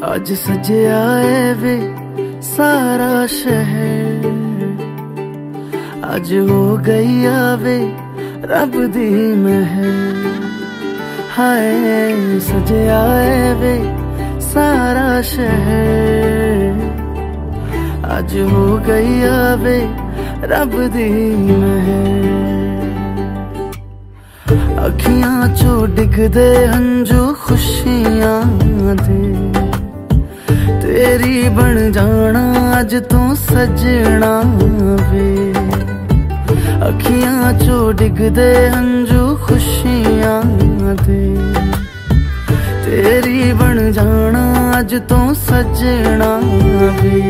आज सजया है वे सारा शहर, आज हो गई आवे रब दी महर। हाय सजया है वे सारा शहर, आज हो गई आवे रब दी महर। अखियां चो डिगदे हंजू खुशियां दे, तेरी बन जाना अज तो सजना वे। अखियां चो डिगदे हंजू खुशियां दे, तेरी बन जाना अज तो सजना वे।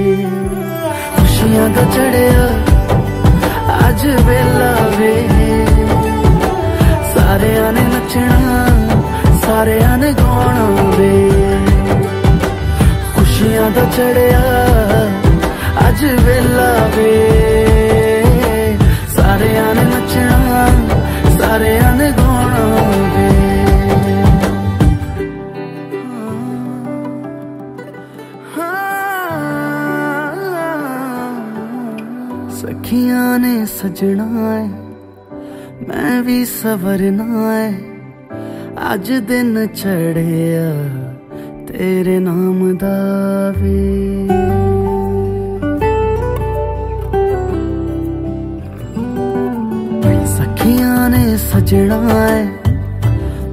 खुशियां दा चढ़िया अज वेला वे, सारेयां ने नचना सारेयां ने गाना वे। खुशियां दा चढ़िया अज वेला वे, सारेयां ने नचना सारेयां ने गाना वे। सखियां ने सजना है मैं भी सवरना है, अज दिन चढ़िया तेरे नाम दा वे। सखियां ने सजना है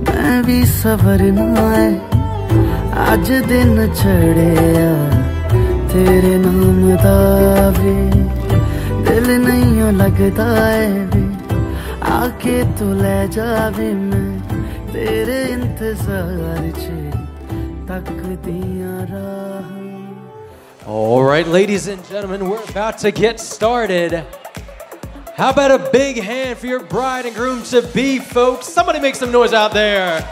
मैं भी सवरना है, अज दिन चढ़िया तेरे नाम दा वे। दिल नहीं लगदा है वे, आके तू ले जावे मैं तेरे इंतजार च तकदियां राह। All right, ladies and gentlemen, we're about to get started. How about a big hand for your bride and groom to be, folks? Somebody make some noise out there.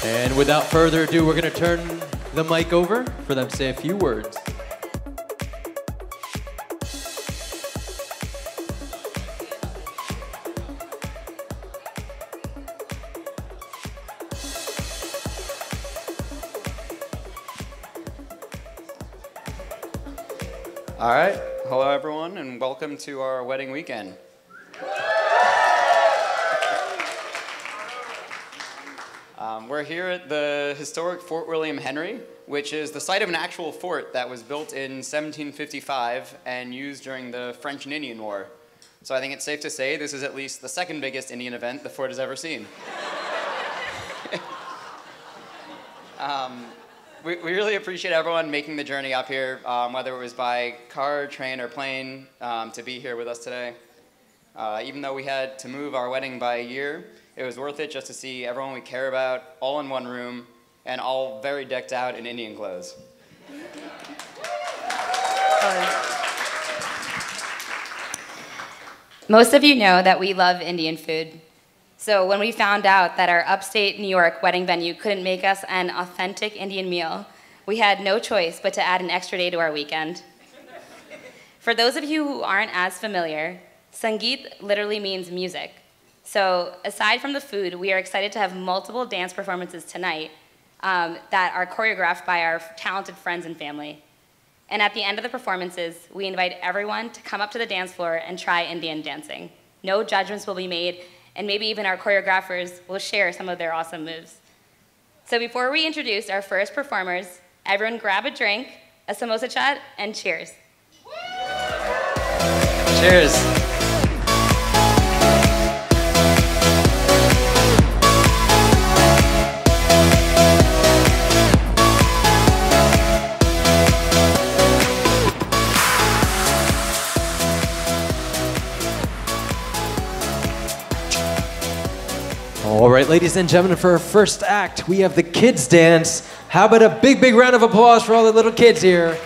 And without further ado, we're going to turn the mic over for them to say a few words. All right, hello everyone, and welcome to our wedding weekend. We're here at the historic Fort William Henry, which is the site of an actual fort that was built in 1755 and used during the French and Indian War. So I think it's safe to say this is at least the second biggest Indian event the fort has ever seen. We really appreciate everyone making the journey up here, whether it was by car, train, or plane, to be here with us today. Even though we had to move our wedding by a year, it was worth it just to see everyone we care about all in one room and all very decked out in Indian clothes. Most of you know that we love Indian food. So when we found out that our upstate New York wedding venue couldn't make us an authentic Indian meal, we had no choice but to add an extra day to our weekend. For those of you who aren't as familiar, Sangeet literally means music. So aside from the food, we are excited to have multiple dance performances tonight that are choreographed by our talented friends and family. And at the end of the performances, we invite everyone to come up to the dance floor and try Indian dancing. No judgments will be made, and maybe even our choreographers will share some of their awesome moves. So before we introduce our first performers, everyone grab a drink, a samosa chaat, and cheers. Cheers. All right, ladies and gentlemen, for our first act, we have the kids dance. How about a big, big round of applause for all the little kids here?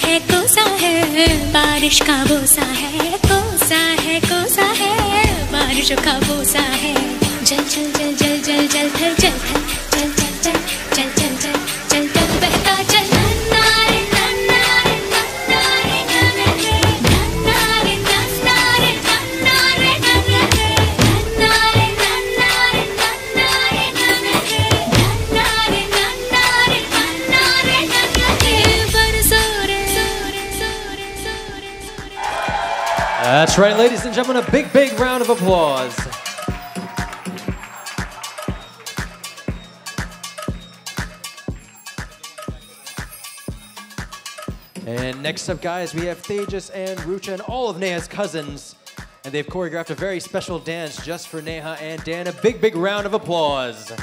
है कोसा है बारिश का बोसा है कोसा है कोसा है बारिश का बोसा है जल जल जल जल जल जल थल जल थल चल चल चल चल चल चल चल चल बहता चल नन्ना रे नन्ना रे नन्ना रे नन्ना रे नन्ना रे नन्ना रे नन्ना रे नन्ना रे नन्ना रे नन्ना रे नन्ना रे नन्ना रे नन्ना रे नन्ना रे नन्ना रे नन्ना रे बरसो रे सोरे सोरे सोरे सोरे. That's right, ladies and gentlemen, a big, big round of applause. And next up, guys, we have Tejas and Rucha and all of Neha's cousins. And they've choreographed a very special dance just for Neha and Dan. A big, big round of applause.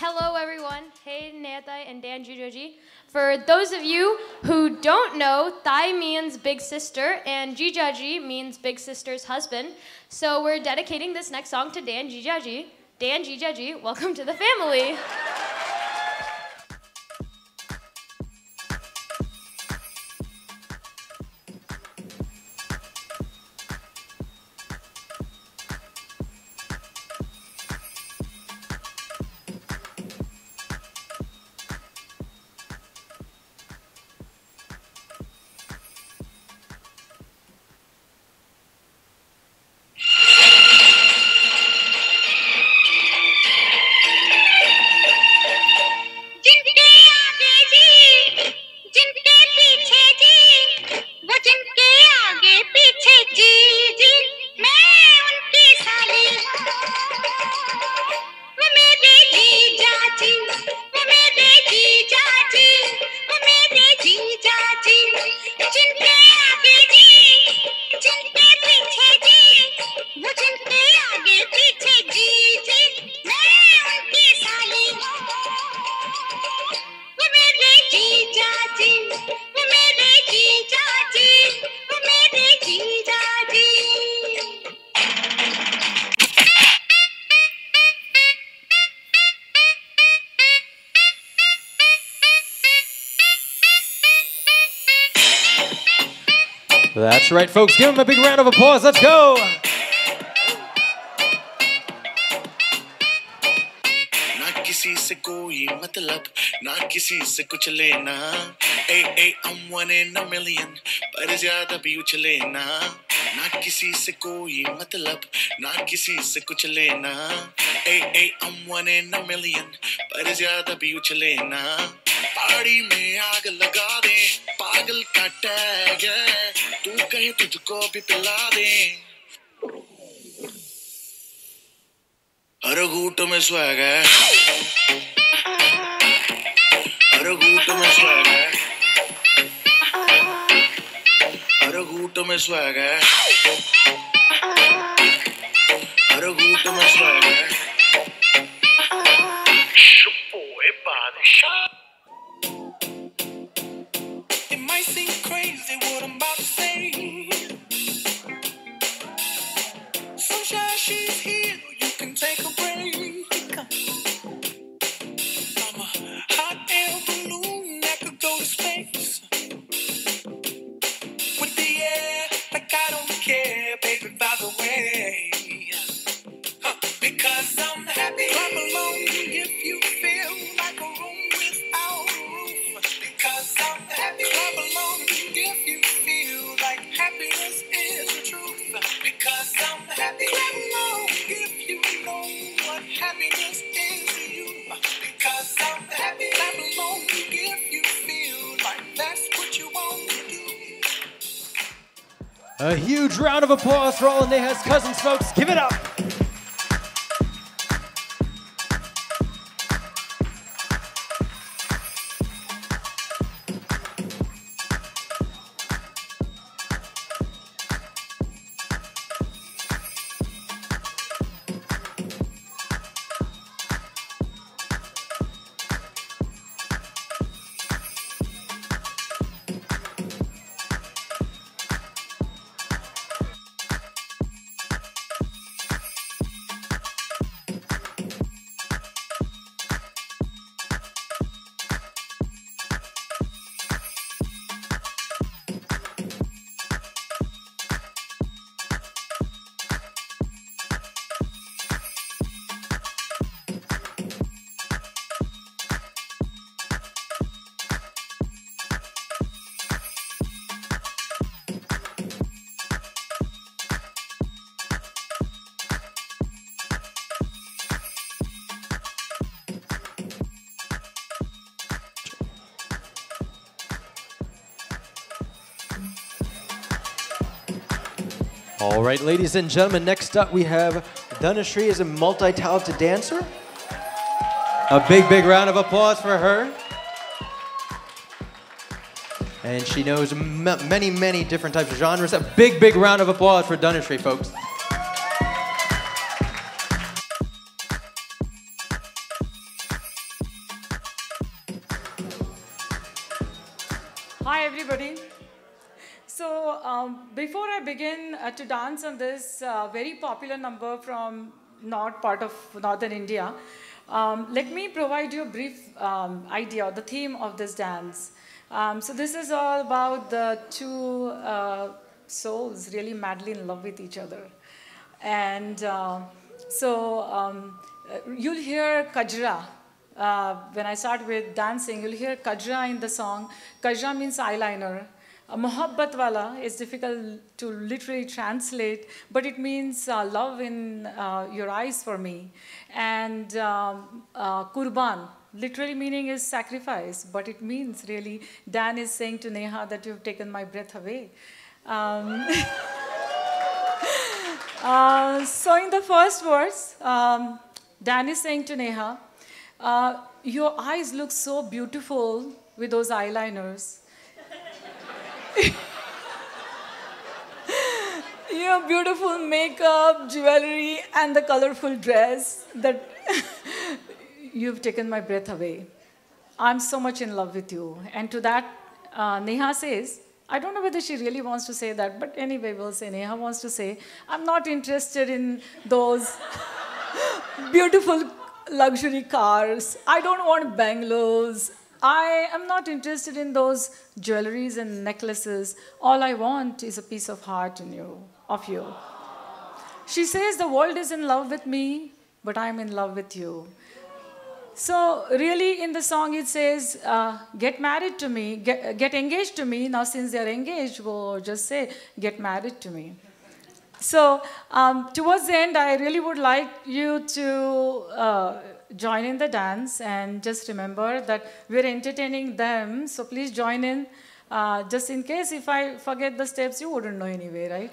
Hello, everyone. Hey, Neha and Dan Jijoji. For those of you who don't know, Thai means big sister, and Jijaji means big sister's husband. So we're dedicating this next song to Dan Jijaji. Dan Jijaji, welcome to the family. That's right, folks. Give them a big round of applause. Let's go. किसी से कोई मतलब ना किसी से कुछ लेना I'm one in a million पर ज्यादा भी उछले ना किसी से कोई मतलब ना किसी से कुछ लेना I'm one in a million पर ज्यादा भी उछले ना पार्टी में आग लगा दे पागल का टैग है तू कहे तुझको भी पिला दे हर घूंट में स्वैग है हर घूंट में स्वैग है हर घूंट में स्वैग है हर घूंट में स्वैग है शुपोए बादशाह It might seem crazy what I'm about to say Sunshine she's here you can take a break I'm a hot air balloon that could go to space with the air like I don't care baby by the way because I'm happy clap along if you feel like a room without a roof because I'm happy clap along if you feel like happiness is the truth because I'm happy clap along if you know what happiness is to you because I'm happy clap along if you feel like that's what you want to do. A huge round of applause for all of Neha's cousins, folks. Give it up. All right, ladies and gentlemen, next up we have Dhanashree is a multi-talented dancer. A big, big round of applause for her. And she knows many, many different types of genres. A big, big round of applause for Dhanashree, folks. Hi, everybody. So before I begin to dance on this very popular number from part of northern India, let me provide you a brief idea, the theme of this dance. So this is all about the two souls really madly in love with each other. And you'll hear Kajra. When I start with dancing, you'll hear Kajra in the song. Kajra means eyeliner. Mohabbat wala is difficult to literally translate, but it means love in your eyes for me. And Kurban, literally meaning is sacrifice, but it means really, Dan is saying to Neha that you've taken my breath away. So in the first verse, Dan is saying to Neha, your eyes look so beautiful with those eyeliners. Your beautiful makeup, jewelry, and the colorful dress that you've taken my breath away. I'm so much in love with you. And to that, Neha says, I don't know whether she really wants to say that, but anyway, we'll say Neha wants to say, I'm not interested in those beautiful luxury cars. I don't want bungalows. I am not interested in those jewelries and necklaces. All I want is a piece of heart of you. She says the world is in love with me, but I'm in love with you. So really in the song it says, get married to me, get engaged to me. Now since they're engaged, we'll just say, get married to me. So towards the end, I really would like you to join in the dance and just remember that we're entertaining them. So please join in. Just in case if I forget the steps, you wouldn't know anyway, right?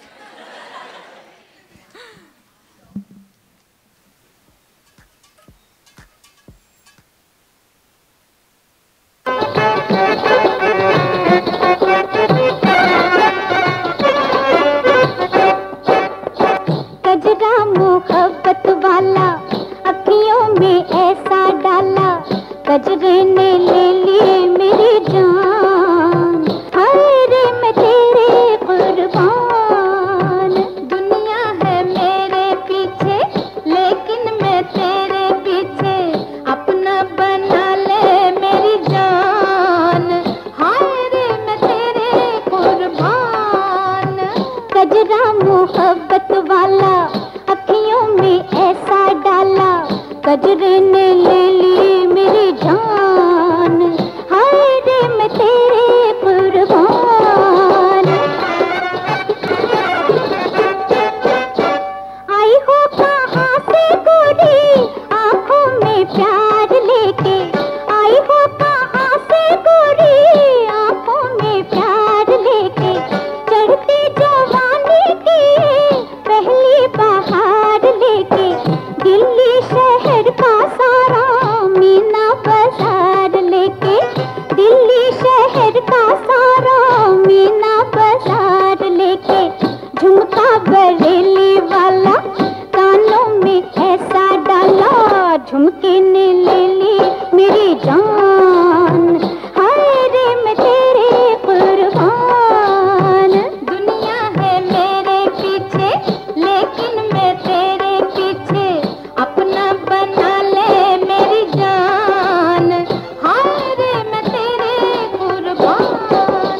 कजरा मोहब्बत वाला अखियों में ऐसा डाला कजरे ने ले ली मेरी जान हाय रे मैं तेरे कुर्बान दुनिया है मेरे पीछे लेकिन मैं तेरे पीछे अपना बना ले मेरी जान हाय रे मैं तेरे कुर्बान कजरा मोहब्बत वाला अखियों में ऐसा डाला कजरे ने ले ली मेरी जान हाय रे मैं तेरे कुर्बान आई हो कहाँ से गोरी आँखों में प्यार लेके आई हो कहाँ से गोरी आँखों में प्यार लेके चढ़ती जवानी की पहली बहार लेके दिल्ली शहर का सारा मीना बाजार लेके दिल्ली शहर का सारा मीना बाजार लेके झुमका बरेली वाला कानों में ऐसा डाला झुमके ने ले ली मेरी जान हाय रे मैं तेरे कुर्बान दुनिया है मेरे पीछे लेकिन मैं तेरे पीछे अपना बना ले मेरी जान हाय रे मैं तेरे कुर्बान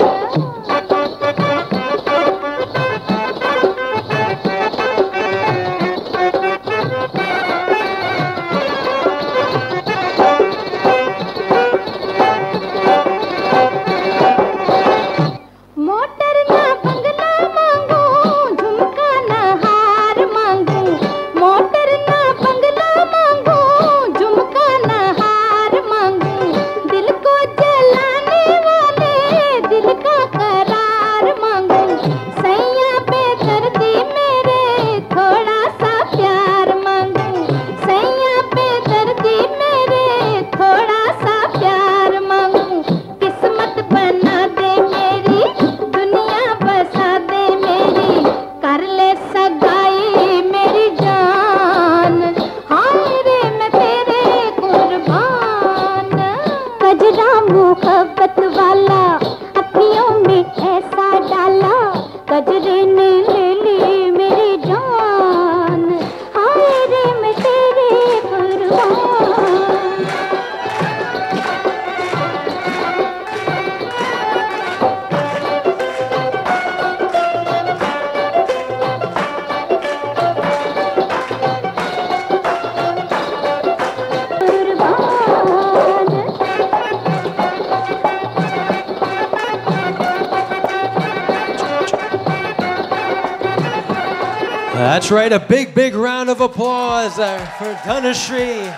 That's right, a big, big round of applause for Dhanashree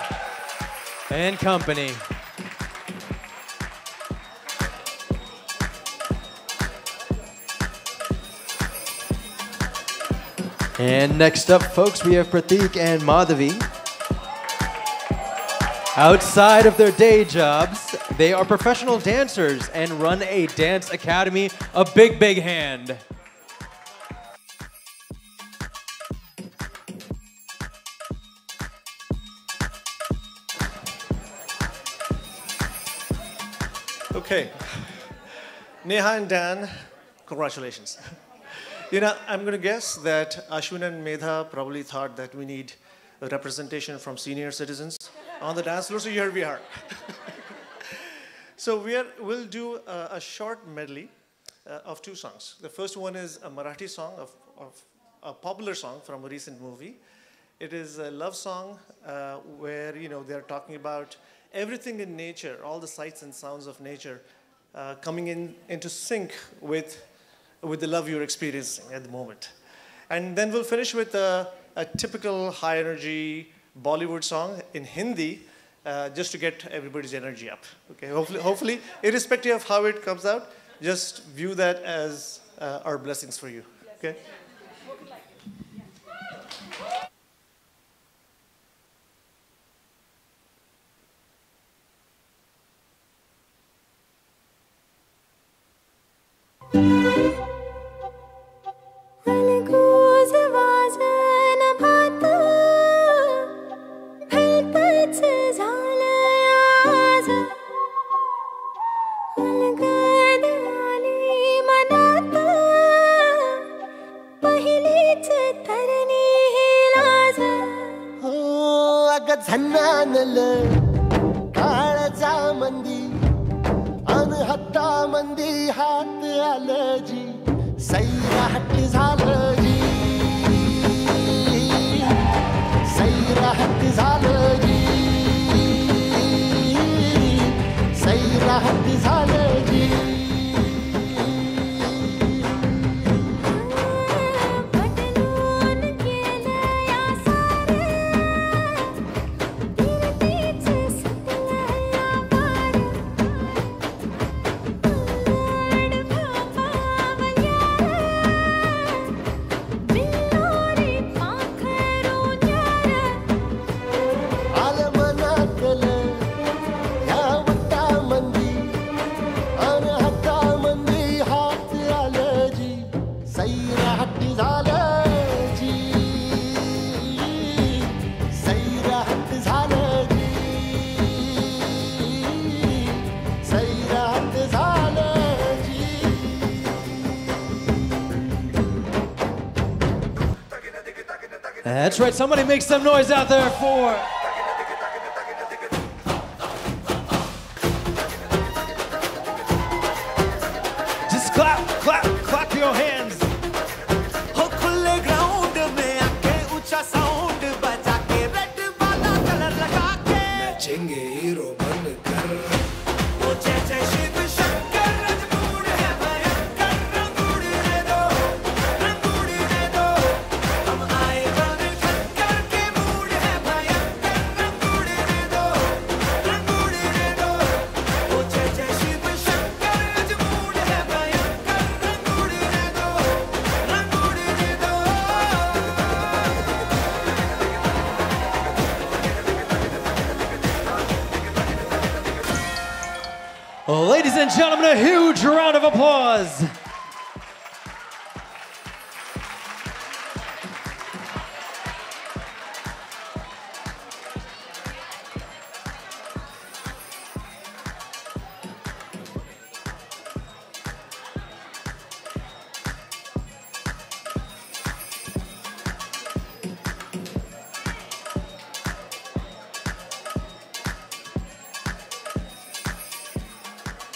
and company. And next up, folks, we have Prateek and Madhavi. Outside of their day jobs, they are professional dancers and run a dance academy. A big, big hand. Okay. Neha and Dan, congratulations. You know, I'm going to guess that Ashwin and Medha probably thought that we need a representation from senior citizens on the dance floor, so here we are. So we'll do a short medley of two songs. The first one is a Marathi song of a popular song from a recent movie. It is a love song where, you know, they're talking about everything in nature, all the sights and sounds of nature coming into sync with the love you're experiencing at the moment. And then we'll finish with a typical high energy Bollywood song in Hindi, just to get everybody's energy up. Okay, hopefully, irrespective of how it comes out, just view that as our blessings for you. Okay. झन्नानल काळजा मंदी अन हत्ता मंदी हात आलं जी सैराट झालं जी सैराट झालं जी सैराट झालं जी That's right, somebody make some noise out there for... Just clap, clap, clap your hands. हो खुले ग्राउंड में आके ऊंचा साउंड बजा के रेड वाला कलर लगा के नाचेंगे हीरो बनकर वो जय जय शिव शंकर रंगूड़ है भयंकर रंगूड़ दे दो हम आए बन खनकर के मूड है भयंकर रंगूड़ दे दो वो जय जय शिव शंकर रंगूड़ है भयंकर रंगूड़ दे दो Well, ladies and gentlemen, a huge round of applause.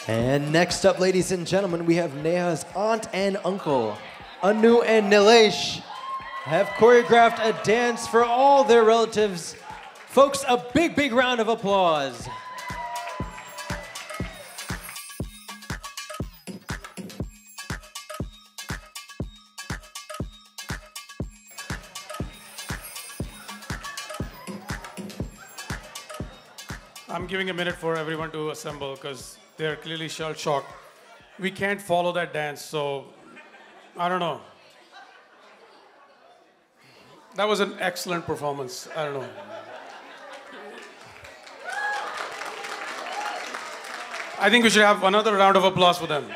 And next up, ladies and gentlemen, we have Neha's aunt and uncle, Anu and Nilesh, have choreographed a dance for all their relatives. Folks, a big, big round of applause. I'm giving a minute for everyone to assemble because they're clearly shell-shocked. We can't follow that dance, so I don't know. That was an excellent performance. I don't know. I think we should have another round of applause for them.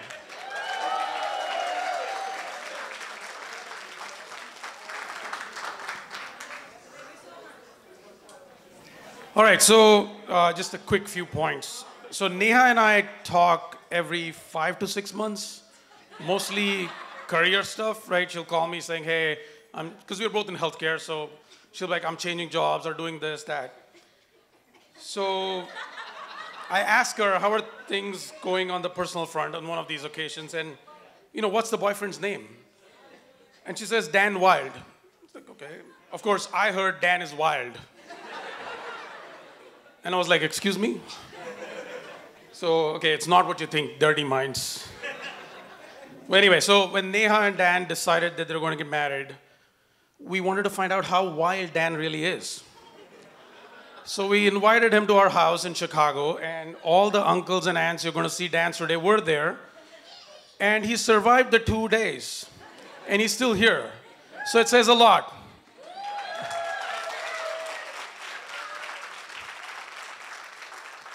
All right, so just a quick few points. So Neha and I talk every 5 to 6 months, mostly career stuff, right? She'll call me saying, hey, because we're both in healthcare, so she'll be like, I'm changing jobs or doing this, that. So I ask her, how are things going on the personal front on one of these occasions? And, what's the boyfriend's name? And she says, Dan Wild. It's like, okay. Of course, I heard Dan is wild. And I was like, excuse me? So, okay, it's not what you think, dirty minds. Well, anyway, so when Neha and Dan decided that they were going to get married, we wanted to find out how wild Dan really is. So we invited him to our house in Chicago, and all the uncles and aunts you're going to see dance today were there. And he survived the 2 days, and he's still here. So it says a lot.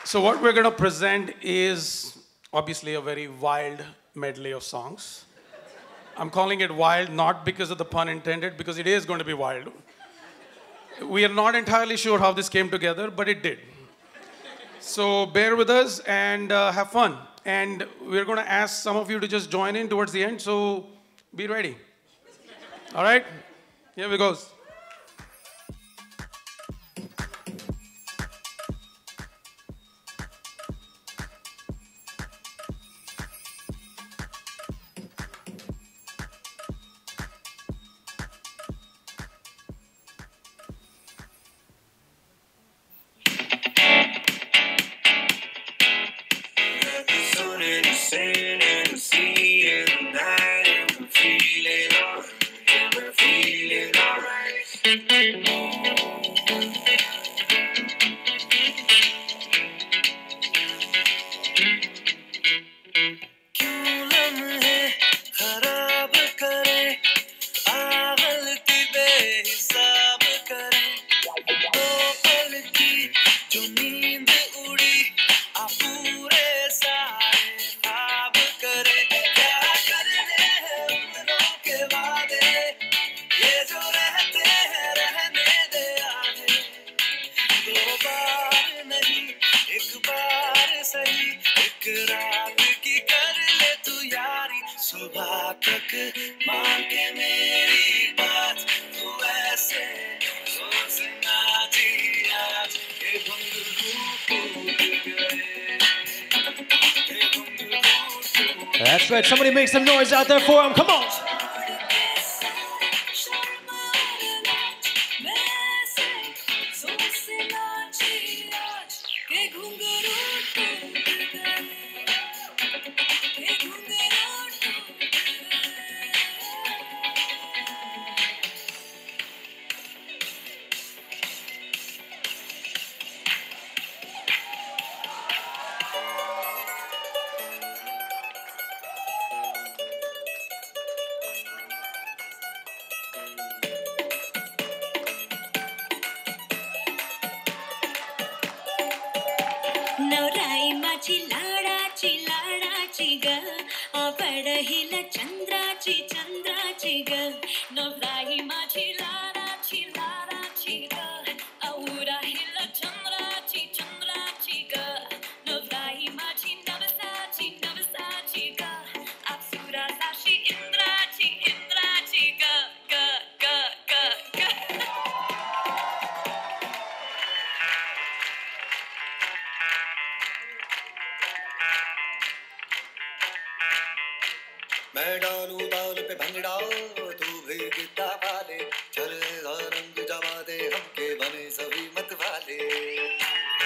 So what we're going to present is obviously a very wild medley of songs. I'm calling it wild not because of the pun intended, because it is going to be wild. We are not entirely sure how this came together, but it did. So bear with us and have fun. And we're going to ask some of you to just join in towards the end, so be ready. All right? Here we go. That's right, somebody make some noise out there for him, come on!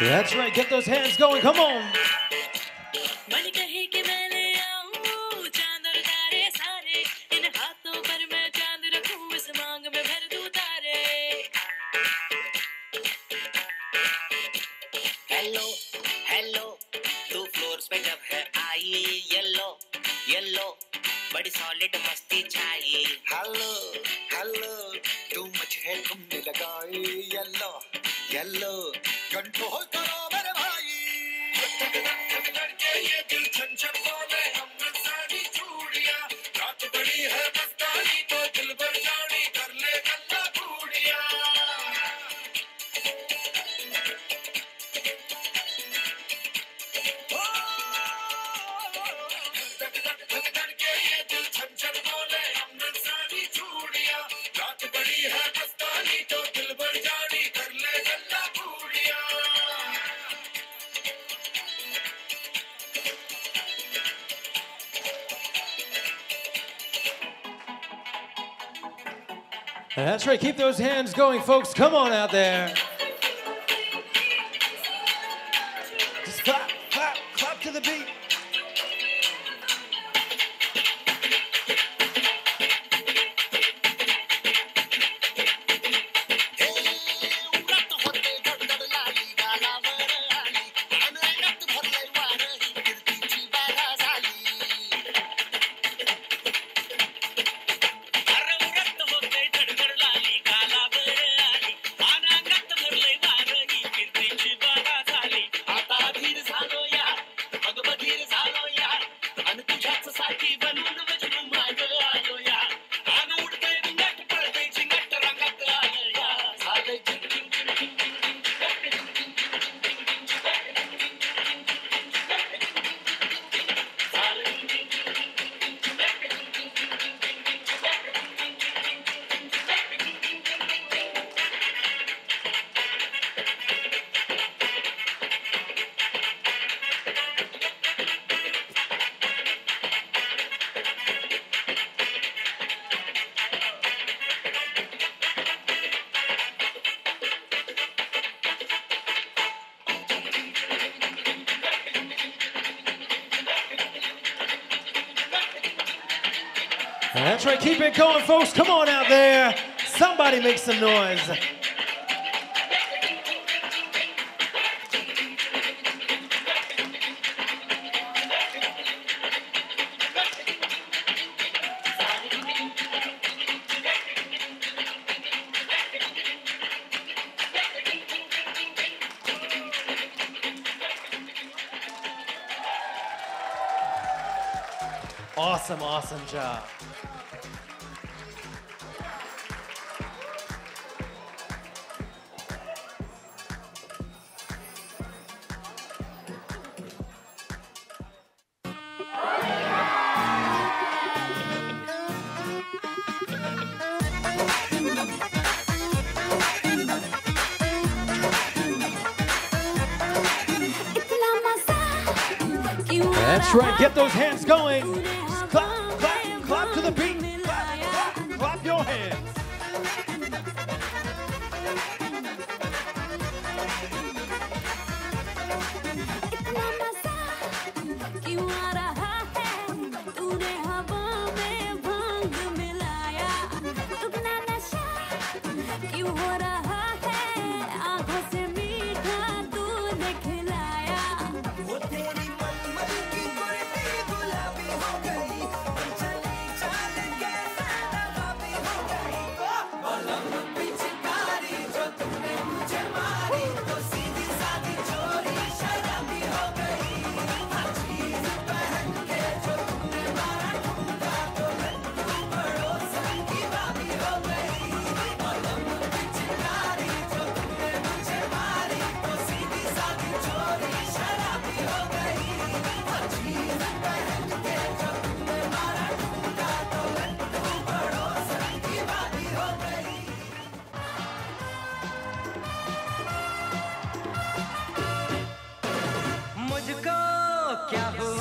That's right, get those hands going, come on! Hello. बड़ी solid मस्ती छाई hello hello too much है तुमने लगाई yellow yellow control करो मेरे भाई ये दिल छन छन बोले हमने सारी चूड़ियां रात बड़ी है मस्तानी तो दिल भर जानी कर ले गल्ला चूड़ियां That's right, keep those hands going, folks. Come on out there. Just clap, clap, clap to the beat. That's right, keep it going, folks. Come on out there. Somebody make some noise. Awesome, awesome job. That's right, get those hands going. Clap, clap, clap to the beat. Clap, clap, clap your hands.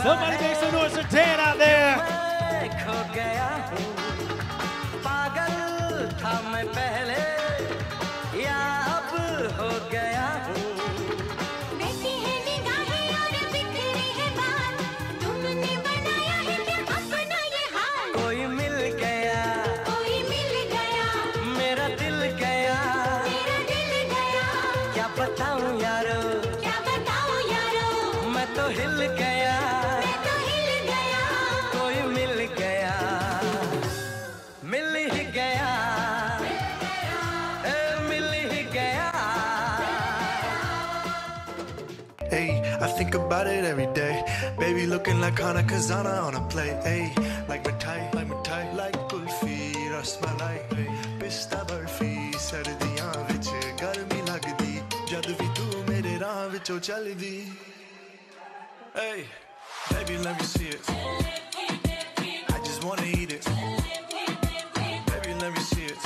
Somebody make some noise for Dan out there. हिल गया कोई मिल गया Ayy, I think about it every day. Baby looking like Hana Kazana on a plate. Ayy, like mithai, like kulfi, rasmalai, pista barfi, sardiyan vich garmi lagdi, jad vi tu mere raah vichon chaldi. Ayy, baby let me see it. I just wanna eat it. Baby let me see it.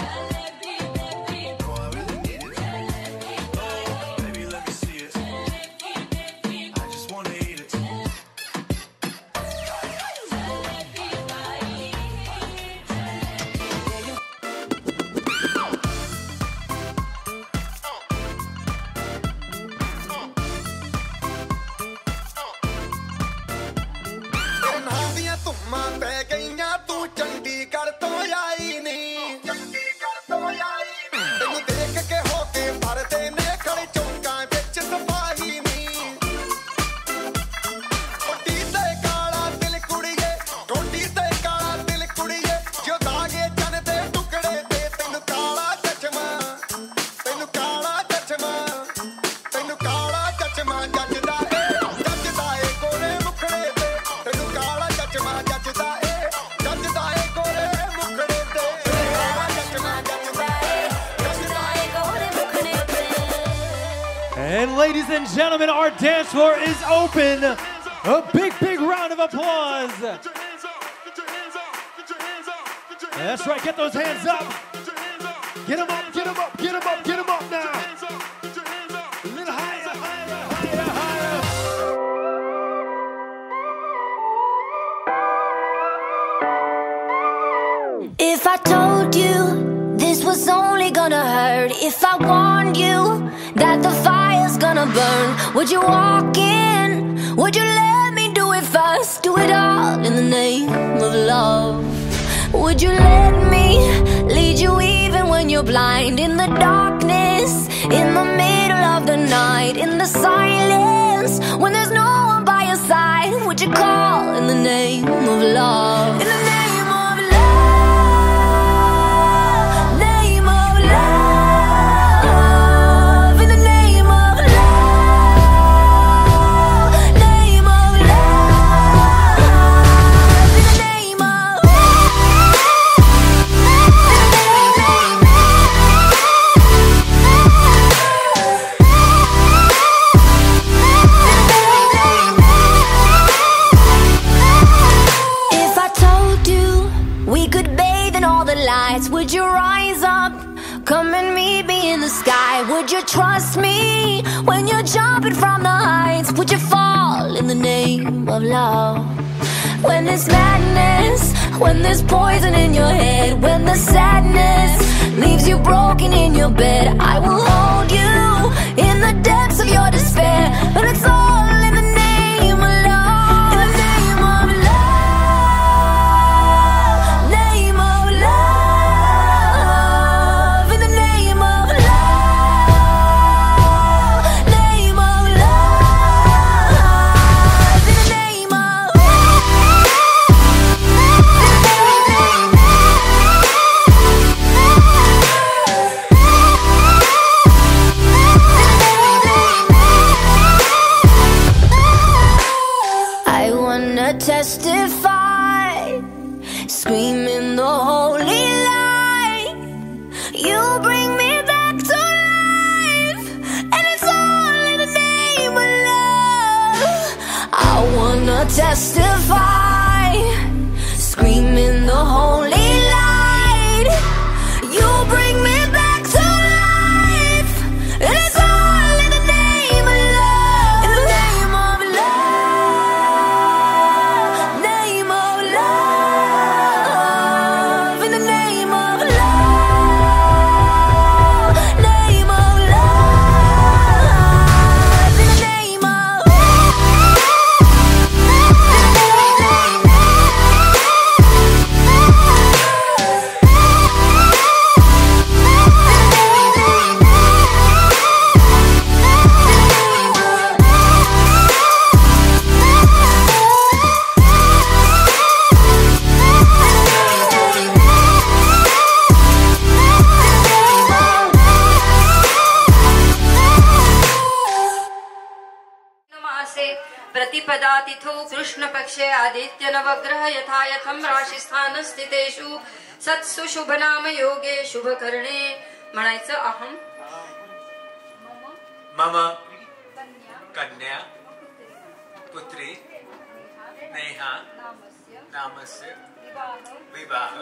And ladies and gentlemen, our dance floor is open. A big, big round of applause. That's right, get those hands up. Get them up, get them up, get them up, get them up now. A little higher, higher, higher, higher. If I told you this was only gonna hurt, if I warned you that the fire's gonna burn, would you walk in? Would you let me do it first? Do it all in the name of love. Would you let me lead you even when you're blind? In the darkness, in the middle of the night, in the silence, when there's no one by your side, would you call in the name of love? In the name of love, name of love, in the name of love, name of love, in the name of If I told you we could bathe in all the lights, would you rise up? Come and meet me in the sky. Would you trust me when you're jumping from the heights? Would you fall in the name of love? When there's madness, when there's poison in your head, when the sadness leaves you broken in your bed, I will hold you in the depths of your despair. But it's all in the name of love. In the name of love, name of love, in the name of love, name of love, in the name of I wanna testify, screaming the holy light. You bring me back to life, and it's all in the name of love. I wanna testify, screaming the holy light. You bring me back to life, and it's all in the name of love. In the name of love, name of love, in the name of love, name of love, in the name of प्रतिपदातिथो कृष्णपक्षे Aditya नवग्रह यथा यथं राशिस्थान स्थितेषु सत्सु शुभनाम योगे शुभकर्णे म्हणायचं अहम मम कन्या पुत्री नेहा नामस्य विवाह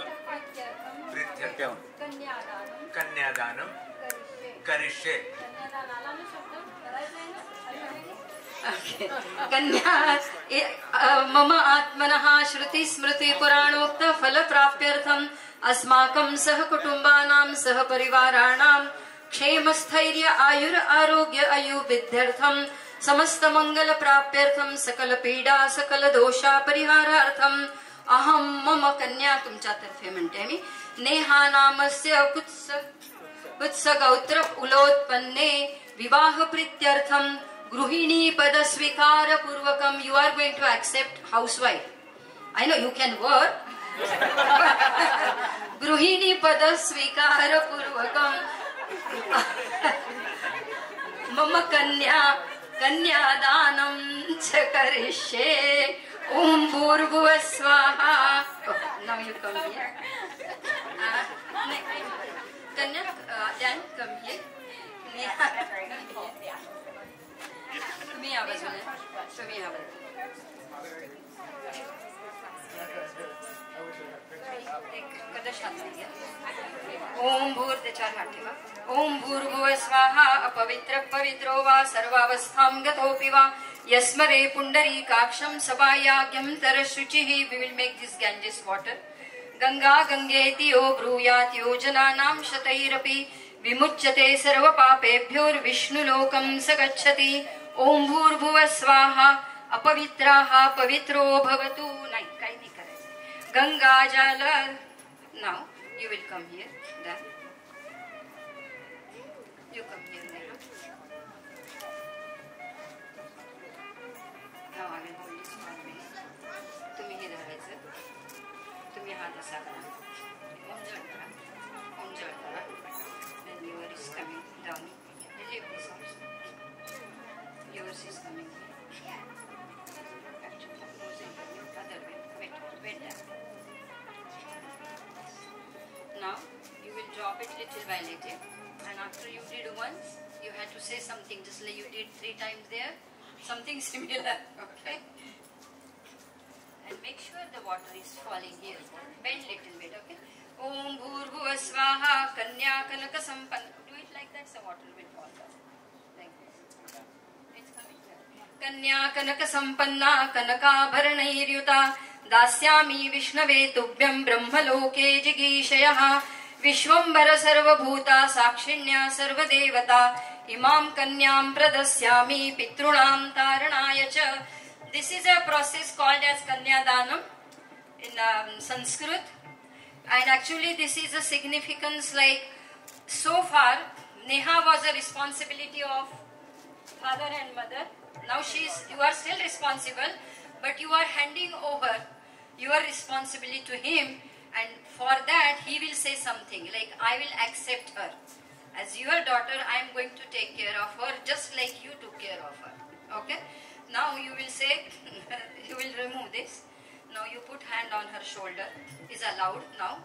प्रीत्यर्थं कन्यादानं करिष्ये कन्या मम आत्मनः श्रुति स्मृति पुराणोक्त फल प्राप्त्यर्थम अस्माकं सह कुटुंबानां सह परिवाराणां क्षेम स्थैर्य आयुर आरोग्य अयुविध्यर्थम समस्त मंगल प्राप्त्यर्थम सकल पीडा सकल दोषा परिहारार्थम अहम मम कन्या तुमच्यातर्फे म्हणते मी नेहा नामस्य कुत्स गौत्र उलोत्पन्ने विवाह प्रीत्यर्थम गृहिणी पद स्वीकार पूर्वकम you are going to accept housewife I know you can work गृहिणी पद स्वीकार पूर्वकम मम कन्यादानं च करिष्ये ओम भूर्भुव स्वाहा नाउ यू कम हियर कन्या then come here तुम्ही या बाजूला तुम्ही या बाजूला ओम भूर त्याच्यावर हात ठेवा ओम भूर्भुव स्वाहा अपवित्र पवित्रो वा सर्वावस्थां गतोऽपि वा यस्मरे पुंडरीकाक्षं सभायाज्ञं तरशुचिः we will make this Ganges water Ganga गंगेति यो ब्रूयात् योजनानां शतैरपि विमुच्यते सर्वपापेभ्योर्विष्णुलोकं स गच्छति ओम भूर्भुव स्वाहा अपवित्राः पवित्रो भवतु नाही काही नाही करायचं गंगा जल now you will come here then you come here Neha now I will hold this for me तुम्ही हे धरायचं तुम्ही हात असा करा ओम जळ करा and yours is coming down leave this also yours is coming here actually other way wait there now you will drop it little by little and after you did once you had to say something just like you did 3 times there something similar okay and make sure the water is falling here bend little bit okay Om Bhurbhuv Swaha Kanya Kanaka Sampanna. Do it like that, so water will fall down. Like this. It's coming. Kanya Kanaka Sampanna Kanakabharanayiryuta Dasyami Vishnave Tubhyam Brahmaloke Jigishayah Vishwambara Sarvabhuta Sakshinya Sarvadevata Imam Kanyam Pradasyami Pitrunam Taranayacha. This is a process called as Kanyadanam in Sanskrit. And actually this is a significance like so far Neha was a responsibility of father and mother. Now you are still responsible but you are handing over your responsibility to him and for that he will say something like I will accept her. As your daughter I am going to take care of her just like you took care of her. Okay? Now you will say you will remove this. Now you put hand on her shoulder. Is allowed now.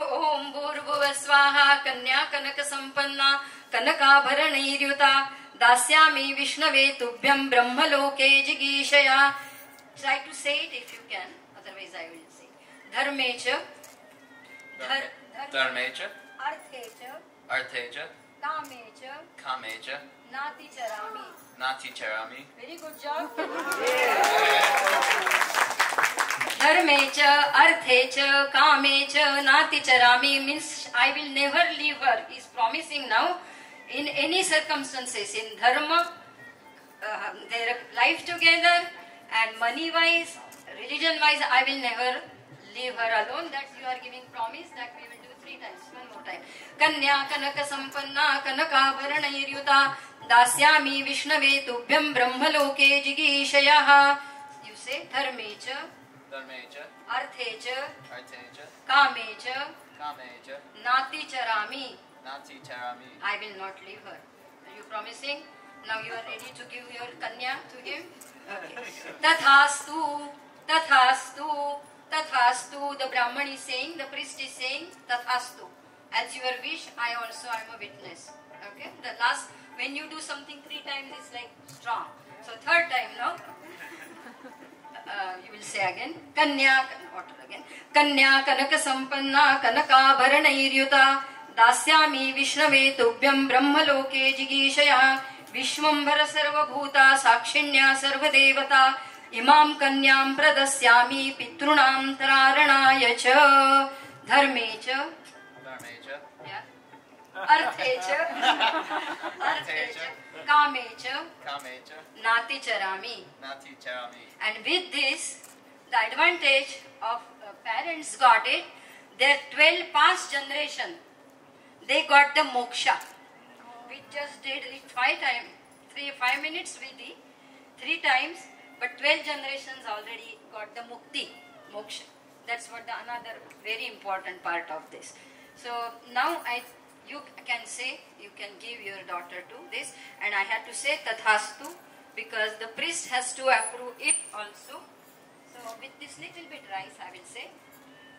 Om Bhurbhuv Swaha Kanya Kanaka Sampanna Kanakabharanayiryuta Dasyami Vishnave Tubhyam Brahmaloke Jigishaya. Try to say it if you can. Otherwise I will say. Dharmecha Dharmecha Arthecha Arthecha Kamecha Kamecha Nati Charami. Nati Charami. Very good job. Dharmecha, Arthecha, Kamecha, Nati Charami means I will never leave her. He is promising now in any circumstances. In dharma, their life together and money wise, religion wise, I will never leave her alone. That you are giving promise that we will do 3 times. One more time. Kanya Kanaka Sampanna Kanakabharanayiryuta Dasyami Vishnave Tubhyam Brahmaloke Jigishayah. You say Dharmecha Dharmecha Arthecha Arthecha Kamecha Kamecha Nati Charami. Nati Charami. I will not leave her. Are you promising? Now you are ready to give your kanya to him? Okay. Tathastu, tathastu, tathastu. The Brahman is saying, the priest is saying, tathastu. As your wish, I also am a witness. Okay? The last, when you do something 3 times, it's like strong. So 3rd time, no? You will say again. Kanya, water again. Kanya kanaka sampanna kanaka bharanayiryuta dasyami vishnave tubhyam brahmaloke jigishaya vishwambhara sarvabhuta sakshinya sarvadevata imam kanyam pradasyami pitrunam tararanaya cha dharme cha arthe cha kame cha nati charami. And with this, the advantage of parents got it, their 12 past generation, they got the moksha. We just did it 5 minutes we did, 3 times, but 12 generations already got the mukti, moksha. That's what another very important part of this. So now you can say, you can give your daughter to this, and I had to say tathastu because the priest has to approve it also. So with this little bit rice I will say,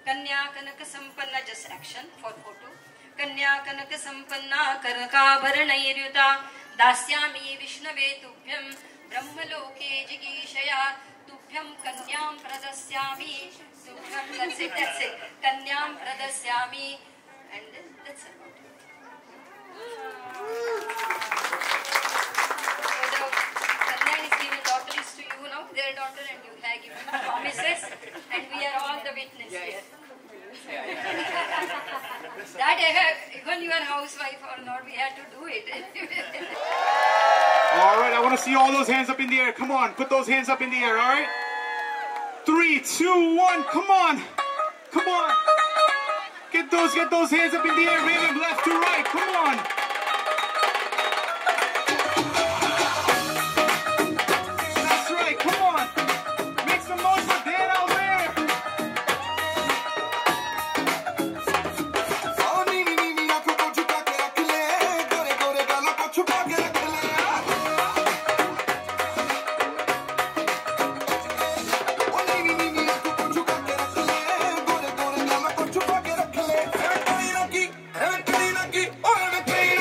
Kanya kanaka sampanna, just action for photo. Kanya kanaka sampanna kanaka bharanayiryuta dasyami vishnave tubhyam brahmaloke jigishaya tubhyam kanyam pradasyami tubhyam, that's it, kanyam pradasyami, and that's it. Their daughter, and you have given promises, and we are all the witnesses here. That even you are housewife or not, we had to do it. All right, I want to see all those hands up in the air. Come on, put those hands up in the air, all right? 3, 2, 1, come on. Come on. Get those hands up in the air, wave them left to right, come on. Everybody,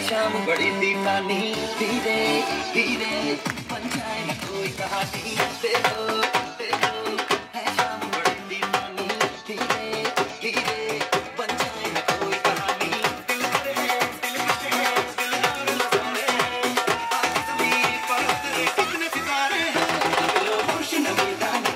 शाम बड़ी दीवानी धीरे धीरे बन जाए ना कोई कहानी देखो देखो है शाम बड़ी दीवानी धीरे धीरे बन जाए ना कोई कहानी दिल करे दिल करे दिल हार नजारे आसमानी पर्वत कितने सितारे हैं दिलो खुश नवीदानी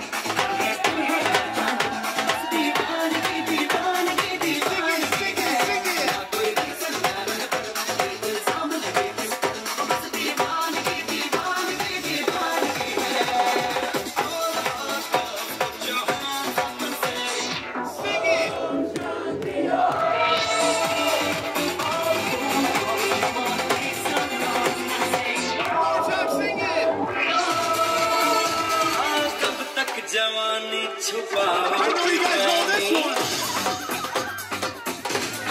जवानी छुपाओ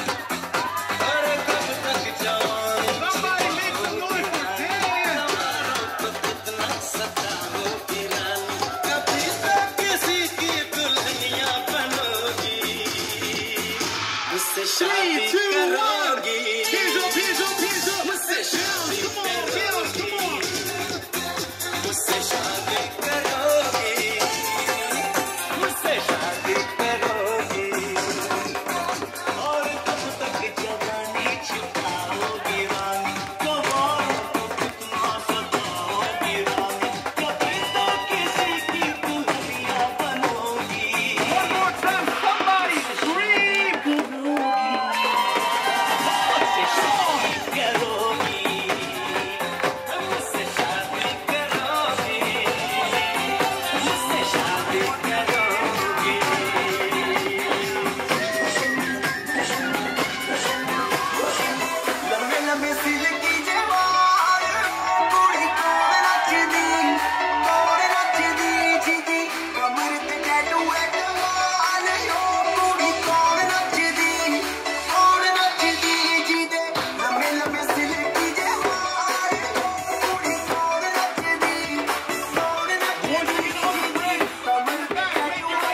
अरे कब तक जवानी कितना सताओगी रानी कभी तो किसी की दुल्हनिया बनोगी मुझसे शादी करोगी मुझसे शादी करोगी मुझसे शादी करोगी शादी करोगी और कब तक जवानी छुपाओगी रानी कमाल तो कितना सताओगी रानी कभी तो किसी की Dulhania बनोगी One more time, somebody scream मुझसे शादी करोगी मुझसे शादी करोगी मुझसे शादी करोगी लम्बे लम्बे सिल की जवान कुड़ी कौन नचदी जीदी कमर ते टैटू है कमाल यो कुड़ी कौन नचदी जीदे लम्बे लम्बे सिल की जवान कुड़ी कौन नचदी कमर ते टैटू है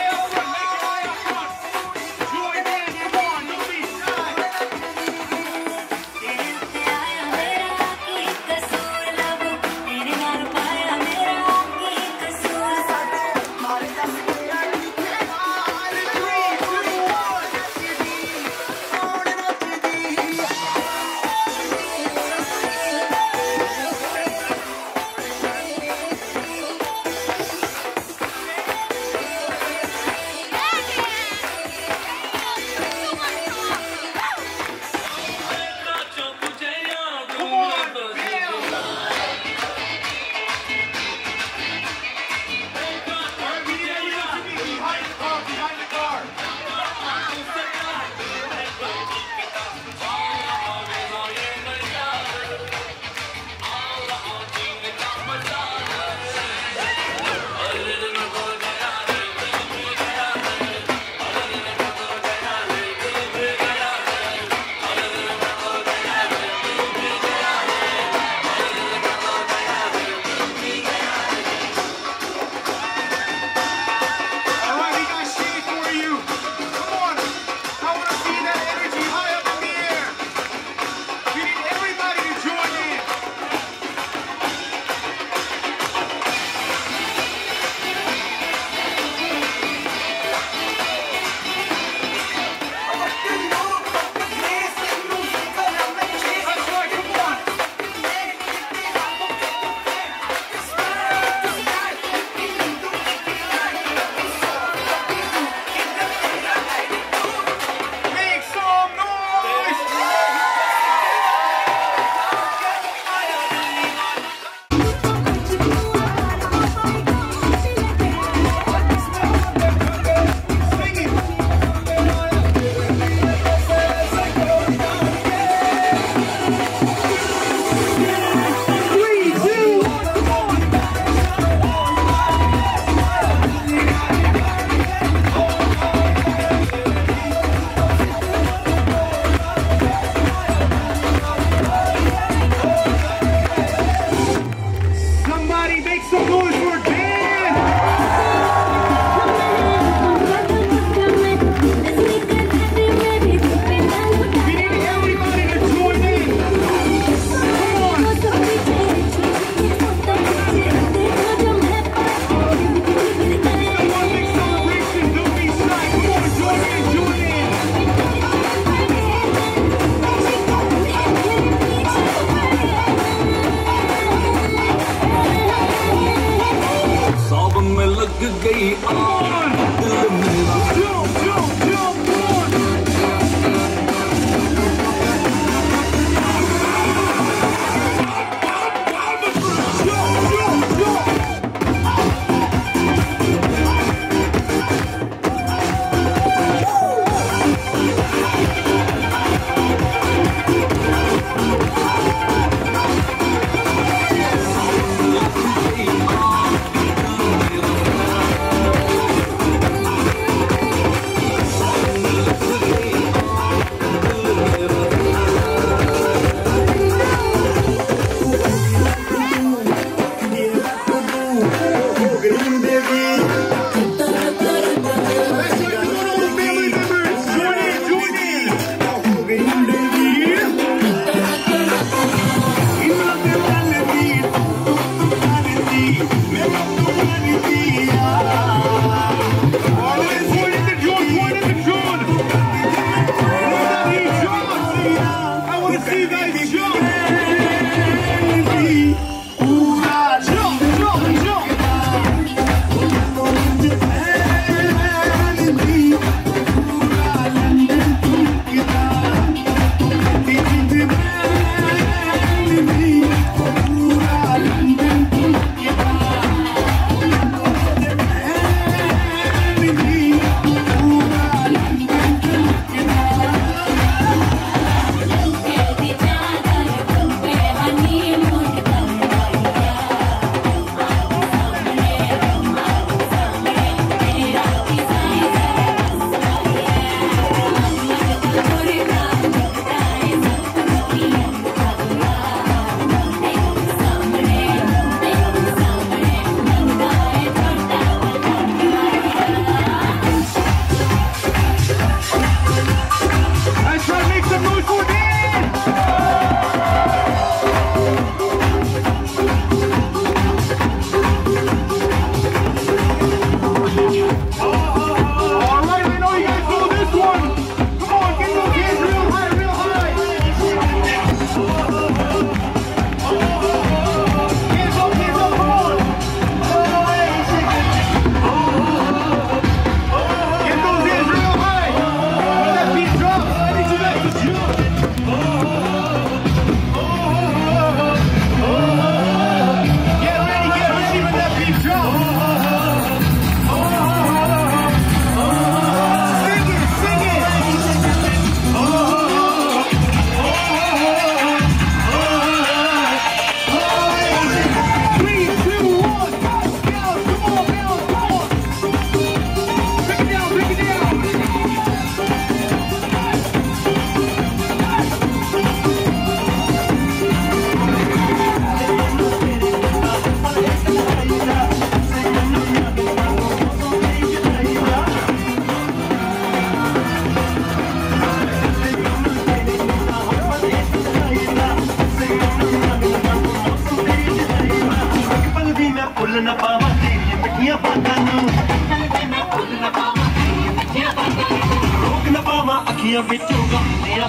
गई और दिल मेरा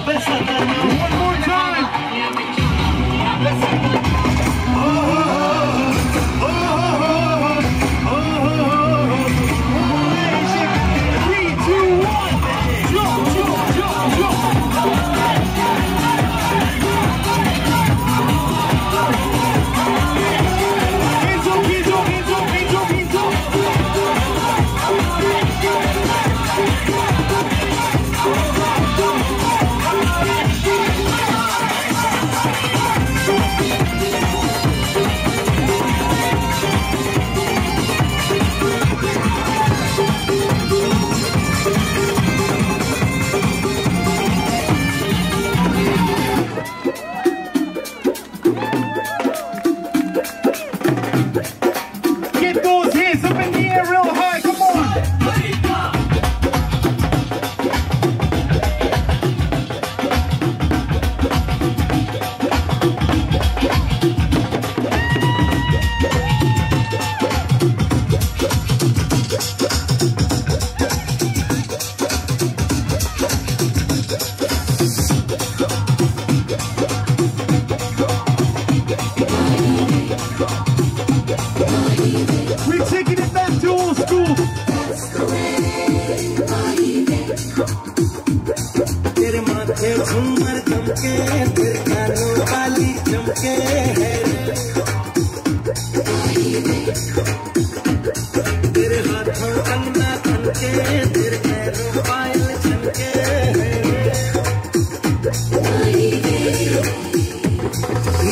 One more time. 3, 2, 1. Jump, jump, jump, jump. Hands up, hands up, hands up, hands up, hands up. Get those hands up in the air real high, come on! We're taking it back to old school. के तेरे हाथों कंगना खनके तेरे पैरों पायल छनके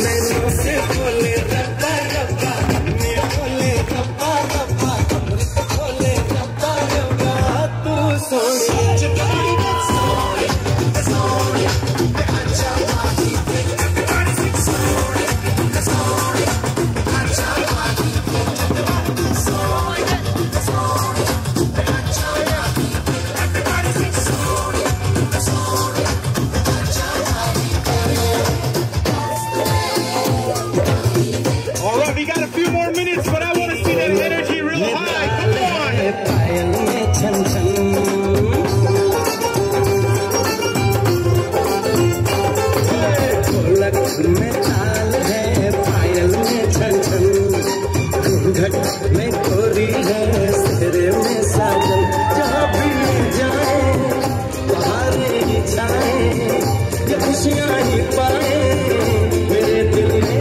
नैनों से बोले रब्बा रब्बा मैं बोले रब्बा रब्बा अमृत बोले रब्बा रब्बा तू Sonia We got a few more minutes, but I want to see that energy real high. Come on. घट में कोरी है सिरे में साजन जहाँ भी जाए बहारें ही छाए ये खुशियाँ ही पाए मेरे दिल में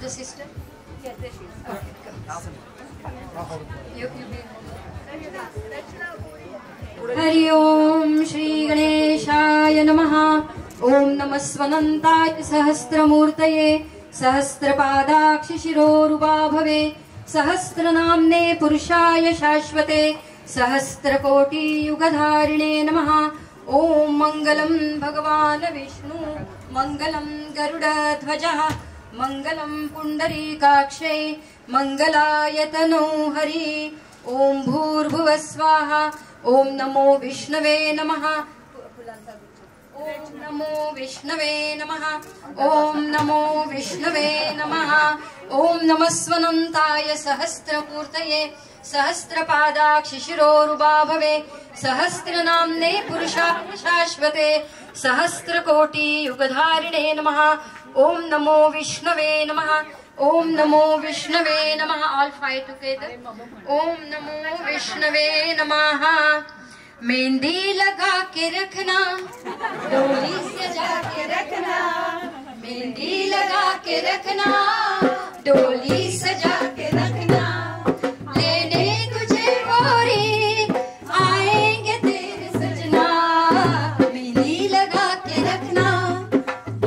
The sister? Yes, there she is. Hari ओम श्री गणेशाय नमः। ओम नमः स्वनन्ताय सहस्रमूर्तये सहस्रपादाक्षि शिरोरुबाभवे सहस्रनाम्ने पुरुषाय शाश्वते सहस्रकोटियुगधारिणे नमः। ओम मंगलम भगवान् विष्णु मंगलम गरुडध्वजः मंगलम पुंडरीकाक्षै मंगलायतनो हरि। ओम भूर्भुवः स्वाहा। ओम नमो विष्णवे नमः। ओम नमो विष्णवे नमः। ओम नमो विष्णवे नमः। ओम नमः स्वनन्ताय सहस्रमूर्तये सहस्रपादाक्षि शिरोरुबाभवे सहस्रनाम्ने पुरुषाय शाश्वते सहस्रकोटियुगधारिणे नमः। ओम नमो विष्णवे नमः। ओम नमो विष्णवे नमः। All five together. ओम नमो विष्णवे नमः। मेहंदी लगा के रखना डोली सजा के रखना मेहंदी लगा के रखना डोली सजा के रखना लेने तुझे गोरी आएंगे तेरे सजना मेहंदी लगा के रखना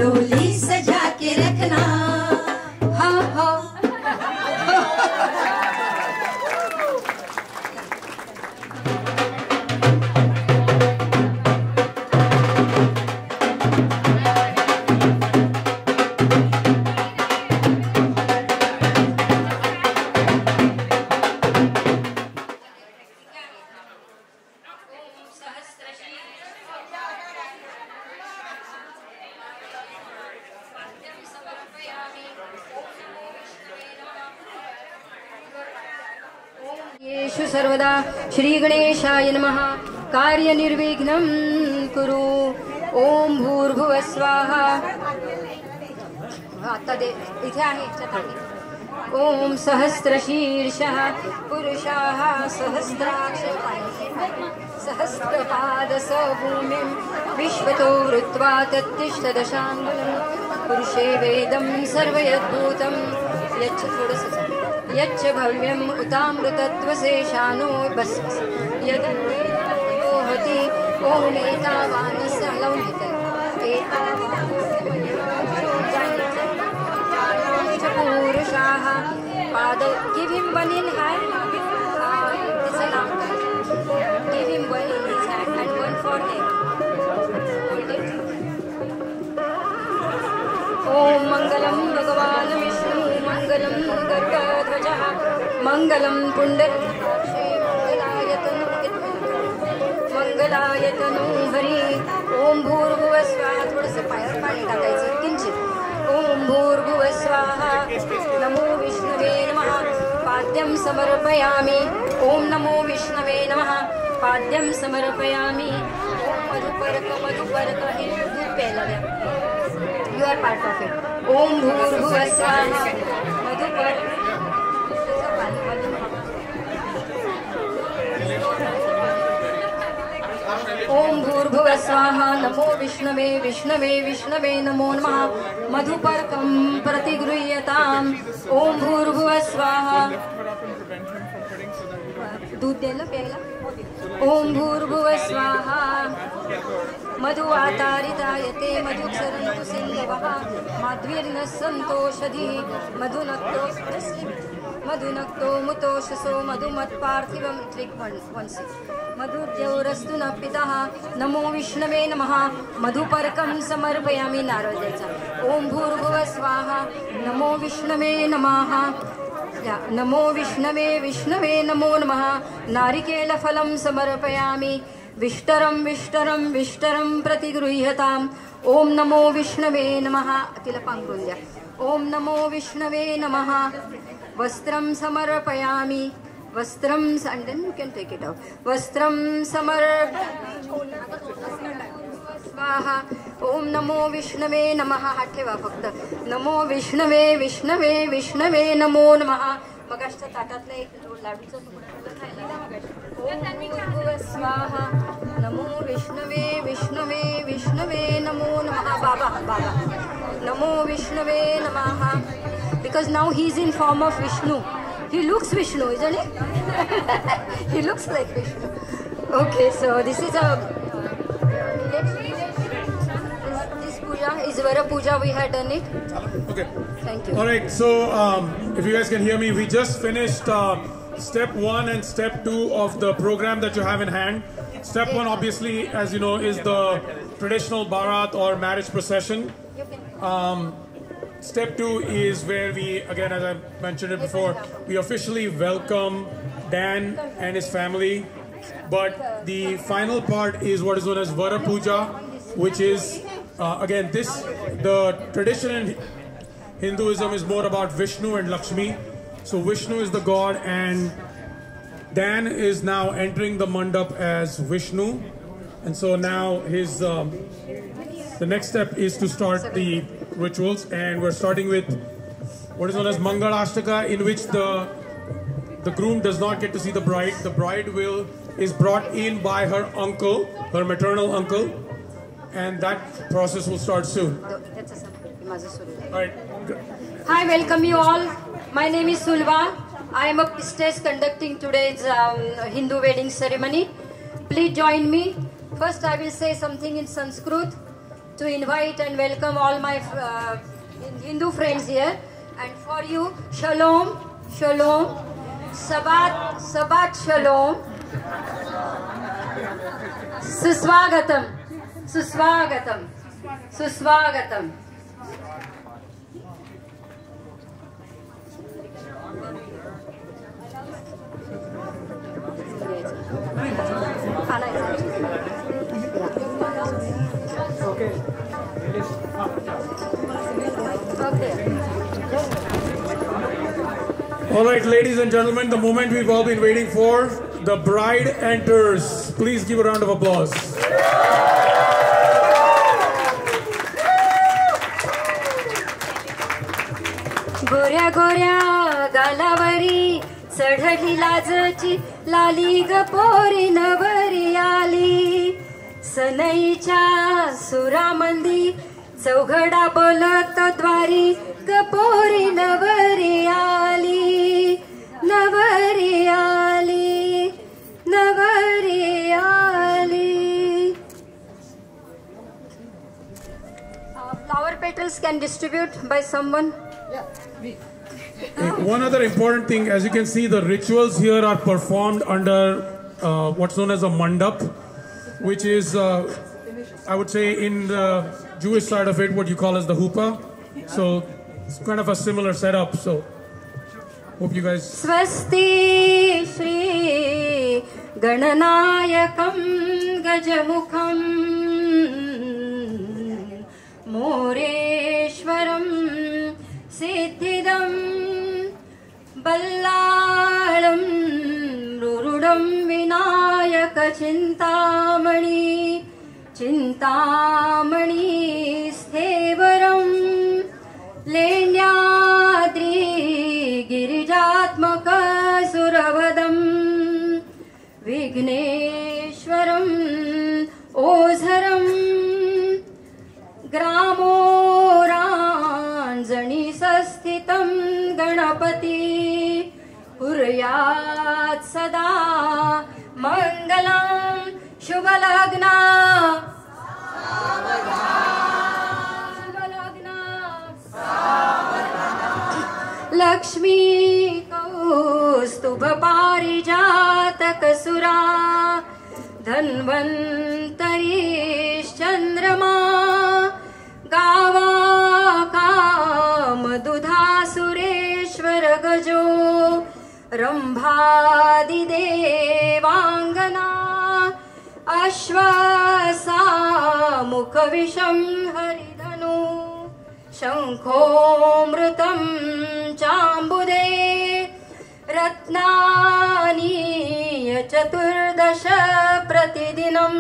डोली सजा के रखना हाँ हाँ येषु सर्वदा श्री गणेशाय नमः कार्यनिर्विघ्नं कुरु ओम भूर्भुवः स्वाहा आता दे इथे आहे ह्याच्यात आहे ओम सहस्रशीर्षः पुरुषाः सहस्राक्ष सहस्रपादस भूमिं विश्वतो वृत्वा तत्तिष्ठ दशाङ्गुलं पुरुषे वेदं सर्वयद्भूतं यच्च थोडंसं यच्च भव्यम् उतामृतत्वशेषानो बस यदोहति ओम एतावानस्य लौहितः पुरुषाः पाद give him one in hand this allow give him one in his hand and one for him ओम मंगलम भगवान विष्णु मंगलम गरुड़ध्वजः मंगलम पुंडरीकाक्षे मंगलायतनु हरि ओम भूर्भुवः स्वाहा थोडंसं पायावर पाणी टाकायचं किंचित ओम भूर्भुवः स्वाहा नमो विष्णवे नमः पाद्यं समर्पयामि ओम नमो विष्णवे नमः पाद्यं समर्पयामि मधुपर्क हे दूध प्यायला द्या You are part of it. Om Bhurbhuvah Swaha Madhupar Om Bhurbhuvah Swaha Namo Vishnave Vishnave Vishnave Namo Namaha Madhuparkam Pratigruhyatam Om Bhurbhuvah Swaha दूध द्यायला प्यायला ओम भूर्भुवः स्वाहा मधुवातारितायते मधुक्षरन्तु सिन्धवः माध्वीर्न सन्तोषधिः मधुनक्तो मुतोषसो मधुमत्पार्थिवं त्रिक्वंसि मधुद्यौरस्तु न पितः नमो विष्णवे नमः मधुपर्कं समर्पयामि नारळ द्यायचा ओम भूर्भुवः स्वाहा नमो विष्णवे नमः नमो विष्णवे विष्णवे नमो नमः नारिकेलफलं समर्पयामि विष्टरं विष्टरं विष्टरं प्रतिगृह्यताम् ओम नमो विष्णवे नमः तिला पांघरून द्या ओम नमो विष्णवे नमः वस्त्रं समर्पयामि वस्त्रं and then you can take it out वस्त्रं स्वाहा ओम नमो विष्णवे नमः हात ठेवा फक्त नमो विष्णवे विष्णवे विष्णवे नमो नमः मगाशच्या ताटातलं एक लाडूचं तुकडं खायला द्या मगाशी स्वाहा नमो विष्णवे विष्णवे विष्णवे नमो नमः बाबा बाबा नमो विष्णवे नमः because now he is in form of Vishnu he looks Vishnu isn't he he looks like Vishnu okay so this is a is Vara Puja, we had done it. Okay. Thank you. All right, so if you guys can hear me, we just finished step 1 and step 2 of the program that you have in hand. Step 1, obviously, as you know, is the traditional Baraat or marriage procession. Step 2 is where we, again, as I mentioned it before, we officially welcome Dan and his family. But the final part is what is known as Vara Puja, which is again, the tradition in Hinduism is more about Vishnu and Lakshmi. So Vishnu is the god and Dan is now entering the mandap as Vishnu. And so now the next step is to start the rituals, and we're starting with what is known as Mangalashtaka, in which the groom does not get to see the bride. The bride is brought in by her uncle, her maternal uncle. And that process will start soon. Hi, welcome you all. My name is Sulva. I am a stage conducting today's Hindu wedding ceremony. Please join me. First, I will say something in Sanskrit to invite and welcome all my Hindu friends here. And for you, Shalom, Shalom, Sabbat, Sabbat Shalom, Suswagatam, Suswagatam, Suswagatam. All right, ladies and gentlemen, the moment we've all been waiting for, the bride enters. Please give a round of applause. गोऱ्या गोऱ्या गालावरी चढली लाजची लाली ग पोरी नवरी आली सनईच्या सुरामंदी चौघडा बोलत द्वारी ग पोरी नवरी आली नवरी आली नवरी आली. Flower petals can distribute by someone. One other important thing, as you can see, the rituals here are performed under what's known as a mandap, which is, I would say, in the Jewish side of it, what you call as the huppah. So it's kind of a similar setup. So hope you guys. Swasti Shri Gananayakam Gajamukham Moreshwaram Siddhidam Ballalam Rurudam Vinayaka Chintamani Chintamani Sthevaram Lenyadri Girijatmaka Suravadam Vigneshwaram Ozharam Gramoranjani Sasthitam Ganapati Kuryat Sada Mangalam Shubhalagna Lakshmi Kaustubha Parijatak Sura Dhanvantari Chandrama Gava Kamadudha Sureshwar Gajo Rambhadi Devangana Ashwasa Mukhavisham Haridhanu Shankhomrutam Chambude Ratnani Chaturdasha Pratidinam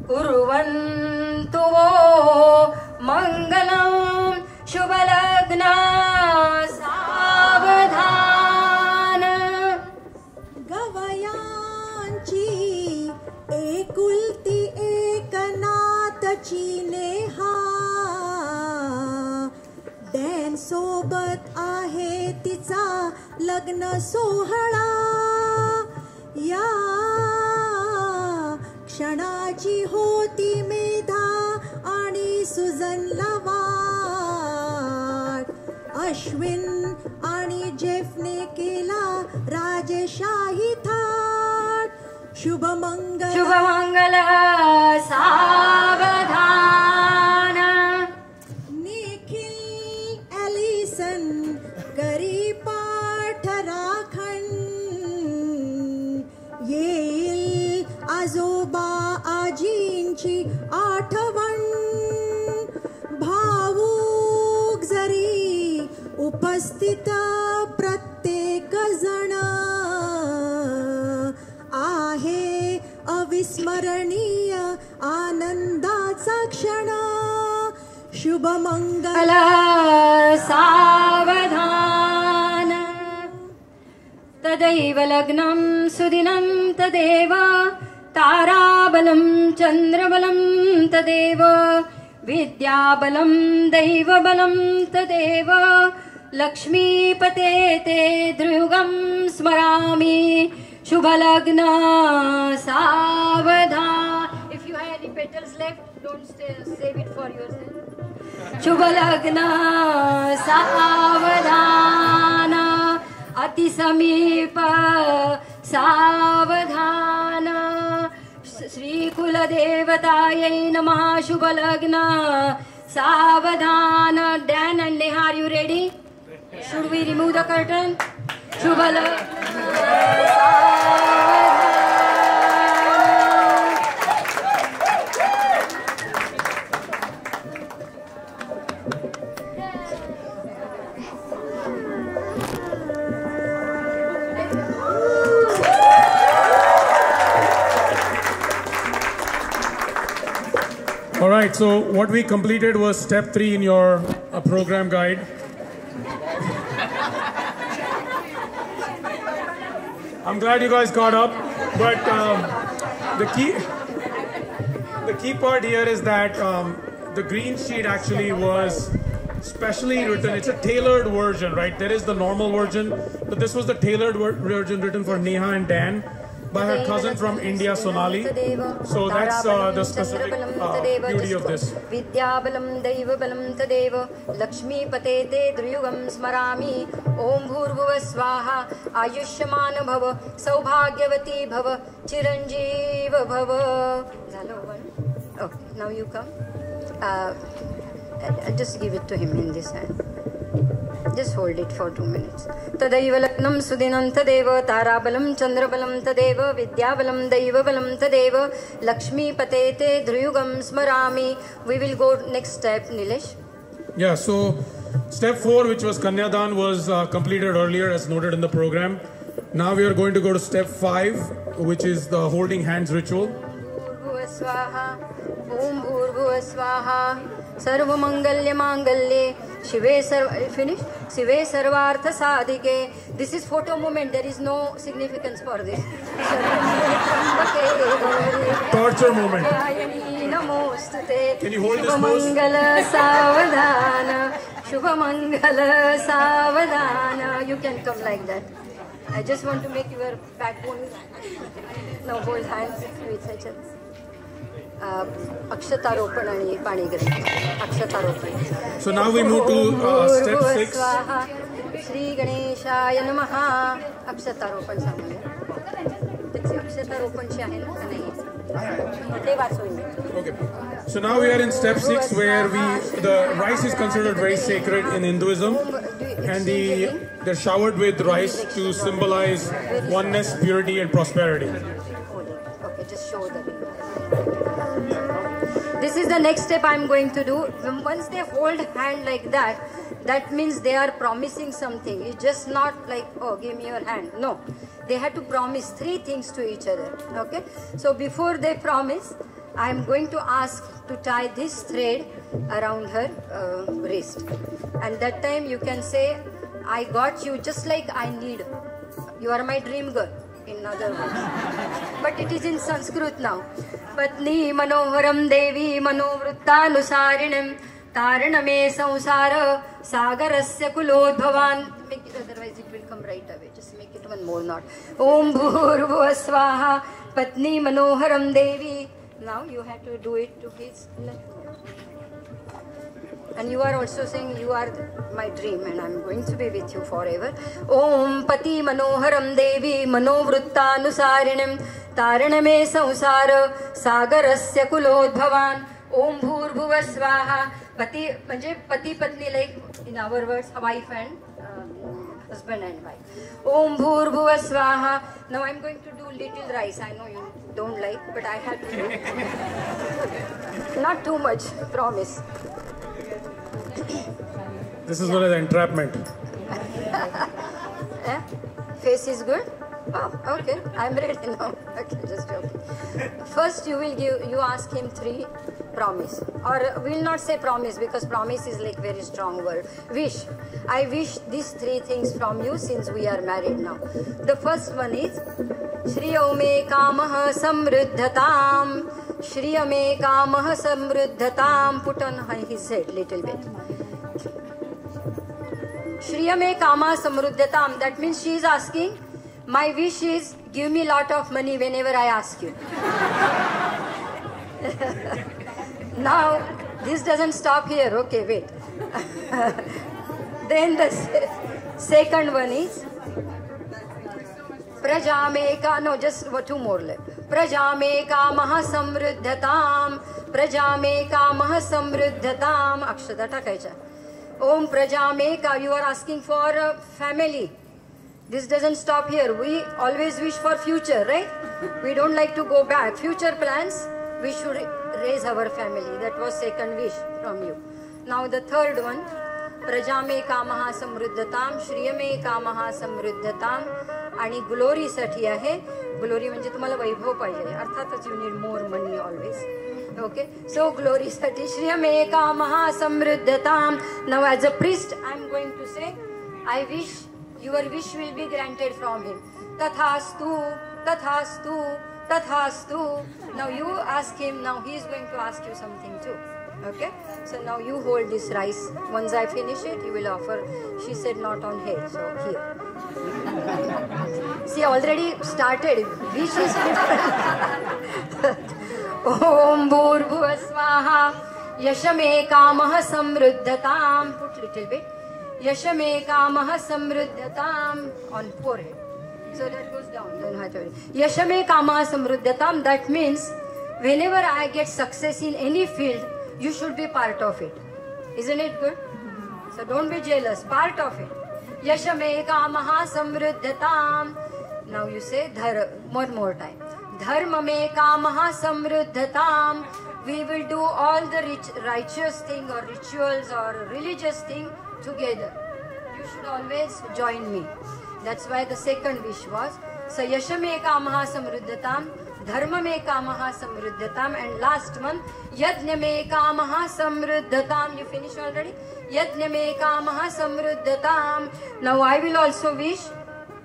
Kurvantu Mangalam Shubhalagna Savadhana गवयांची एकुलती एकनाथची Neha dan सोबत आहे तिचा लग्न सोहळा या क्षणाची होती मेधा आणि सुजनला वाट अश्विन आणि जेफने केला राजेशाही थाट शुभमंगल शुभमंगल सावधान निखिल एलिसन करी पाठ राखण येईल आजोबा आजींची आठवण भावूक जरी उपस्थित प्रत्येक जण आहे अविस्मरणीय आनंदाचा क्षण शुभमंगल सावधान तदैव लग्नं सुदिनं तदेव ताराबलं चन्द्रबलं तदेव विद्याबलं दैवबलं तदेव लक्ष्मीपते ते द्रुयुगं स्मरामि शुभलग्न सावधान. If you have any petals left, don't save it for yourself. शुभलग्न सावधान अतिसमीप सावधान. श्रीकुलदेवतायै नमः. शुभलग्न सावधान. Dan and Neha, are you ready? Should we remove the curtain? शुभलग्न All right, so what we completed was step 3 in your program guide. I'm glad you guys got up, but the key part here is that the green sheet actually was specially written. It's a tailored version, right? There is the normal version, but this was the tailored version written for Neha and Dan by her cousin from India, Sonali. So that's the specific beauty of this. विद्याबलं दैवबलं तदेव लक्ष्मीपते ते द्रुयुगं स्मरामि. ओम भूर्भुवः स्वाहा आयुष्यमान भव सौभाग्यवती भव चिरंजीव भव. झालं one? Okay, now you come. Just give it to him in this hand. Just hold it for 2 minutes. तदैव लग्नं सुदिनं तदेव ताराबलं चन्द्रबलं तदेव विद्याबलं दैवबलं तदेव लक्ष्मीपते ते द्रुयुगं स्मरामि. We will go next step, Nilesh. Yeah, so step 4, which was Kanyadaan, was completed earlier as noted in the program. Now we are going to go to step 5, which is the holding hands ritual. Om Bhurvuvah Swaha Sarvamangallya Mangalye Shive finish Shive Sarvartha Sadhike. This is photo moment. There is no significance for this. Torture moment. Can you hold this pose? Shubhamangala Savadhana Shubhamangala Savadhana. You can come like that. I just want to make your backbone. Now hold hands with each other. अक्षतारोपण आणि पाणी ग्रहण. अक्षतारोपण. So now we move to step 6. Shri गणेशाय नमः. अक्षतारोपण सांगूया. त्याची अक्षतारोपणची आहे ना नाही ते वाचून. Okay. So now we are in step 6, where the rice is considered very sacred in Hinduism, and they're showered with rice to symbolize oneness, purity, and prosperity. Okay, just show the ring. This is the next step I'm going to do. Once they hold hand like that, that means they are promising something. It's just not like, oh, give me your hand. No, they have to promise 3 things to each other. Okay, so before they promise, I'm going to ask to tie this thread around her wrist, and that time you can say, I got you just like I need. You are my dream girl. In other words, but it is in Sanskrit now. Patni manoharam devi manovruttanusarinam taraname samsara sagarasya kulodbhavan. Make it, otherwise it will come right away. Just make it one more knot. Om bhurvuvah swaha patni manoharam devi. Now you have to do it to his left. And you are also saying, you are my dream and I'm going to be with you forever. Om pati manoharam devi manovruttanusarinam taraname samsara sagarasya kulodbhavan. Om bhurvuvah swaha. Pati manje pati patni, like in our words, wife and husband and wife. Om bhurvuvah swaha. Now I'm going to do little rice. I know you don't like, but I have to do it. Not too much, promise. This is known as entrapment. Face is good? Oh, okay. I'm ready now. Okay, just joking. First, you ask him 3 promise. Or we'll not say promise, because promise is like very strong word. Wish. I wish these 3 things from you since we are married now. The first one is Shriyo me kamah samruddhatam Shriyame kamah samruddhatam. Put on his head little bit. Shriyame kamah samruddhatam. That means she is asking, my wish is give me lot of money whenever I ask you. Now, this doesn't stop here. Okay, wait. Then the second one is Prajameka, no, just two more left. Prajameka mahasamruddhatam. Prajameka mahasamruddhatam. Akshata takacha. Om Prajameka, you are asking for a family. This doesn't stop here. We always wish for future, right? We don't like to go back. Future plans, we should raise our family. That was second wish from you. Now the third one. Prajame kamaha samruddhatam, Shriyame kamaha samruddhatam. आणि ग्लोरीसाठी आहे. Glory म्हणजे तुम्हाला वैभव पाहिजे. अर्थातच you need more money always. Okay. So ग्लोरीसाठी श्रियमे कामः समृद्धताम. Now as a priest I am going to say, I wish your wish will be granted from him. Tathastu, tathastu, tathastu. Now you ask him. Now he is going to ask you something too. Okay, so now you hold this rice. Once I finish it, you will offer. She said not on head, so here. See, already started. Wish is different. Om Bhurbhuva Swaha Yashame Kamah Samruddhatam. Put little bit. Yashame Kamah Samruddhatam on forehead. So that goes down. Yashame Kamah Samruddhatam. That means whenever I get success in any field, you should be part of it. Isn't it good? So don't be jealous. Part of it. Yashame kamaha samruddhatam. Now you say one more time. Dharmame kamaha samruddhatam. We will do all the righteous thing or rituals or religious thing together. You should always join me. That's why the second wish was. So Yashame kamaha samruddhatam. Dharma me kamaha samruddhatam. And last one, Yajna me kamaha samruddhatam. You finish already? Yajna me kamaha samruddhatam. Now I will also wish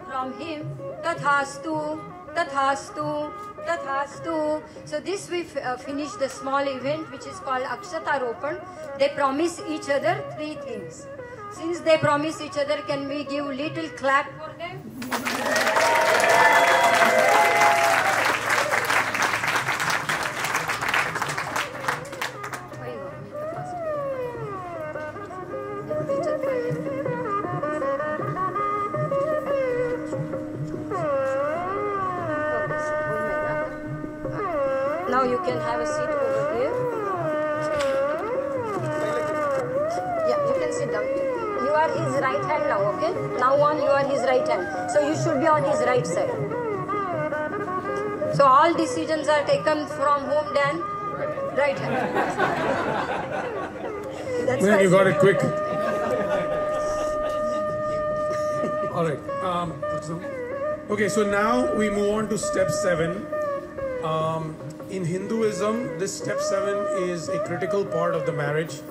from him, Tathastu, Tathastu, Tathastu. So this we finish the small event which is called Akshata Ropan. They promise each other 3 things. Since they promise each other, can we give little clap for them? Now you can have a seat over here. Yeah, you can sit down. You are his right hand now, okay? Now on, you are his right hand. So you should be on his right side. So all decisions are taken from whom then? Right hand. That's Man, you got it quick. All right. Okay, so now we move on to step 7. In Hinduism, this step 7 is a critical part of the marriage.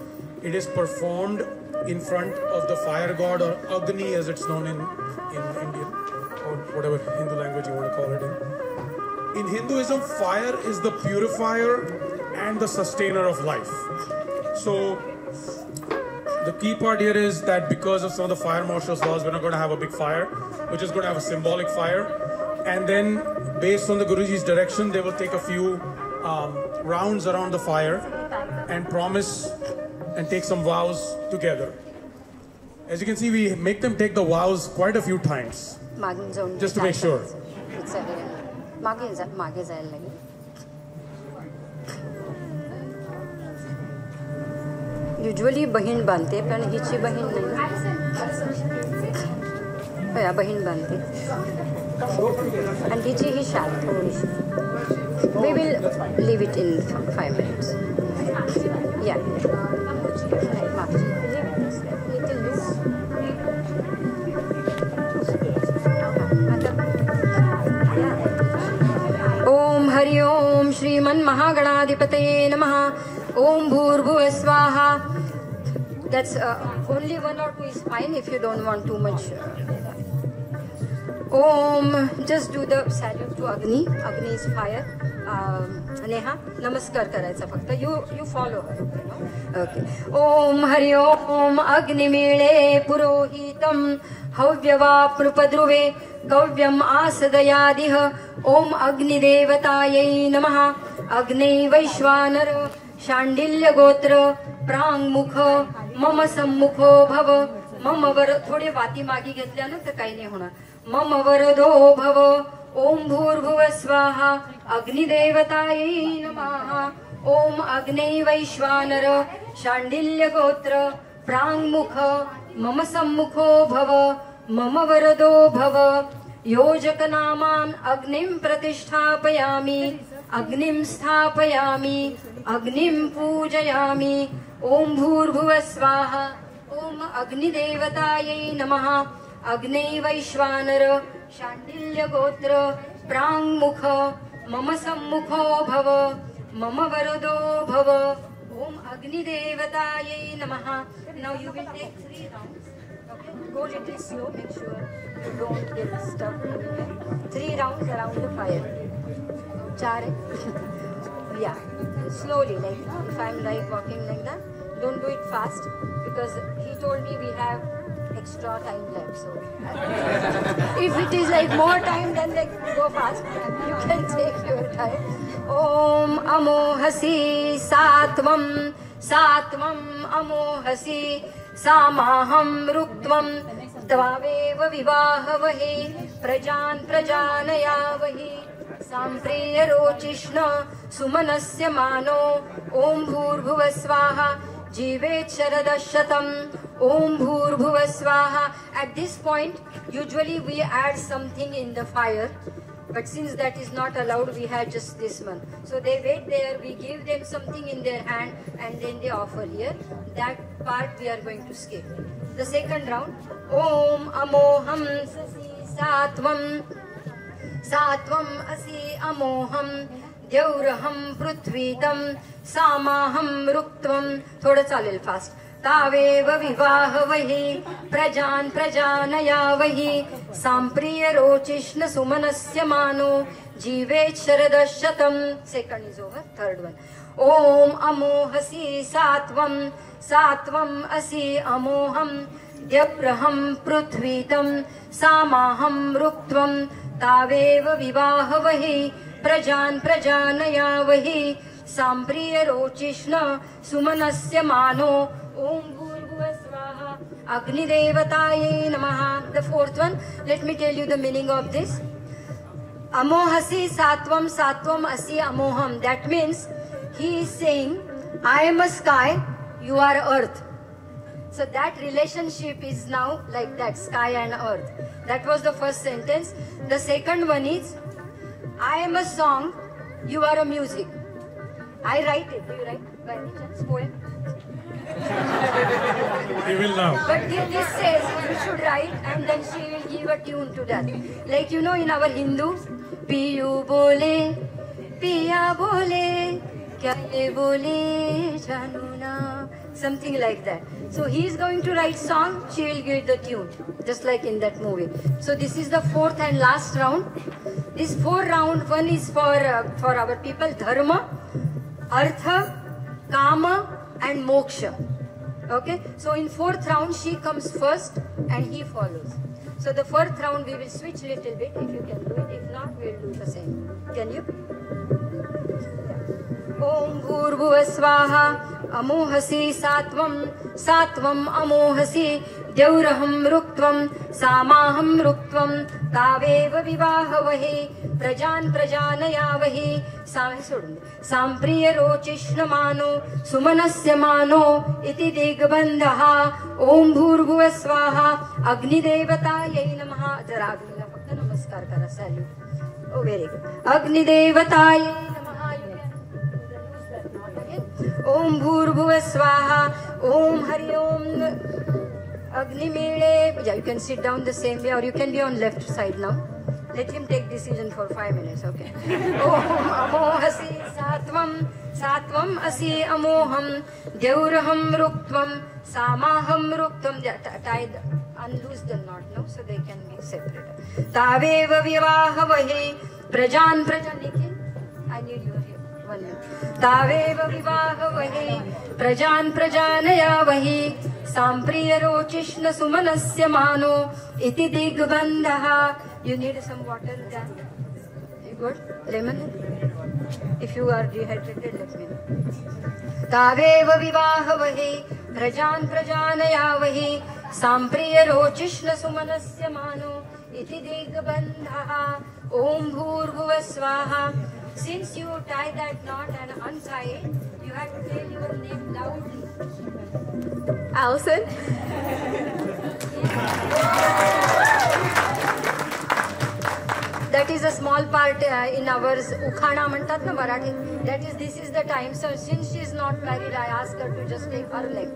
It is performed in front of the fire god, or Agni as it's known in Indian, or whatever Hindu language you want to call it in. In Hinduism, fire is the purifier and the sustainer of life. So the key part here is that because of some of the fire marshal's laws, we're not going to have a big fire. We're just going to have a symbolic fire. And then based on the Guruji's direction, they will take a few rounds around the fire and promise and take some vows together. As you can see, we make them take the vows quite a few times, just to make sure. Usually बहीण बांधते, पण हिची बहीण नाही. या बहीण बांधते. And हिची ही शाल थोडीशी. We will leave it in 5 minutes. Yeah. Little loose. Om Hari Om Shriman Mahaganaadhipataye Namaha. Om Bhurbhuva Swaha. That's only 1 or 2 is fine if you don't want too much. Om, just do the salute to Agni. Agni is fire. Neha नमस्कार करायचा फक्त. You follow okay. ओम हरि ओम अग्निमीळे पुरोहितं हव्यवाप्नुपद्रुवे कव्यम आसदयादिह. ओम अग्निदेवतायै नमः. अग्ने वैश्वानर शांडिल्य गोत्र प्रांगमुख मम सम्मुखो भव. मम वर थोडे वाती मागे घेतल्यानं तर काही नाही होणार. मम वरदो भव. ओम भूर्भुव स्वाहा अग्निदेवतायै नमः. ओम अग्ने वैश्वानर शांडिल्य गोत्र प्रांगमुख मम सम्मुखो भव. मम वरदो भव. योजकनामान् अग्निं प्रतिष्ठापयामि. अग्निं स्थापयामि. अग्निं पूजयामि. ओम भूर्भुव स्वाहा. ओम अग्निदेवतायै नमः. अग्ने वैश्वानर शांडिल्य गोत्र प्रांगमुख मम सम्मुखो भव. मम वरदो भव. ओम अग्निदेवतायै नमः. Now you will take 3 rounds. Okay? Go little slow. Make sure you don't get stuck. 3 rounds around the fire. 4 yeah. Slowly, like if I'm like walking like that, don't do it fast because he told me we have extra time left. So if it is like more time, then like go fast. You can take your time. Om amohasi satvam satvam amohasi samaham ruktvam dvaveva vivahavahi prajan prajanayavahi sampriya rochishna sumanasya mano. Om bhurbhuva swaha जीवेत शरदशतम. Om bhurbhuva swaha. At this point, usually we add something in the fire, but since that is not allowed, we have just this one. So they wait there, we give them something in their hand, and then they offer here. That part we are going to skip. The second round. Om amoham satvam satvam asi amoham द्यौरहं पृथ्वीतं सामाहं रुक्त्वं. थोडं चालेल fast. तावेव विवाहवहि प्रजान् प्रजानयावहि सांप्रिय रोचिष्ण सुमनस्य मानो जीवेत् शरदशतं. Second is over. Third one. ओम अमोहसि सात्वं सात्वं असि अमोहं द्यौरहं पृथ्वीतं सामाहं रुक्त्वं. तावेव विवाहवहि प्रजान् प्रजानयावहि सांप्रिय रोचिष्ण सुमनस्य मानो. ओम भूर्भुवः स्वाहा अग्निदेवतायै नमः. The fourth one, let me tell you the meaning of this. Amohasi satvam satvam asi amoham. That means he is saying, I am a sky, you are earth. So that relationship is now like that, sky and earth. That was the first sentence. The second one is, I am a song, you are a music. I write it. Do you write by any chance poem? He will now. But this says you should write, and then she will give a tune to that. Like you know in our Hindu, Piyu bole, Piya bole, kya ye bole januna. Something like that. So he is going to write song, she will give the tune, just like in that movie. So this is the fourth and last round. This 4 round, one is for our people, dharma, artha, kama and moksha. Okay, so in 4th round she comes first and he follows. So the 4th round we will switch little bit if you can do it. If not, we will do the same. Can you? Om bhurbhuva swaha अमोहसि सात्वं सात्वं अमोहसि द्यौरहं रुक्त्वं सामाहं रुक्त्वं तावेव विवाहवहि प्रजान् प्रजानयावहि सांप्रिय रोचिष्ण मानो सुमनस्य मानो इति दिग्बन्धः. ओम भूर्भुवः स्वाहा अग्निदेवतायै नमः. जरा अग्नीला फक्त नमस्कार करा. सॅल्यूट. ओ व्हेरी गुड. अग्निदेवतायै ओम भूर्भुवः स्वाहा. ओम हरि ओम अग्निमीळे. Yeah, you can sit down the same way or you can be on left side now. Let him take decision for 5 minutes. Okay. Om amohasi satvam satvam asi amoham द्यौरहं रुक्त्वं सामाहं रुक्त्वं. Unloose the knot now so they can be separate. तावेव विवाहवहि प्रजान् प्रजा. Nikhil, I need your help. 1 minute. Taveva vivahavahe prajan prajanayavahi sampriya rochishna sumanasya mano iti digbandhaha. You need some water there? You good? Lemon? If you are dehydrated, let me know. Taveva vivahavahe prajan prajanayavahi sampriya rochishna sumanasya mano iti digbandhaha om bhurbhuva swaha. Since you tie that knot and untie it, you have to tell your name loudly. Allison? That is a small part in our ukhana म्हणतात ना Marathi. That is, this is the time. So since she is not married, I asked her to just take her leg.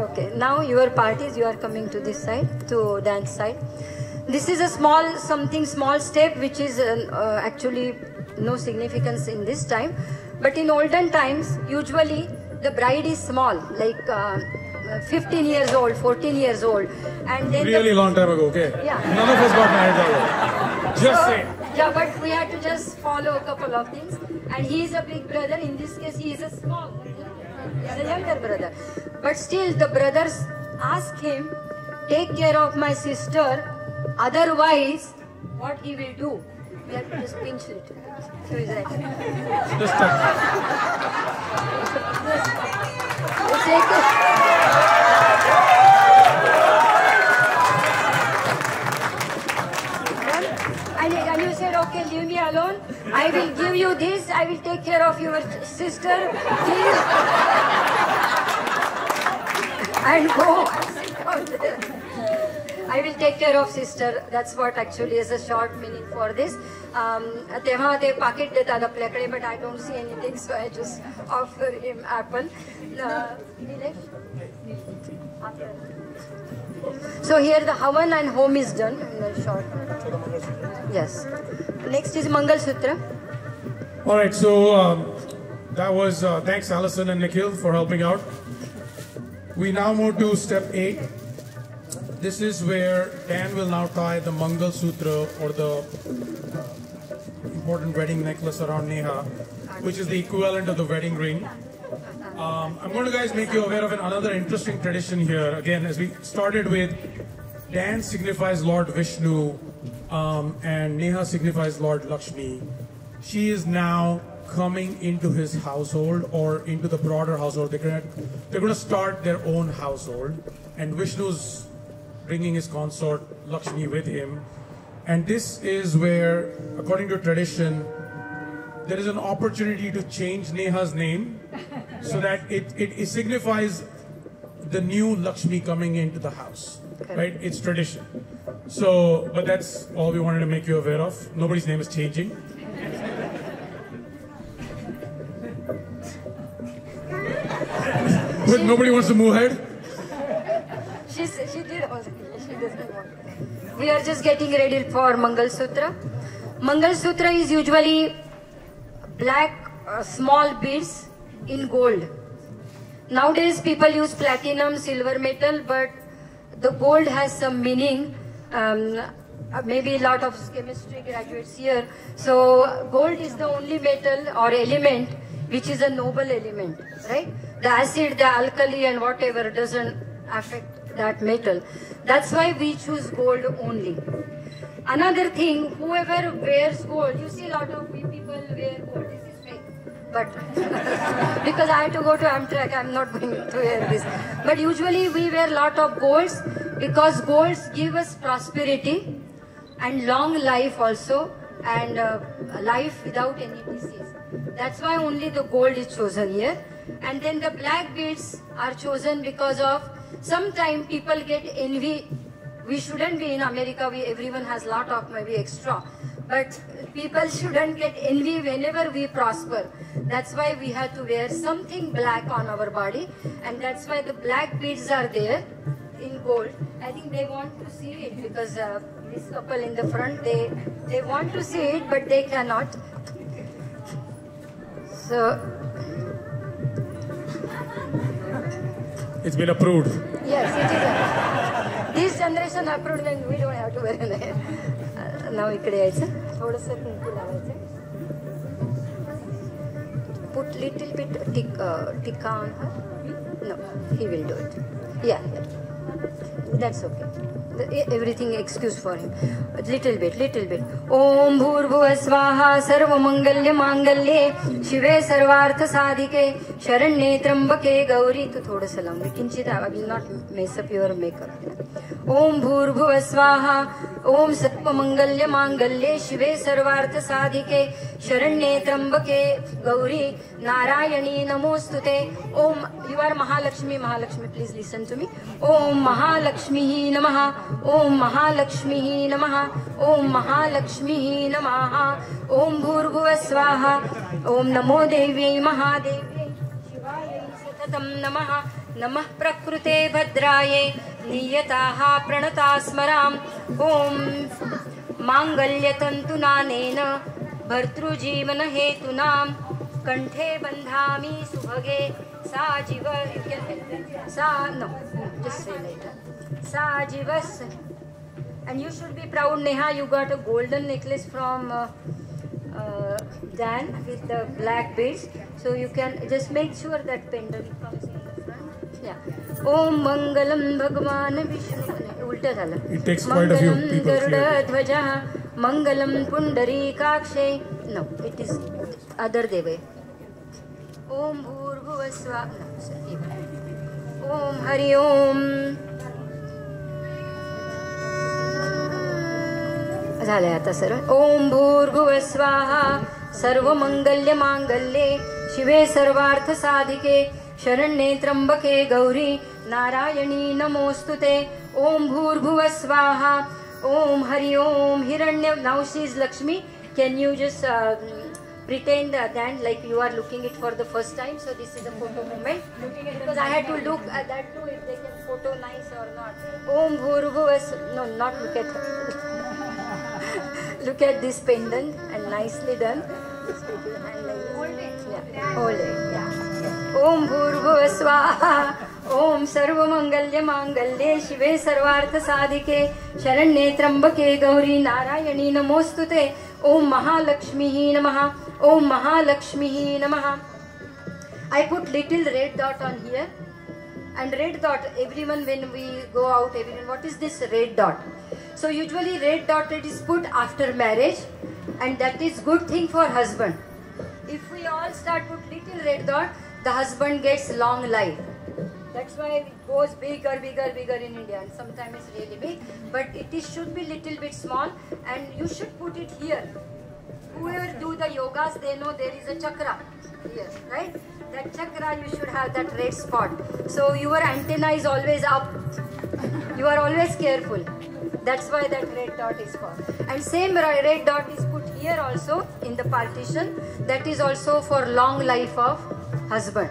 Okay, now your part is, you are coming to this side, to dance side. This is a small step which is actually no significance in this time. But in olden times, usually the bride is small, like 15 years old, 14 years old. And then really long time ago, okay? Yeah. None of us got married that way. Just say. Yeah, but we had to just follow a couple of things. And he is a big brother. In this case, he is a small, he is a younger brother. But still, the brothers ask him, take care of my sister. Otherwise, what he will do? We have to just pinch it. So he's right. Just touch. And you said, okay, leave me alone. I will give you this. I will take care of your sister. Please. And go. I will take care of sister. That's what actually is a short meaning for this. तेव्हा ते packet देतात आपल्याकडे, but I don't see anything, so I just offer him apple. So here the havan and home is done in a short. Yes. Next is Mangal Sutra. All right, so that was thanks Allison and Nikhil for helping out. We now move to step 8. This is where Dan will now tie the Mangal Sutra, or the important wedding necklace around Neha, which is the equivalent of the wedding ring. I'm going to guys make you aware of another interesting tradition here. Again, as we started with, Dan signifies Lord Vishnu and Neha signifies Lord Lakshmi. She is now coming into his household, or into the broader household. They're going to start their own household, and Vishnu's bringing his consort Lakshmi with him. And this is where, according to tradition, there is an opportunity to change Neha's name so that it signifies the new Lakshmi coming into the house, right? It's tradition. So, but that's all we wanted to make you aware of. Nobody's name is changing. But nobody wants to move ahead? She did also. She doesn't want. We are just getting ready for Mangal Sutra. Mangal Sutra is usually black small beads in gold. Nowadays people use platinum, silver metal, but the gold has some meaning. Maybe a lot of chemistry graduates here. So gold is the only metal or element which is a noble element, right? The acid, the alkali and whatever doesn't affect that metal. That's why we choose gold only. Another thing, whoever wears gold, you see a lot of people wear gold. This is fake. But because I had to go to Amtrak, I'm not going to wear this. But usually we wear a lot of golds because golds give us prosperity and long life also, and life without any disease. That's why only the gold is chosen here. And then the black beads are chosen because of sometimes people get envy. We shouldn't be in America, everyone has a lot of maybe extra. But people shouldn't get envy whenever we prosper. That's why we have to wear something black on our body. And that's why the black beads are there in gold. I think they want to see it because this couple in the front, they want to see it, but they cannot. So it's been approved. Yes, it is. This generation approved, then we don't have to wear it. Now इकडे यायचं, थोडंसं कुंकू लावायचं. put little bit tikka on her? No, he will do it. Yeah, that's okay. Everything excuse for him. Little bit. Om Bhurbhuva Swaha Sarva Mangalya Mangalye Shive Sarvartha Sadhike Sharanye Trambake Gauri. To thoda sa lang. Kinchit, I will not mess up your makeup. Om Bhurbhuva Swaha Om Sarva Mangalya Mangalye Shive Sarvartha Sadhike Sharanye Trambake Gauri Narayani Namostute. Om, you are Mahalakshmi. Mahalakshmi, please listen to me. Om Mahalakshmi Namaha. Om Mahalakshmi Namaha. Om Mahalakshmi Namaha. Om Bhurbhuva Swaha. Om Namo Devi Mahadevi Shivaya Satatam Namaha. Namah Prakrute Bhadraye Niyataha Pranata Smaram. Om Mangalya Tantunanena Bhartru Jeevana Hetunam Kanthe Bandhami Subhage Sa Jiva. You can help them. Sa, no, just say later. Sa Jivas. And you should be proud, Neha, you got a golden necklace from Dan with the black beads. So you can just make sure that pendant comes in the front. Yeah. Om Mangalam Bhagwan Vishnu. Ulta thala. It takes quite a few people Mangalam here. Garuda Dhwaja. Mangalam Pundari Kakshe. No, it is other Deve. Om Bhurbhuva Swaha. No, sorry. Om Hari Om. झाले आता सर्व. ओम भूर्भुवः स्वाहा सर्वमंगल्य मांगल्ये शिवे सर्वार्थ साधिके शरण्ये त्र्यंबके गौरी नारायणी नमोस्तुते. ओम भूर्भुवः स्वाहा. ओम हरि ओम हिरण्य. Now she is Lakshmi. Can you just pretend that like you are looking it for the first time? So this is a photo moment because I had to look at that too if they can photo nice or not. Om Bhurbhuva. No, not look at her. Look at this pendant and nicely done. Just take your hand like this. Yeah. Hold it. Yeah. Om Bhurbhuva Swaha. Om Sarva Mangalya Mangalye Shive Sarvartha Sadhike Sharanye Trambake Gauri Narayani Namostute. Om Mahalakshmi Namaha. Om Mahalakshmi Namaha. I put little red dot on here. And red dot, everyone when we go out, everyone, what is this red dot? So usually red dot it is put after marriage, and that is good thing for husband. If we all start put little red dot, the husband gets long life. That's why it goes bigger in India, and sometimes it's really big. But should be little bit small, and you should put it here. Whoever do the yogas, they know there is a chakra here, right? That chakra you should have that red spot. So your antenna is always up. You are always careful. That's why that red dot is for. And same red dot is put here also in the partition. That is also for long life of husband.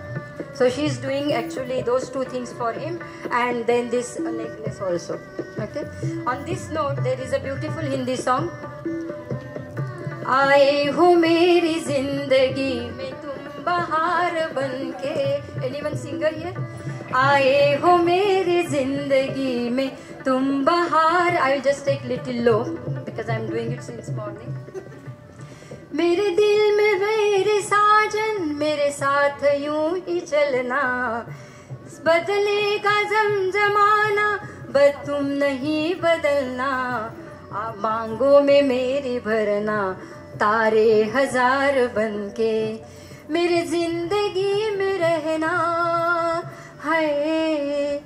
So she is doing actually those two things for him, and then this necklace also. Okay. On this note, there is a beautiful Hindi song. आए हो मेरी जिंदगी में तुम बहार बनके. Anyone singer here? आए हो मेरी जिंदगी में तुम बहार. I will just take little low because I am doing it since morning. मेरे दिल में मेरे साजन मेरे साथ यूं ही चलना. बदलेगा जमाना बट तुम नहीं बदलना. मांगों में मेरी भरना तारे हजार बनके. मेरे जिंदगी में रहना है.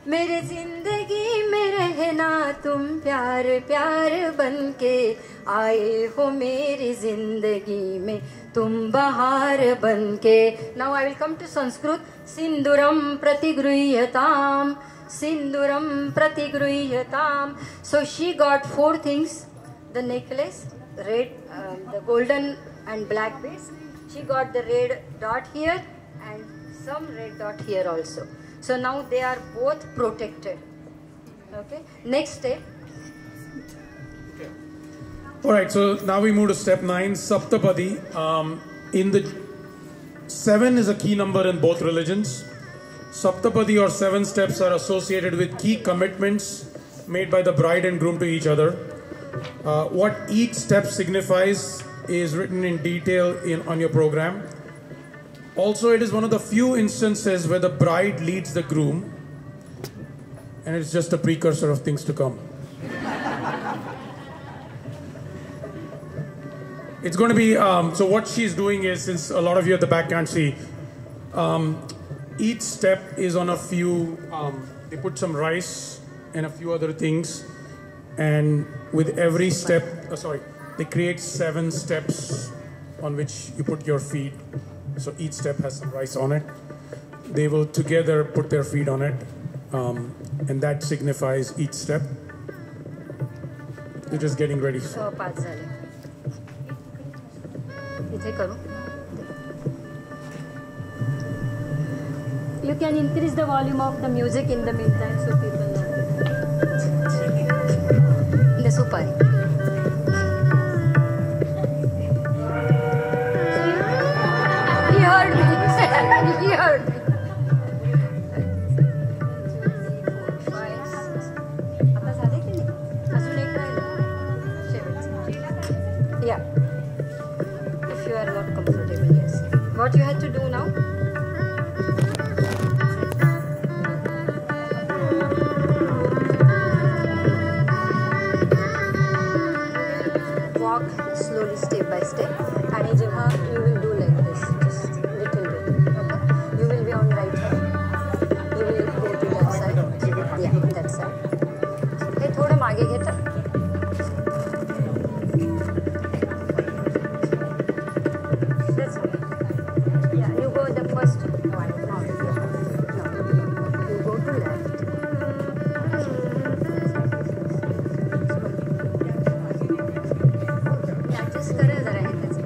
मेरे जिंदगी में रहना तुम प्यार प्यार बनके. आए हो मेरी जिंदगी में तुम बहार बनके. Now I will come to Sanskrit. Sinduram pratigruhyatam. Sinduram pratigruhyatam. So she got 4 things. The necklace, red, the golden and black beads. She got the red dot here and some red dot here also. So now they are both protected. Okay. Next step. All right, so now we move to step 9, Saptapadi. In the 7 is a key number in both religions. Saptapadi or 7 steps are associated with key commitments made by the bride and groom to each other. What each step signifies is written in detail on your program. Also, it is one of the few instances where the bride leads the groom, and it's just a precursor of things to come. It's going to be, so what she's doing is, since a lot of you at the back can't see, each step is on a few, they put some rice and a few other things, and with every step, they create 7 steps on which you put your feet. So each step has some rice on it. They will together put their feet on it, and that signifies each step. They're just getting ready. You can increase the volume of the music in the meantime so people know. The supari. He heard me. He heard me. Yeah. If you are not comfortable, yes. What you had to do now? Walk slowly, step by step. And you will do like this, just little bit. Okay? You will be on right hand. You will go to that side. Yeah, that side. Okay, थोड़ा मागे घेता. That's okay. Yeah, you go the first one. No. You go to left. Adjust करें जरा हे त्याचं.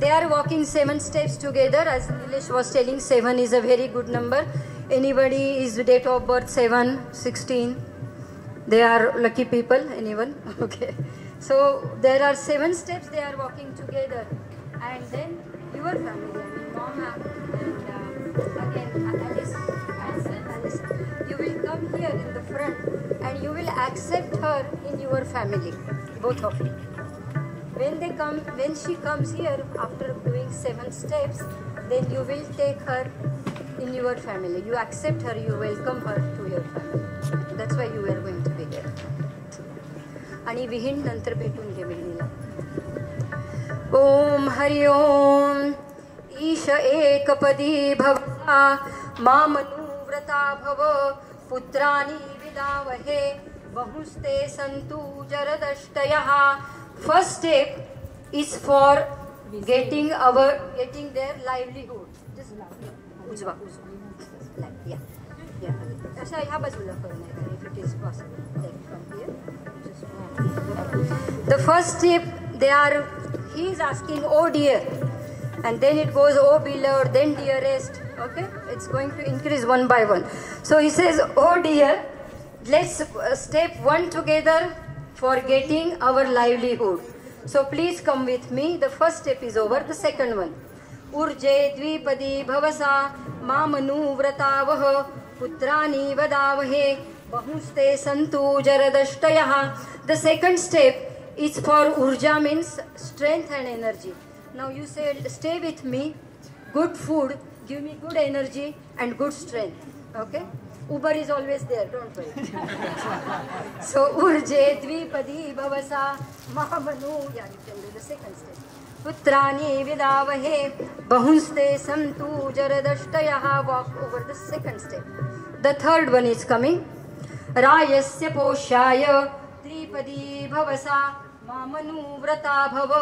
They are walking 7 steps together. As Nilesh was telling, 7 is a very good number. Anybody is date of birth 7, 16? They are lucky people. Anyone? Okay. So there are 7 steps they are walking together. And then your family, I mean Mama and again Alice, you will come here in the front and you will accept her in your family, both of you. When she comes here after doing 7 steps, then you will take her in your family. You accept her, you welcome her to your family. That's why you are going to be here. आणि विहीण नंतर भेटून घे बहिणीला. ओम हरि ओम ईश एकपदी भवा मामनुव्रता भव पुत्राणि विदावहे बहुस्ते सन्तु जरदष्टयः. First step is for getting their livelihood. Just उजवा. Yeah. अशा ह्या बाजूला करून if it is possible. Like from here. The first step he is asking, oh dear, and then it goes, oh beloved, then dearest. Okay, it's going to increase one by one. So he says, oh dear, let's step 1 together for getting our livelihood. So please come with me. The first step is over. The second one, urje dvipadi bhavasa mamanu vratavah putrani vadavahe bahuste santu jaradashtayah. The second step is for urja, means strength and energy. Now you say, stay with me, good food, give me good energy and good strength. Okay? Uber is always there, don't worry. So urje dvipadi bhavasa mahamanu. Yeah, you can do the second step. पुत्राणि विदावहे बहुंस्ते सन्तु जरदष्टयः. Walk over the second step. The third one is coming. रायस्य पोष्याय त्रिपदी भवसा मामनुव्रता भव.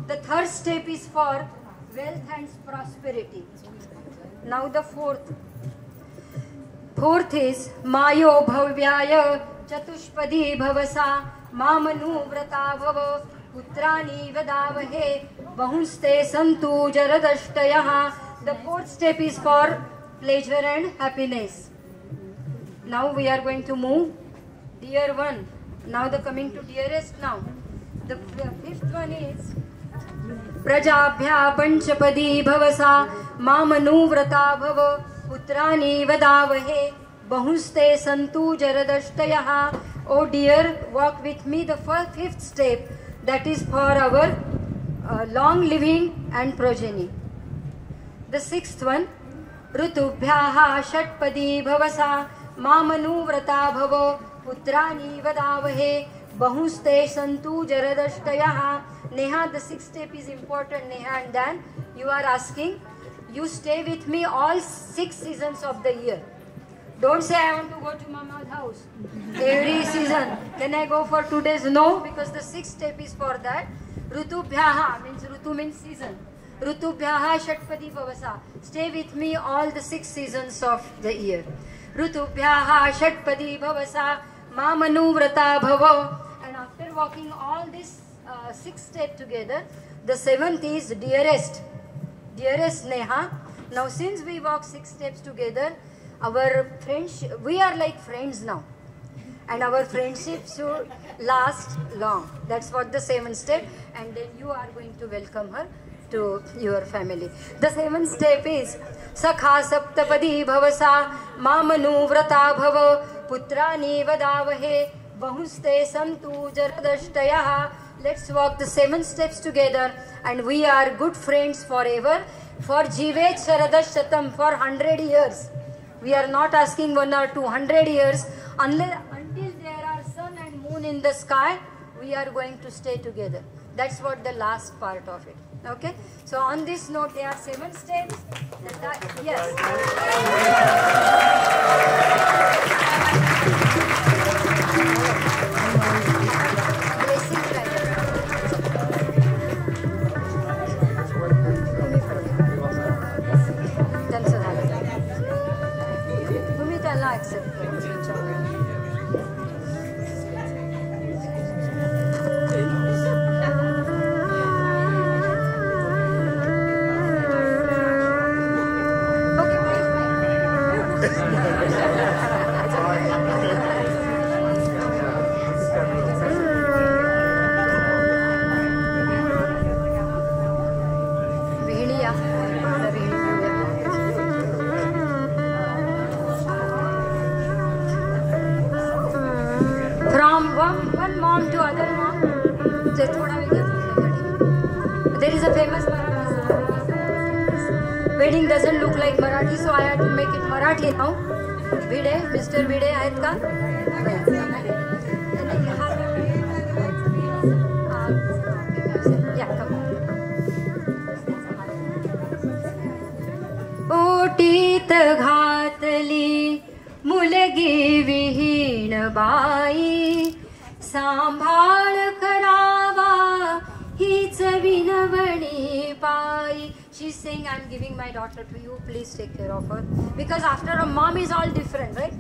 The third step is for wealth and prosperity. Now the fourth. Fourth is मायो भव्याय चतुष्पदी भवसा मामनुव्रता भव पुत्राणि वदावहे बहुंस्ते सन्तु जरदष्टयः. The fourth step is for pleasure and happiness. Now we are going to move. Dear one. Now the coming to dearest now. The fifth one is प्रजाभ्या पंचपदी भवसा मामनुव्रता भव पुत्राणि वदावहे बहुंस्ते सन्तु जरदष्टयः. Oh dear, walk with me the fifth step, that is for our long living and progeny. The sixth one, ऋतुभ्याः षट्पदी भवसा मामनुव्रता भव पुत्राणि वदावहे बहुंस्ते सन्तु जरदष्टयः. Neha, the sixth step is important, Neha, and then you are asking, you stay with me all 6 seasons of the year. Don't say I want to go to Mama's house every season. Can I go for 2 days? No, because the sixth step is for that. Ritubhyaha means Ritu means season. Ritubhyaha Shatpadi Bhavasa. Stay with me all the 6 seasons of the year. Ritubhyaha Shatpadi Bhavasa Mamanuvrata Bhava. And after walking all this 6 steps together, the 7th is dearest. Dearest Neha. Now since we walk 6 steps together, our friendship, we are like friends now. And our friendship should last long. That's what the 7th step. And then you are going to welcome her to your family. The 7th step is Sakha Saptapadi Bhavasa Mamanuvrata Bhava Putrani Vadavahe Bahuste Santu Jaradashtayaha. Let's walk the 7 steps together, and we are good friends forever. For Jivet Sharadashatam, for 100 years. We are not asking 1 or 200 years. Until there are sun and moon in the sky, we are going to stay together. That's what the last part of it. Okay? So on this note, there are 7 steps. Yes. There is a famous Marathi. Wedding doesn't look like Marathi, so I had to make it Marathi now. Vide, Mr. Vide, आहेत का? Yeah, come on. ओटीत घातली मुलगी विहीण by सांभाळ करावा हीच विनवणी पायी. She's saying, I'm giving my daughter to you, please take care of her. Because after a mom is all different, right?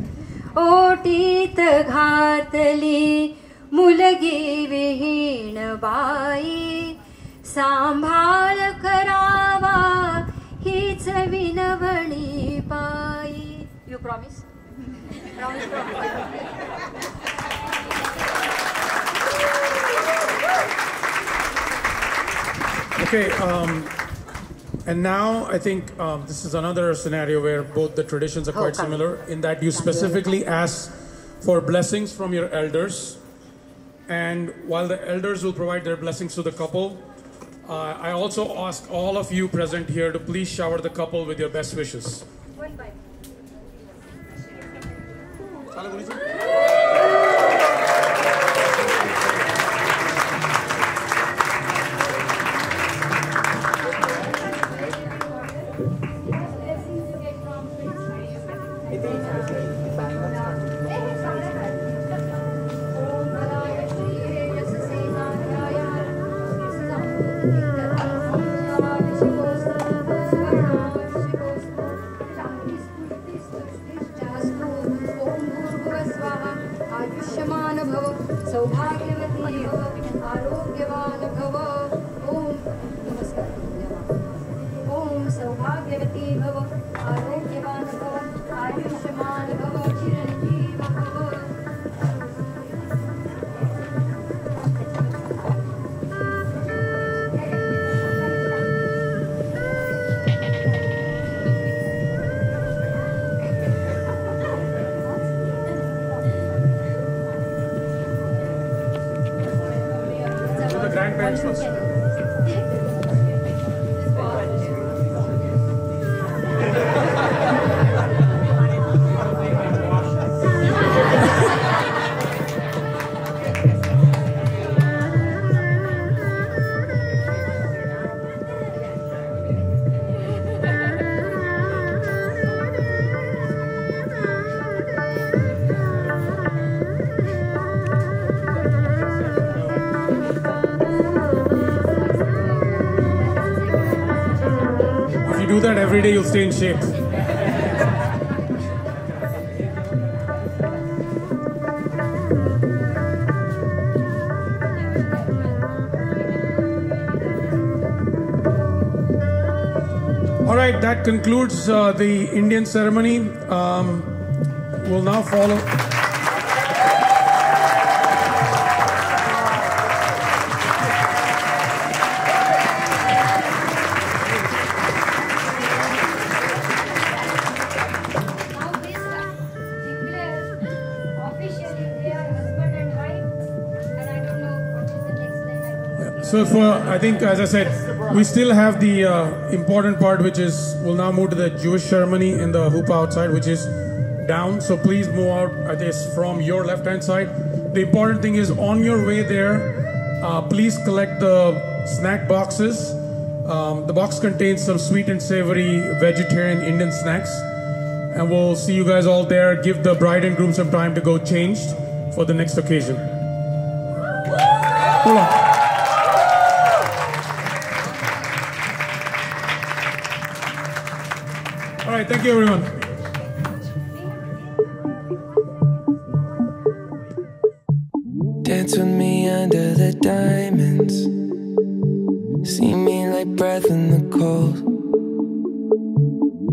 ओटीत घातली मुलगी विहीण बाई सांभाळ करावा हीच विनवणी पायी. You promise? Promise. Okay, and now I think this is another scenario where both the traditions are quite similar in that you specifically ask for blessings from your elders, and while the elders will provide their blessings to the couple, I also ask all of you present here to please shower the couple with your best wishes. One bite. Ayushman भव सौभाग्यवती भव आरोग्यवान भव ओम नमस्कार ओम सौभाग्यवती भव आरोग्यवान भव आयुष्यमान भव चिरंजीव भव Grandparents first. Do that every day, you'll stay in shape. All right, that concludes the Indian ceremony. We'll now follow. So I think, as I said, we still have the important part, which is, we'll now move to the Jewish ceremony in the hoop outside, which is down. So please move out, I guess, from your left-hand side. The important thing is, on your way there, please collect the snack boxes. The box contains some sweet and savory vegetarian Indian snacks. And we'll see you guys all there. Give the bride and groom some time to go changed for the next occasion. Hold on. All right, thank you, everyone. Dance with me under the diamonds. See me like breath in the cold.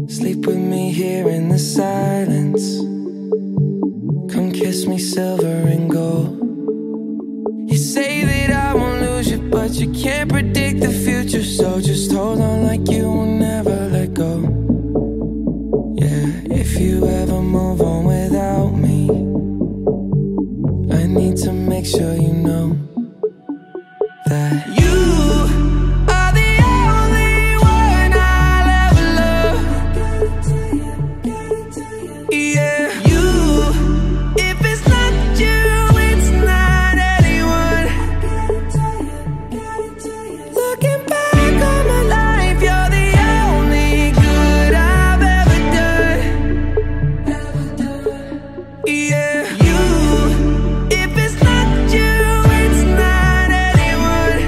Sleep with me here in the silence. Come kiss me silver and gold. You say that I won't lose you, but you can't predict the future. So just hold on like you will never let go. If you ever move on without me, I need to make sure you know that you are the only one I'll ever love. Yeah, you. If it's not you, it's not anyone. Looking back on my life, you're the only good I've ever done. Yeah, you. If it's not you, it's not anyone.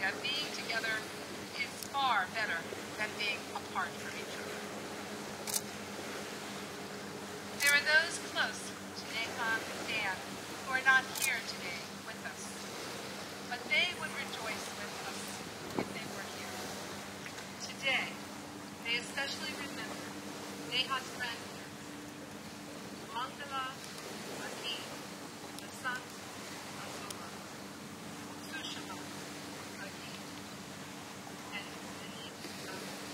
that being together is far better than being apart from each other. There are those close to Neha and Dan who are not here today with us, but they would rejoice with us if they were here. Today, they especially remember Neha's grandparents, Mangala, Aki, Hassan, Asoma, Sushama, Aki, and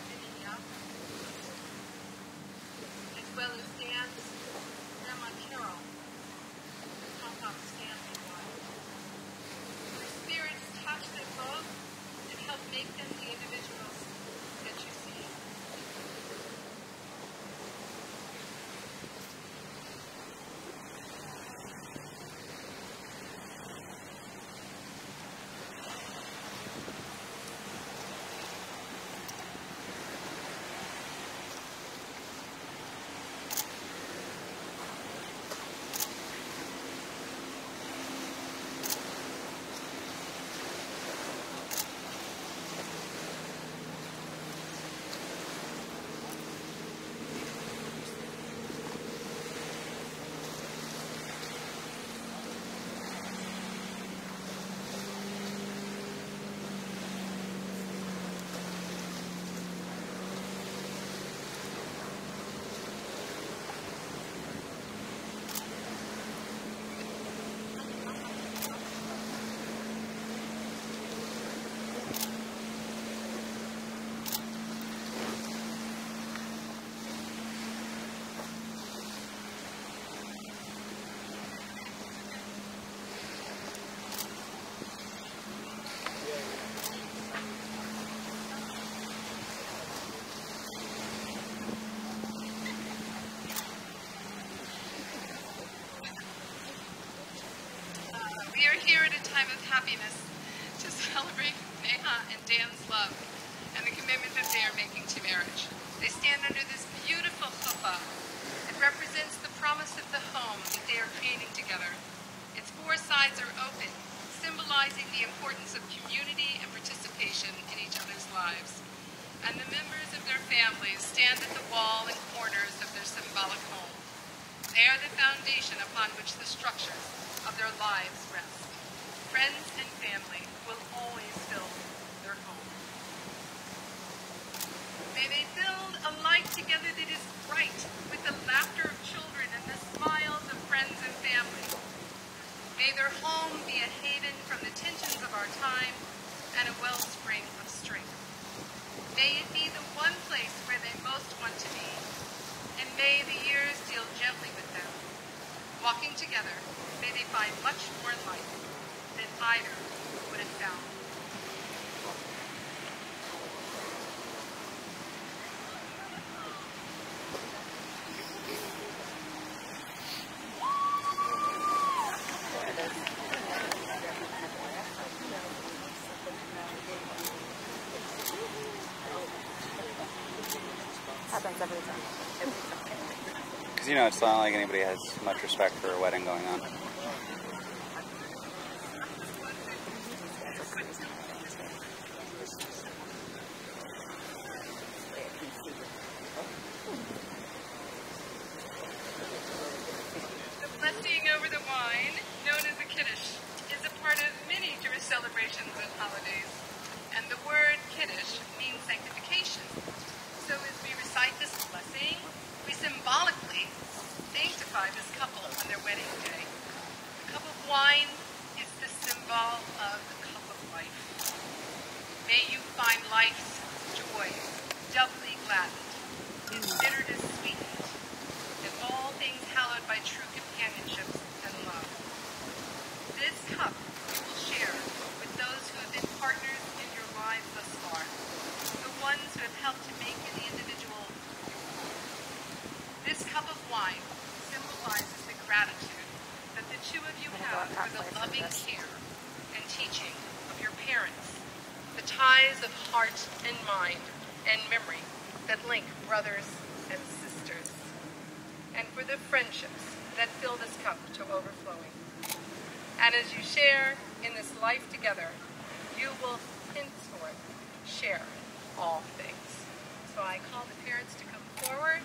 Viniya, as well as Dan's Grandma Carol, and Papa Stanley Wild. Their spirits touch them both and help make them the individuals that you see. We are here at a time of happiness to celebrate Neha and Dan's love and the commitment that they are making to marriage. They stand under this beautiful chuppah. It represents the promise of the home that they are creating together. Its four sides are open, symbolizing the importance of community and participation in each other's lives. And the members of their families stand at the wall and corners of their symbolic home. They are the foundation upon which the structures of their lives rest. Friends and family will always fill their home. May they build a life together that is bright, with the laughter of children and the smiles of friends and family. May their home be a haven from the tensions of our time and a wellspring of strength. May it be the one place where they most want to be, and may the years deal gently with them. Walking together, may they find much more life than either would have found. Happens every time. Because, you know, it's not like anybody has much respect for a wedding going on. The blessing over the wine, known as a kiddush, is a part of many Jewish celebrations and holidays. And the word kiddush means sanctification. So as we recite this blessing, we symbolically sanctify this couple on their wedding day. The cup of wine is the symbol of the cup of life. May you find life's joy doubly gladdened, its bitterness sweetened, and all things hallowed by true companionship and love. This cup you will share with those who have been partners in your lives thus far, the ones who have helped to make you the individual. This cup of wine symbolizes the gratitude that the two of you have for the loving care and teaching of your parents, the ties of heart and mind and memory that link brothers and sisters, and for the friendships that fill this cup to overflowing. And as you share in this life together, you will little hints for it. Share all things. So I call the parents to come forward.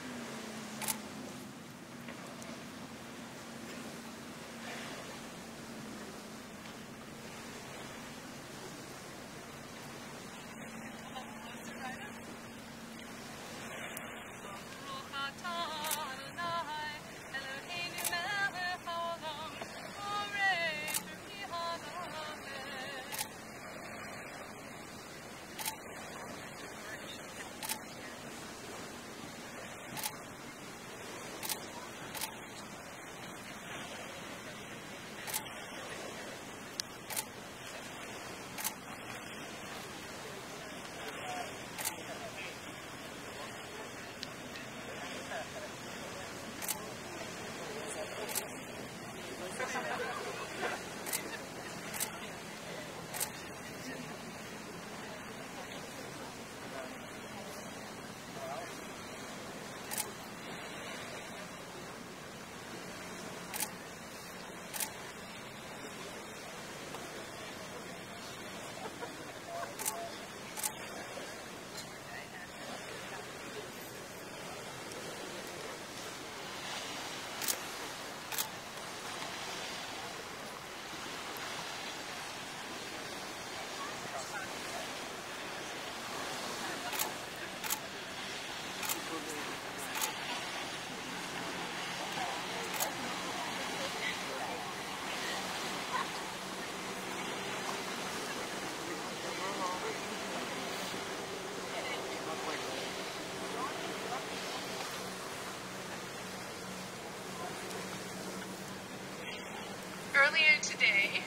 Earlier today,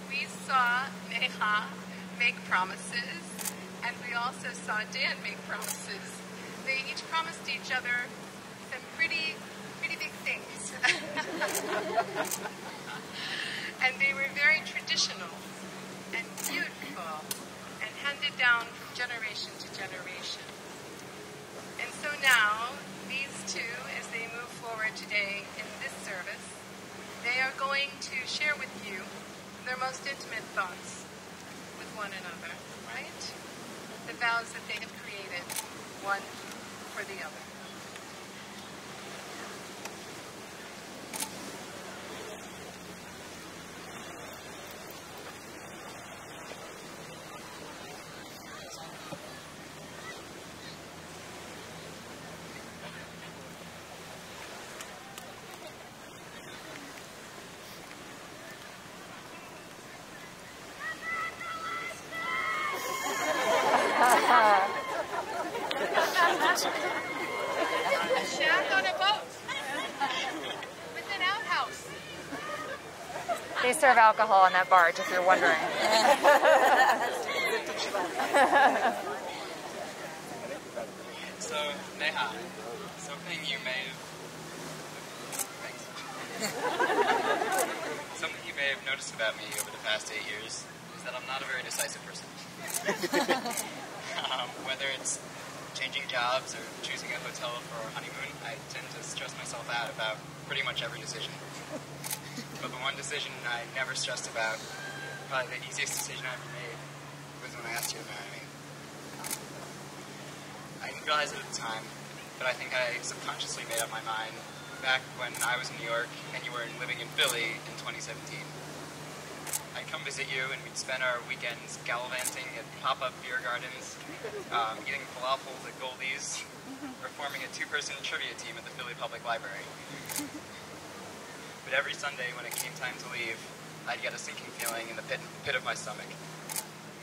we saw Neha make promises, and we also saw Dan make promises. They each promised each other some pretty big things. And they were very traditional and beautiful and handed down from generation to generation. And so now, these two, as they move forward today in this service, they are going to share with you their most intimate thoughts with one another, right? The vows that they have created, one for the other. A shack on a boat with an outhouse. They serve alcohol on that barge, if you're wondering. So, Neha, something you may have... Something you may have noticed about me over the past 8 years is that I'm not a very decisive person. Whether it's changing jobs or choosing a hotel for a honeymoon, I tend to stress myself out about pretty much every decision. But the one decision I never stressed about, probably the easiest decision I ever made, was when I asked you to marry me. I didn't realize it at the time, but I think I subconsciously made up my mind back when I was in New York and you were living in Philly in 2017. I'd come visit you and we'd spend our weekends gallivanting at pop-up beer gardens, eating falafels at Goldie's, or forming a two-person trivia team at the Philly Public Library. But every Sunday when it came time to leave, I'd get a sinking feeling in the pit of my stomach.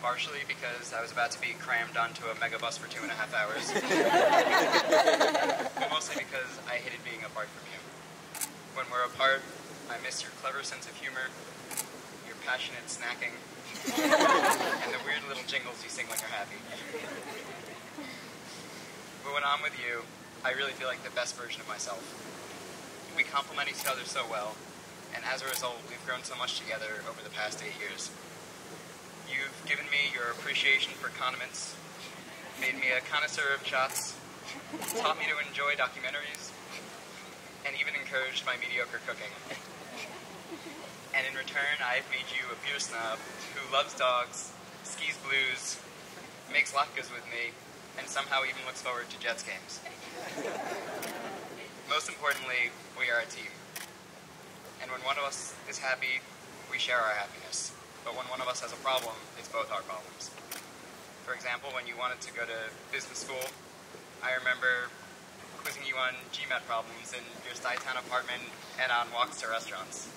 Partially because I was about to be crammed onto a megabus for 2.5 hours. But mostly because I hated being apart from you. When we're apart, I miss your clever sense of humor, your passionate snacking, and the weird little jingles you sing when you're happy. But when I'm with you, I really feel like the best version of myself. We complement each other so well, and as a result, we've grown so much together over the past 8 years. You've given me your appreciation for condiments, made me a connoisseur of shots, taught me to enjoy documentaries, and even encouraged my mediocre cooking. And in return, I've made you a beer snob who loves dogs skis blues, makes latkes with me, and somehow even looks forward to Jets games. Most importantly, we are a team. And when one of us is happy, we share our happiness. But when one of us has a problem, it's both our problems. For example, when you wanted to go to business school, I remember quizzing you on GMAT problems in your Stuytown apartment and on walks to restaurants.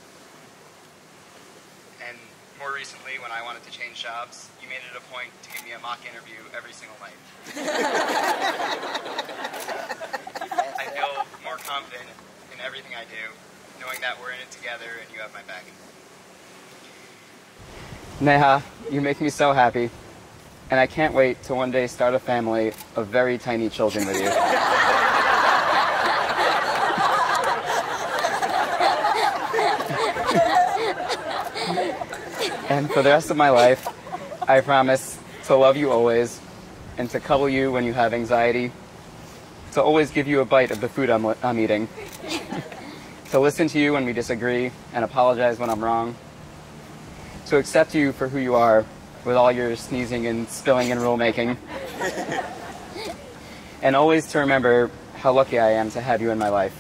And more recently, when I wanted to change jobs, you made it a point to give me a mock interview every single night. I feel more confident in everything I do, knowing that we're in it together and you have my back. Neha, you make me so happy, and I can't wait to one day start a family of very tiny children with you. And for the rest of my life, I promise to love you always, and to cuddle you when you have anxiety, to always give you a bite of the food I'm eating, to listen to you when we disagree and apologize when I'm wrong, to accept you for who you are with all your sneezing and spilling and rule-making, and always to remember how lucky I am to have you in my life.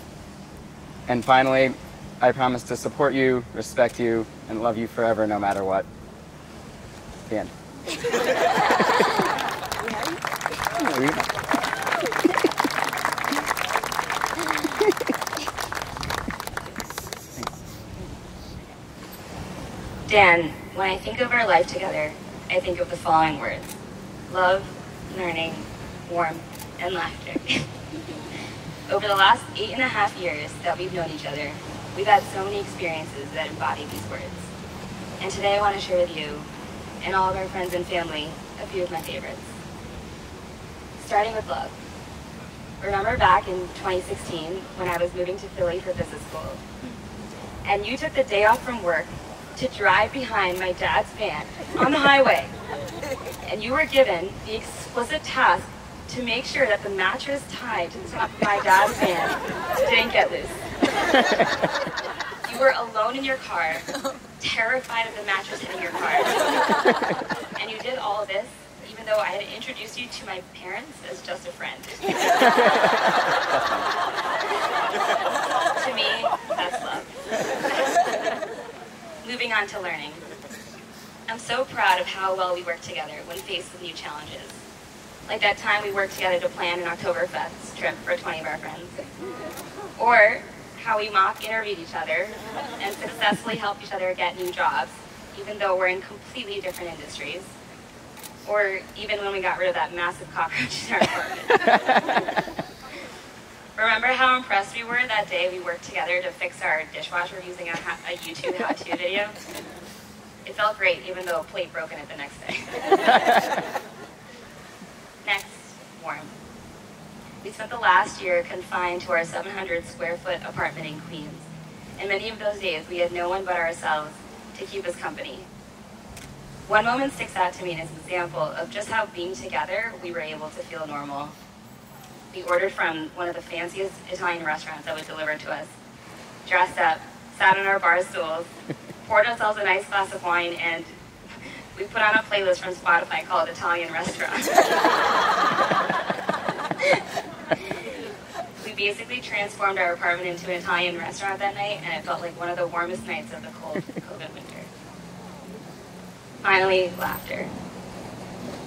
And finally, I promise to support you, respect you, and love you forever no matter what. The end. Dan, when I think of our life together, I think of the following words: love, learning, warmth, and laughter. Over the last 8.5 years that we've known each other, we've had so many experiences that embody these words. And today I want to share with you, and all of our friends and family, a few of my favorites. Starting with love. Remember back in 2016 when I was moving to Philly for business school, and you took the day off from work to drive behind my dad's van on the highway, and you were given the explicit task to make sure that the mattress tied to my dad's van didn't get loose. You were alone in your car, terrified of the mattress hitting your car. And you did all of this even though I had introduced you to my parents as just a friend. To me, that's love. Moving on to learning. I'm so proud of how well we worked together when faced with new challenges. Like that time we worked together to plan an Oktoberfest trip for 20 of our friends. Or how we mock interviewed each other and successfully helped each other get new jobs, even though we're in completely different industries. Or even when we got rid of that massive cockroach in our apartment. Remember how impressed we were that day we worked together to fix our dishwasher using a YouTube how-to video? It felt great, even though a plate broke in it the next day. Next, warmth. We spent the last year confined to our 700 square foot apartment in Queens. And many of those days, we had no one but ourselves to keep us company. One moment sticks out to me as an example of just how being together, we were able to feel normal. We ordered from one of the fanciest Italian restaurants that was delivered to us, dressed up, sat on our bar stools, poured ourselves a nice glass of wine, and we put on a playlist from Spotify called Italian Restaurant. We basically transformed our apartment into an Italian restaurant that night, and it felt like one of the warmest nights of the cold COVID winter. Finally, laughter.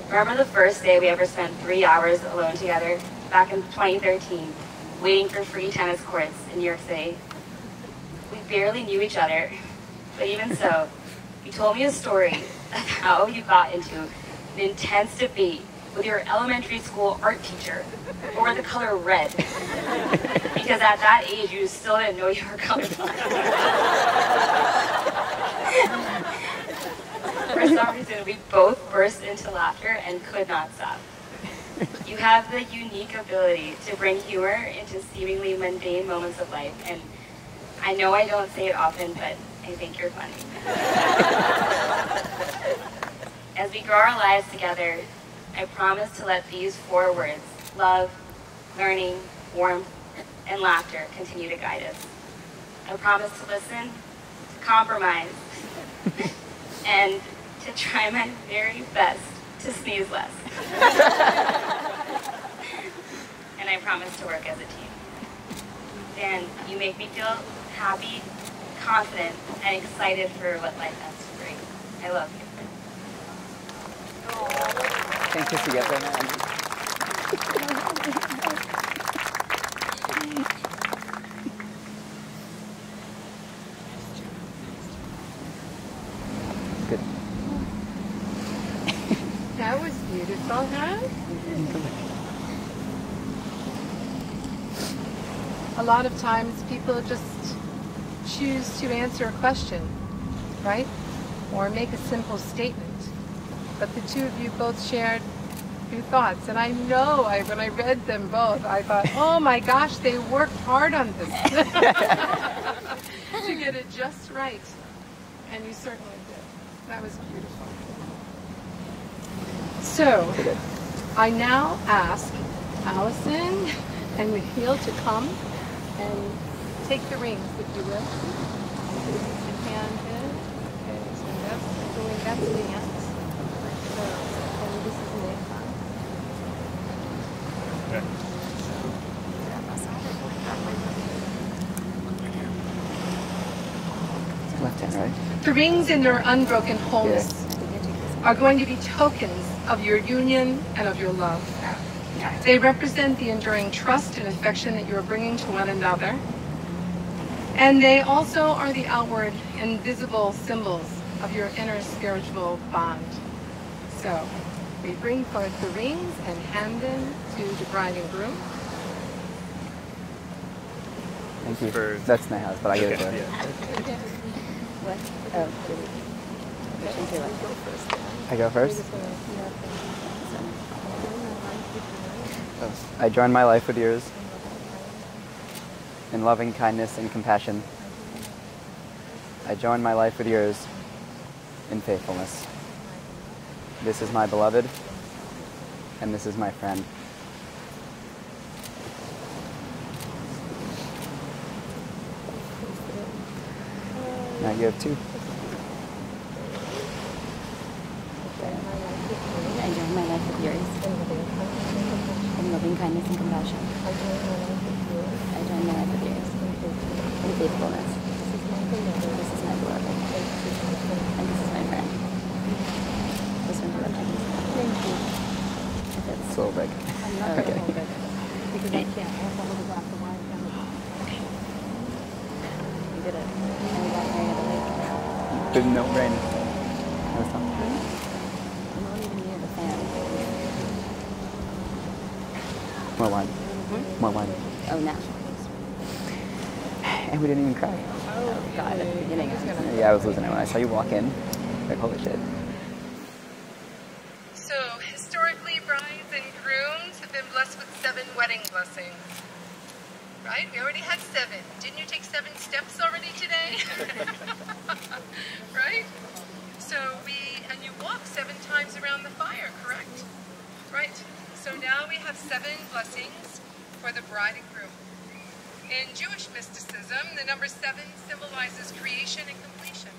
Remember the first day we ever spent 3 hours alone together, back in 2013, waiting for free tennis courts in New York City? We barely knew each other, but even so, you told me a story of how you got into an intense debate with your elementary school art teacher over the color red. Because at that age, you still didn't know you were colorblind. For some reason, we both burst into laughter and could not stop. You have the unique ability to bring humor into seemingly mundane moments of life, and I know I don't say it often, but I think you're funny. As we grow our lives together, I promise to let these 4 words, love, learning, warmth, and laughter, continue to guide us. I promise to listen, to compromise, and to to try my very best to sneeze less. And I promise to work as a team. Dan, you make me feel happy, confident, and excited for what life has to bring. I love you. Can't kiss together, man. Good. That was beautiful, huh? A lot of times people just choose to answer a question, right? Or make a simple statement. But the two of you both shared your thoughts. And I know when I read them both, I thought, oh my gosh, they worked hard on this to get it just right. And you certainly did. That was beautiful. So, I now ask Allison and Nikhil to come and take the rings, if you will. And hand in. Okay, so that's dance. So, and this is Neha. Okay. Left hand, right? The rings in their unbroken wholeness are going to be tokens of your union and of your love. They represent the enduring trust and affection that you are bringing to one another. And they also are the outward and visible symbols of your inner spiritual bond. So, we bring forth the rings and hand them to the bride and groom. Thank you. That's Neha's, but I give it to her. What? Oh, I go first? I join my life with yours in loving kindness and compassion. I join my life with yours in faithfulness. This is my beloved, and this is my friend. Now you have two. I join my life with yours in loving kindness and compassion. I join my life with yours in faithfulness. This is my beloved, and this is my friend. This one beloved. Thank you. It's so big. I'm not going to hold it because I can't. I have to hold a glass of wine. Okay. You did it. And we got married at a lake. There's no rain. No sun. I'm not even near the fan. More wine. More wine. Oh, now. And we didn't even cry. Oh, God. At the beginning. Yeah, I was losing it when I saw you walk in. Like, holy shit. So, historically, brides and grooms have been blessed with 7 wedding blessings. Right? We already had 7. Didn't you take 7 steps already today? Right? So and you walk 7 times around the fire, correct? Right. So now we have 7 blessings for the bride and groom. In Jewish mysticism, the number 7 symbolizes creation and completion.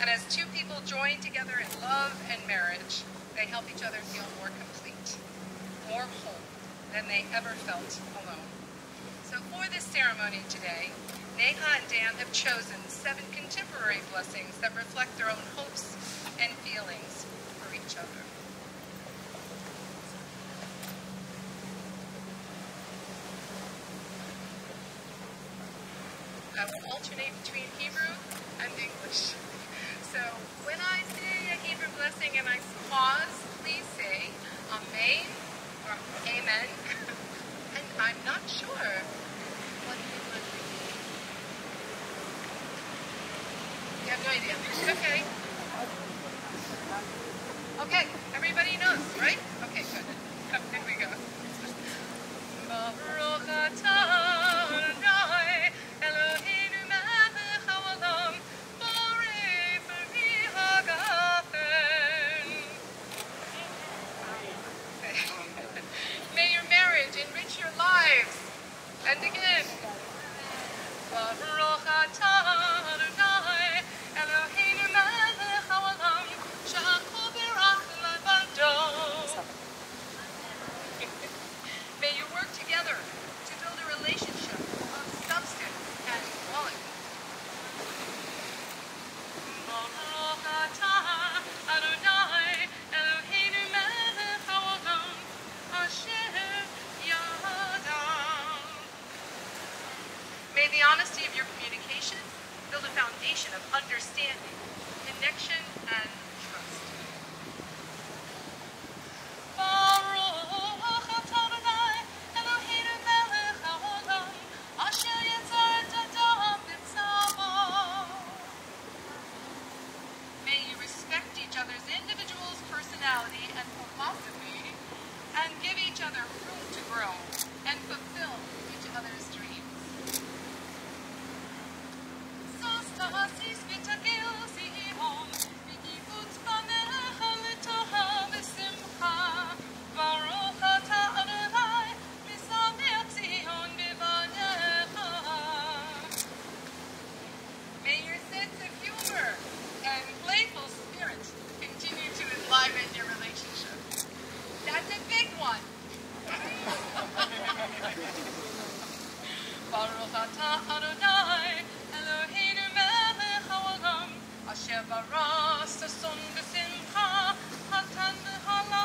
And as 2 people join together in love and marriage, they help each other feel more complete, more whole than they ever felt alone. So for this ceremony today, Neha and Dan have chosen 7 contemporary blessings that reflect their own hopes and feelings for each other. I will alternate between Hebrew and English. So when I say a Hebrew blessing and I pause, please say Amen or Amen. And I'm not sure what you would mean. You have no idea. Okay. Okay, everybody knows, right? Okay, good. Here we go. Baruch atah Adonai Eloheinu melech haolam borei peri hagafen. May your marriage enrich your lives. And again. Baruch atah Adonai Eloheinu melech haolam in your relationship. That's a big one. Baruch atah Adonai Eloheinu melech haolam asher bara sason v'simcha hatan v'hala.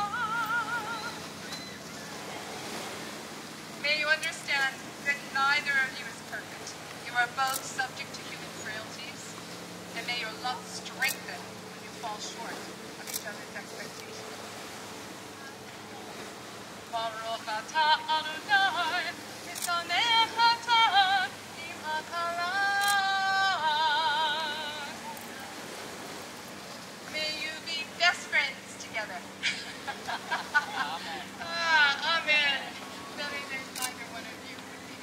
May you understand that neither of you is perfect. You are both subject to human frailties, and may your love strengthen when you fall short of each other's expectations. Baruch atah Adonai misanech atah im hakala. May you be best friends together. Amen. Knowing that neither one of you would be.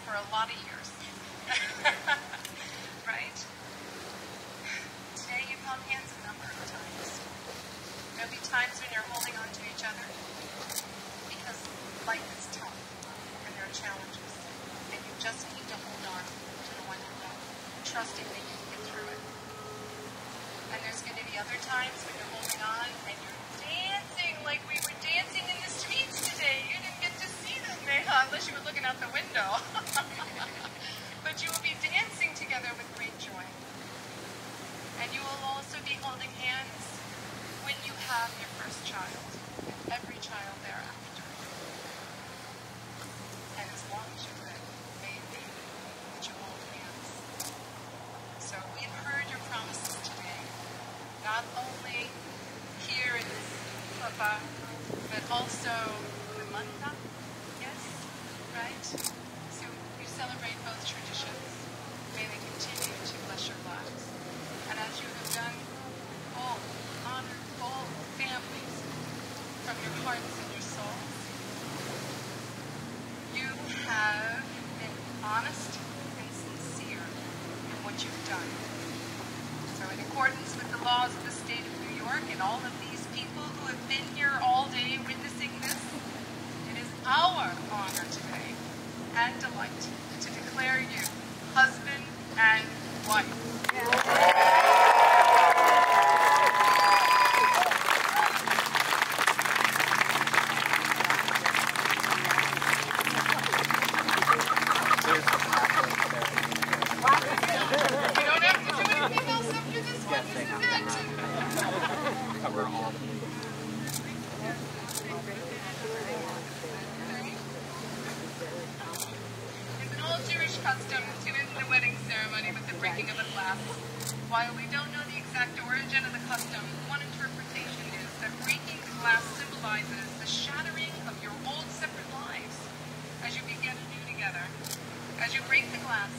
For a lot of years. Right? Today you've held hands a number of times. There'll be times when you're holding on to each other because life is tough and there are challenges and you just need to hold on to the one you love, trusting that you can get through it. And there's going to be other times when you're holding on and you're dancing like we were dancing in the streets today. You didn't get to see them, Neha, unless you were looking out the window. But you will be dancing together with great joy. And you will also be holding hands when you have your first child, and every child thereafter. And as long as you live, may it be that you hold hands. So we've heard your promises today, not only here in this Papa, but also the Manda, yes, right? So you celebrate both traditions. May they continue to bless your lives. And as you have done, all honor all families from your hearts and your souls. You have been honest and sincere in what you've done. So in accordance with the laws of the state of New York and all of these people who have been here all day witnessing this, it is our honor today and delight to declare you husband and wife. You don't have to do anything else after this one. This is it. Cover all. Jewish custom to end the wedding ceremony with the breaking of a glass. While we don't know the exact origin of the custom, one interpretation is that breaking the glass symbolizes the shattering of your old separate lives as you begin anew together. As you break the glass,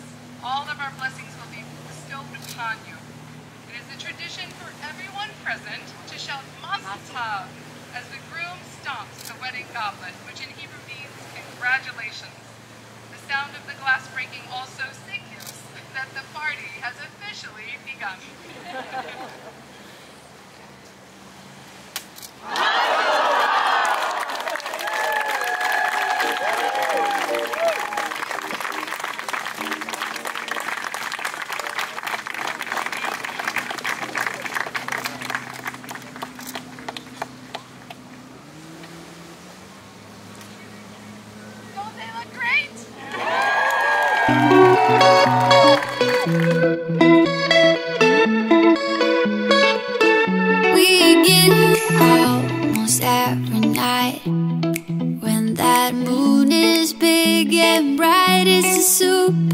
all of our blessings will be bestowed upon you. It is the tradition for everyone present to shout Mazel Tov as the groom stomps the wedding goblet, which in Hebrew means congratulations. The sound of the glass breaking also signals that the party has officially begun. Don't they look great? We get almost every night when that moon is big and bright. It's a supernatural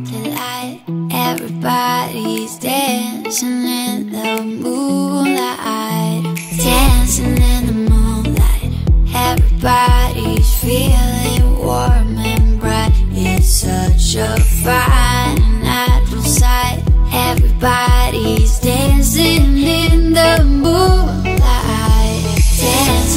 delight. Everybody's dancing in the moonlight, dancing in the moonlight. Everybody's feeling warm and bright. It's such a fine and natural sight. Everybody's dancing in the moonlight, dancing.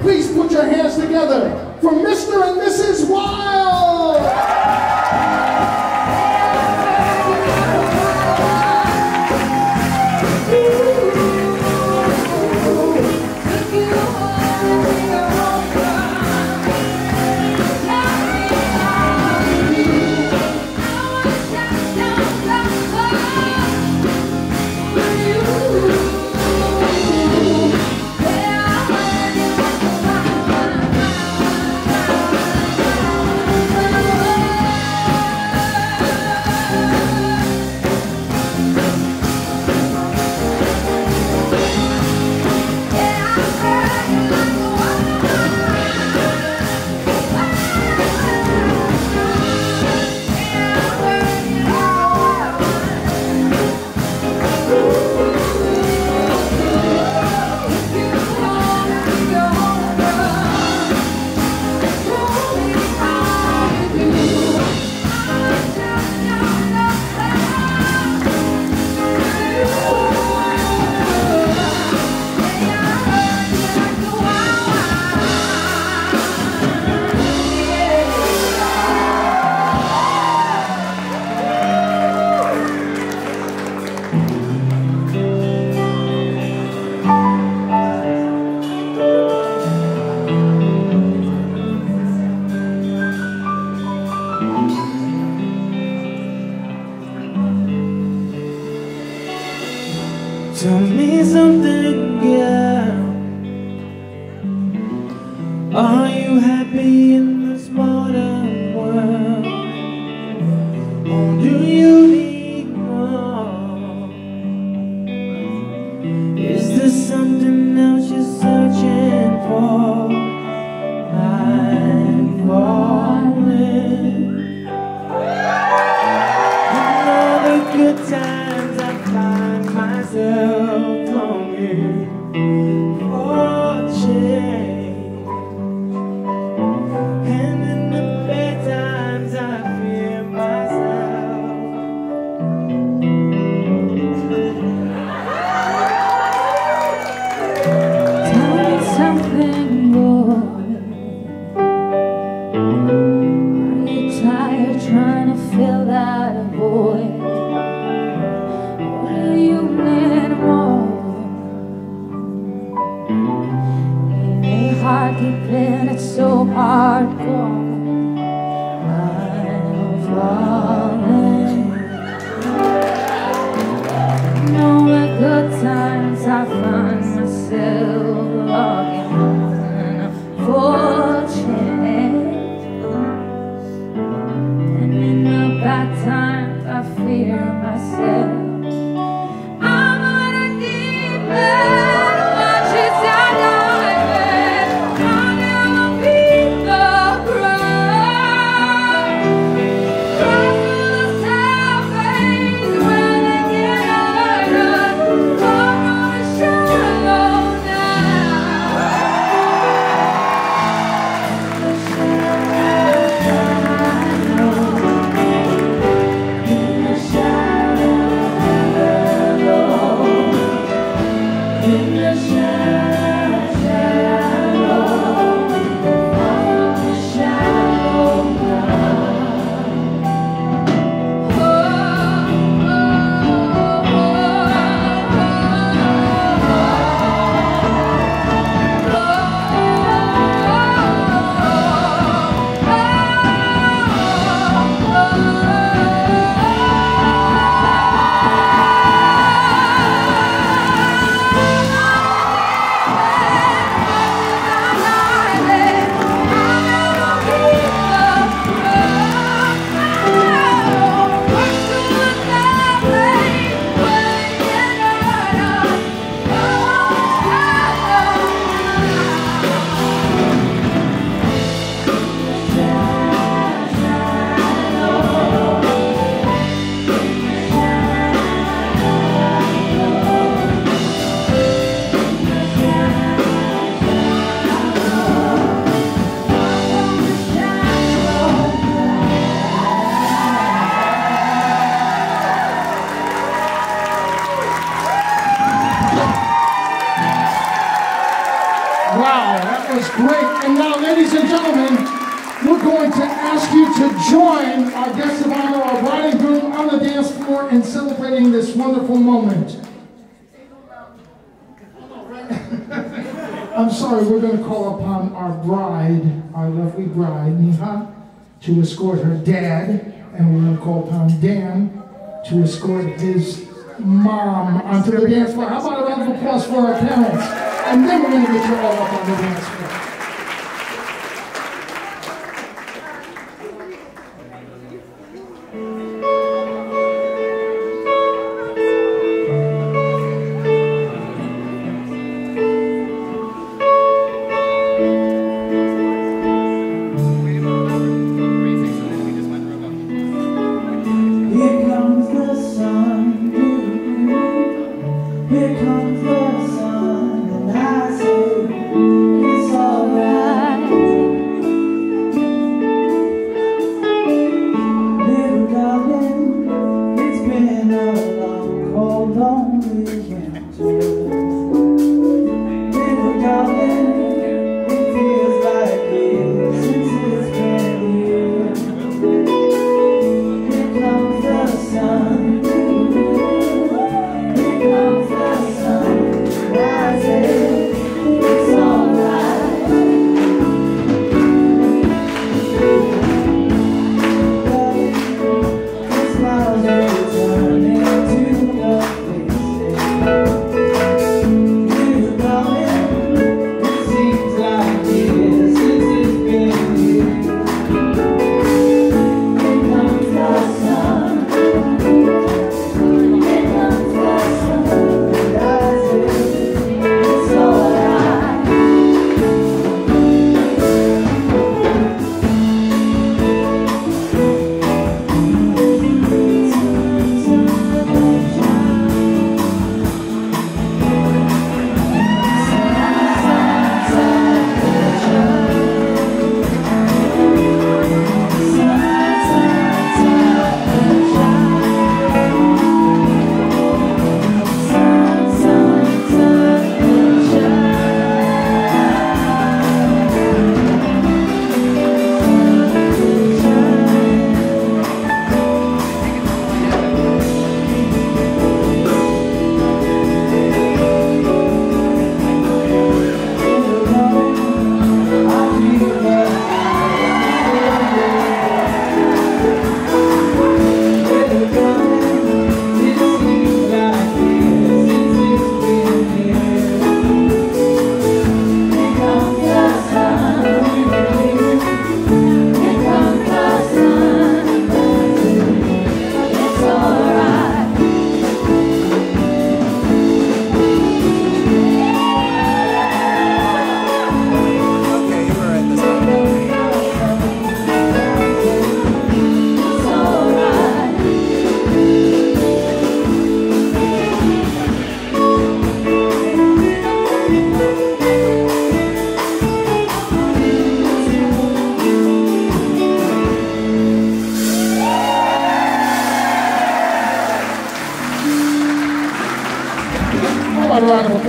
Please put your hands together for Mr. and Mrs. Wild! Tell me something, girl. Are you happy in this modern world? Or do you need more? Is there something else you're searching for? I'm falling. In all the good times I find myself longing for change, and in the bad times I fear myself. Tell me something more. Are you tired trying to fill that void? You need more. It ain't hard keeping it so hardcore. I'm falling. In all the good times I find myself longing for change, and in the bad times I fear myself. great. And now, ladies and gentlemen, we're going to ask you to join our guests of honor, our bride and groom, on the dance floor in celebrating this wonderful moment. I'm sorry, we're going to call upon our bride, our lovely bride, Neha, to escort her dad, and we're going to call upon Dan to escort his mom onto the dance floor. How about a round of applause for our parents? And then we're going to get you all up on the dance floor.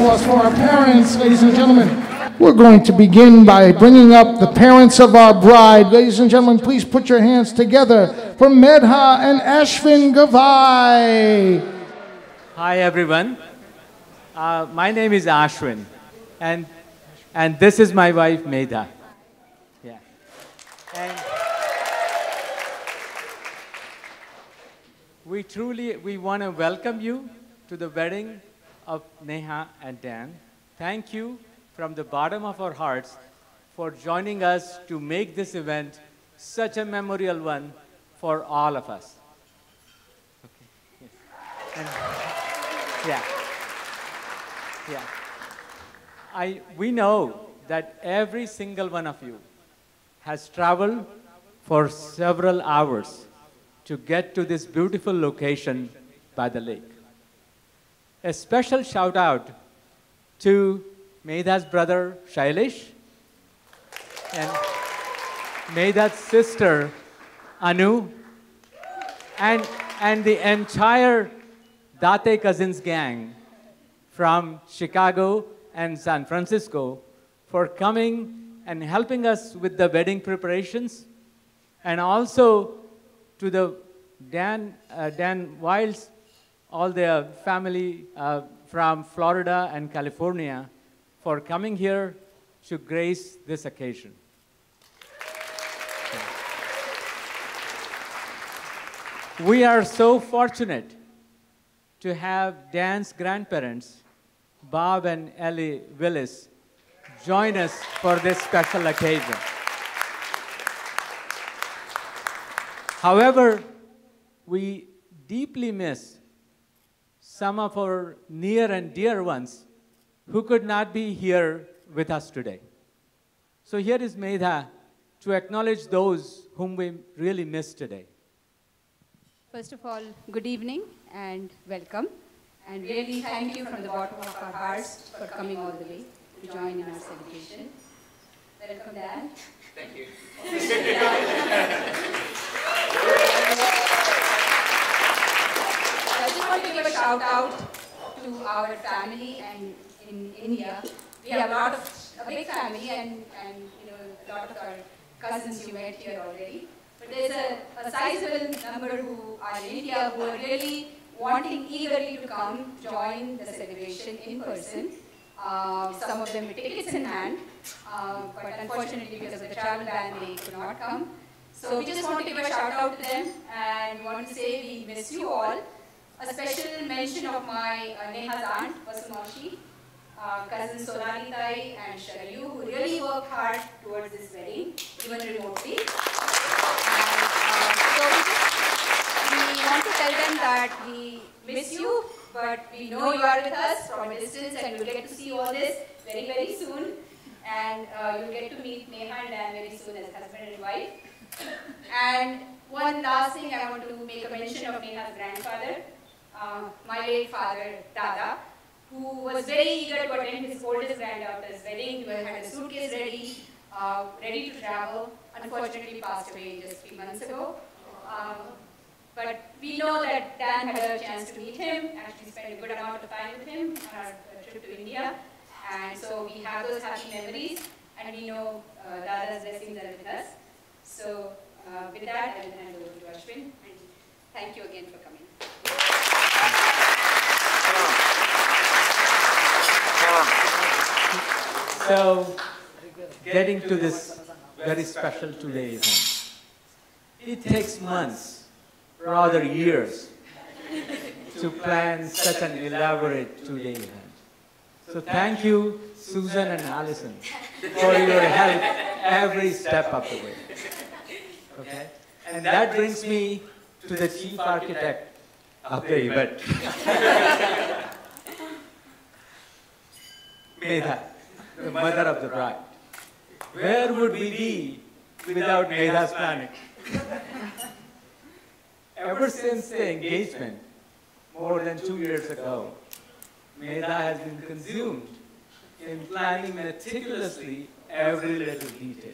applause for our parents, ladies and gentlemen. We're going to begin by bringing up the parents of our bride. Ladies and gentlemen, please put your hands together for Medha and Ashwin Gavai. Hi, everyone. My name is Ashwin, and this is my wife, Medha. Yeah. And we want to welcome you to the wedding of Neha and Dan. Thank you from the bottom of our hearts for joining us to make this event such a memorial one for all of us. Okay. Yes. And we know that every single one of you has traveled for several hours to get to this beautiful location by the lake. A special shout out to Medha's brother Shailesh and Medha's sister Anu and the entire Date Cousins gang from Chicago and San Francisco for coming and helping us with the wedding preparations, and also to the Dan Wilds, all their family from Florida and California, for coming here to grace this occasion. We are so fortunate to have Dan's grandparents, Bob and Ellie Willis, join us for this special occasion. However, we deeply miss some of our near and dear ones who could not be here with us today. So here is Medha to acknowledge those whom we really miss today. First of all, good evening and welcome. And really thank you from the bottom of our hearts for coming all the way to join in our celebration. Welcome, Dan. Thank you. I just want to give a shout out to our family and in India. We have a big family and a lot of our cousins you met here already. But there's a sizable number who are in India who are really wanting eagerly to come join the celebration in person. Some of them with tickets in hand, but unfortunately because of the travel ban they could not come. So we just want to give a shout out to them and we want to say we miss you all. A special mention of my Neha's aunt, Vasumashi, cousins Solani Tai and Sharayu, who really worked hard towards this wedding, even remotely. So we want to tell them that we miss you, but we know you are with us from a distance and you'll get to see all this very, very soon. And you'll get to meet Neha and Dan very soon as husband and wife. And one last thing, I want to make a mention of Neha's grandfather, my late father, Dada, who was very eager to attend his oldest granddaughter's wedding. He had a suitcase ready, ready to travel. Unfortunately passed away just 3 months ago. But we know that Dan had a chance to meet him, actually spent a good amount of time with him on our trip to India. And so we have those happy memories, and we know Dada's blessings are with us. So with that, I will hand over to Ashwin, and thank you again for coming. So, getting to this very special today event, it takes months, rather years, to plan such an elaborate two-day event. So thank you, Susan and Allison, for your help every step of the way. Okay? And that brings me to the chief architect of the event. Medha, the mother of the bride. Where would we be without Medha's planning? Ever since the engagement, more than 2 years ago, Medha has been consumed in planning meticulously every little detail.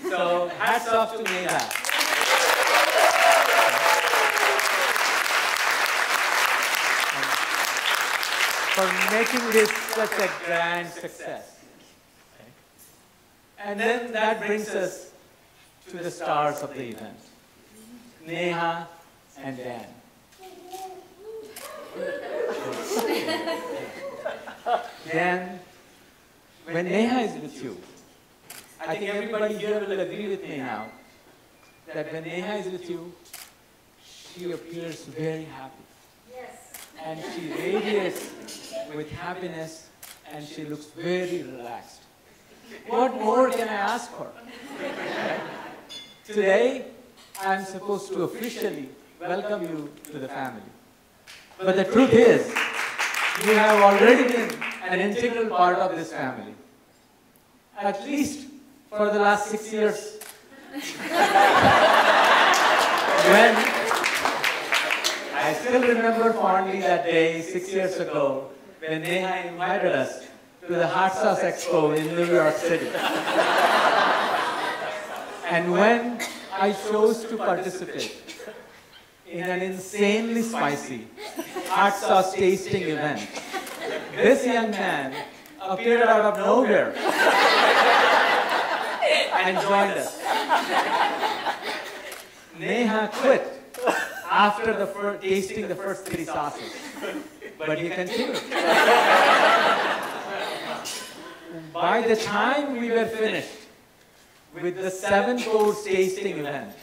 So hats off to Medha. For making this such a grand success. And then that brings us to the stars of the event, Neha and Dan. Dan, when Neha is with you, I think everybody here will agree with me now that when Neha is with you, she appears very happy. Yes. And she radiates with happiness and she looks very relaxed. What more can I ask for? Right? Today, I'm supposed to officially welcome you to the family. But the truth is, you have already been an integral part of this family. At least for the last 6 years. When I still remember fondly that day 6 years ago when Neha invited us to the Hot Sauce Expo in New York City. And when I chose to participate in an insanely spicy hot sauce tasting event, this young man appeared out of nowhere and joined us. Neha quit after tasting the first 3 sauces, but he continued. By the time we were finished with the 7-course tasting event,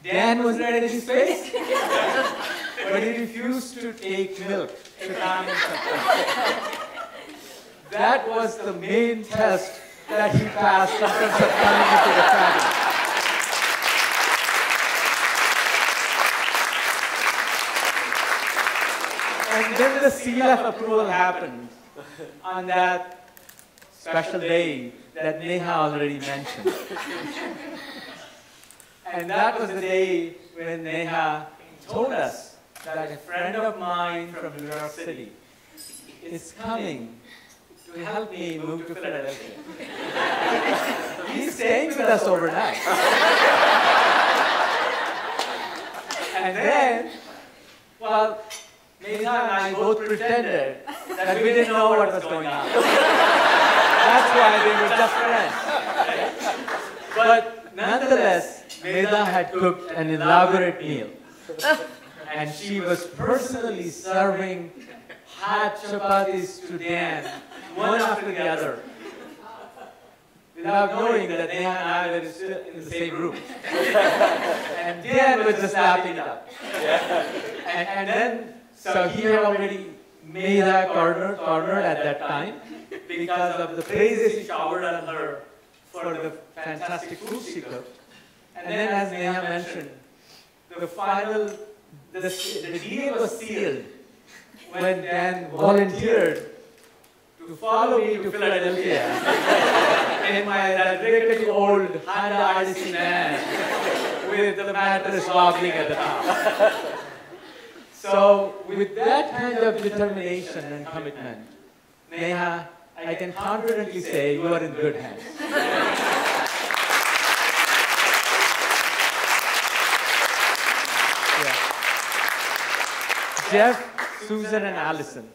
Dan was ready to space, but he refused to take milk to calm himself down. That was the main test that he passed in terms of coming into the family. And then the seal of approval happened on that special day that Neha already mentioned. And that was the day when Neha told us that a friend of mine from New York City is coming to help me move to Philadelphia. He's staying with us overnight. And then, well, Neha and I both pretended that we didn't know what was going on. That's why they were just friends. But nonetheless, Medha had cooked an elaborate meal. And she was personally serving hot chapatis to Dan, one after the other, without knowing that Neha and I were still in the same room. And Dan was just lapping it up. And then, so he had already made her cornered at that time because of the praises he showered on her for the fantastic food she cooked. And then, as Neha mentioned, the deal was sealed when Dan volunteered to follow me to Philadelphia in that rickety old Honda Odyssey van with the mattress wobbling at the top. So, with that kind of determination and commitment, Neha, I can confidently say you are in good hands. Jeff, Susan, and Allison,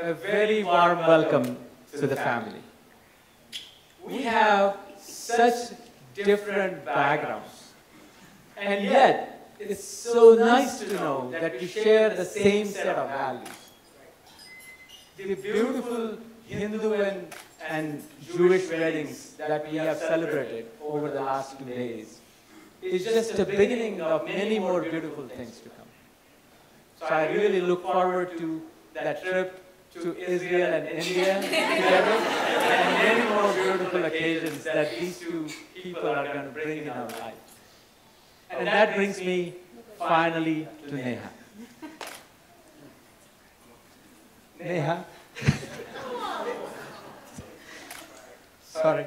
a very warm welcome to the family. We have such different backgrounds, and yet it's so nice to know that we share the same set of values. The beautiful Hindu and Jewish weddings that we have celebrated over the last 2 days is just the beginning of many more beautiful things to come. So I really look forward to that trip to Israel and India together, and many more beautiful occasions that these 2 people are going to bring in our life. And that brings me finally to Neha. Neha. Sorry.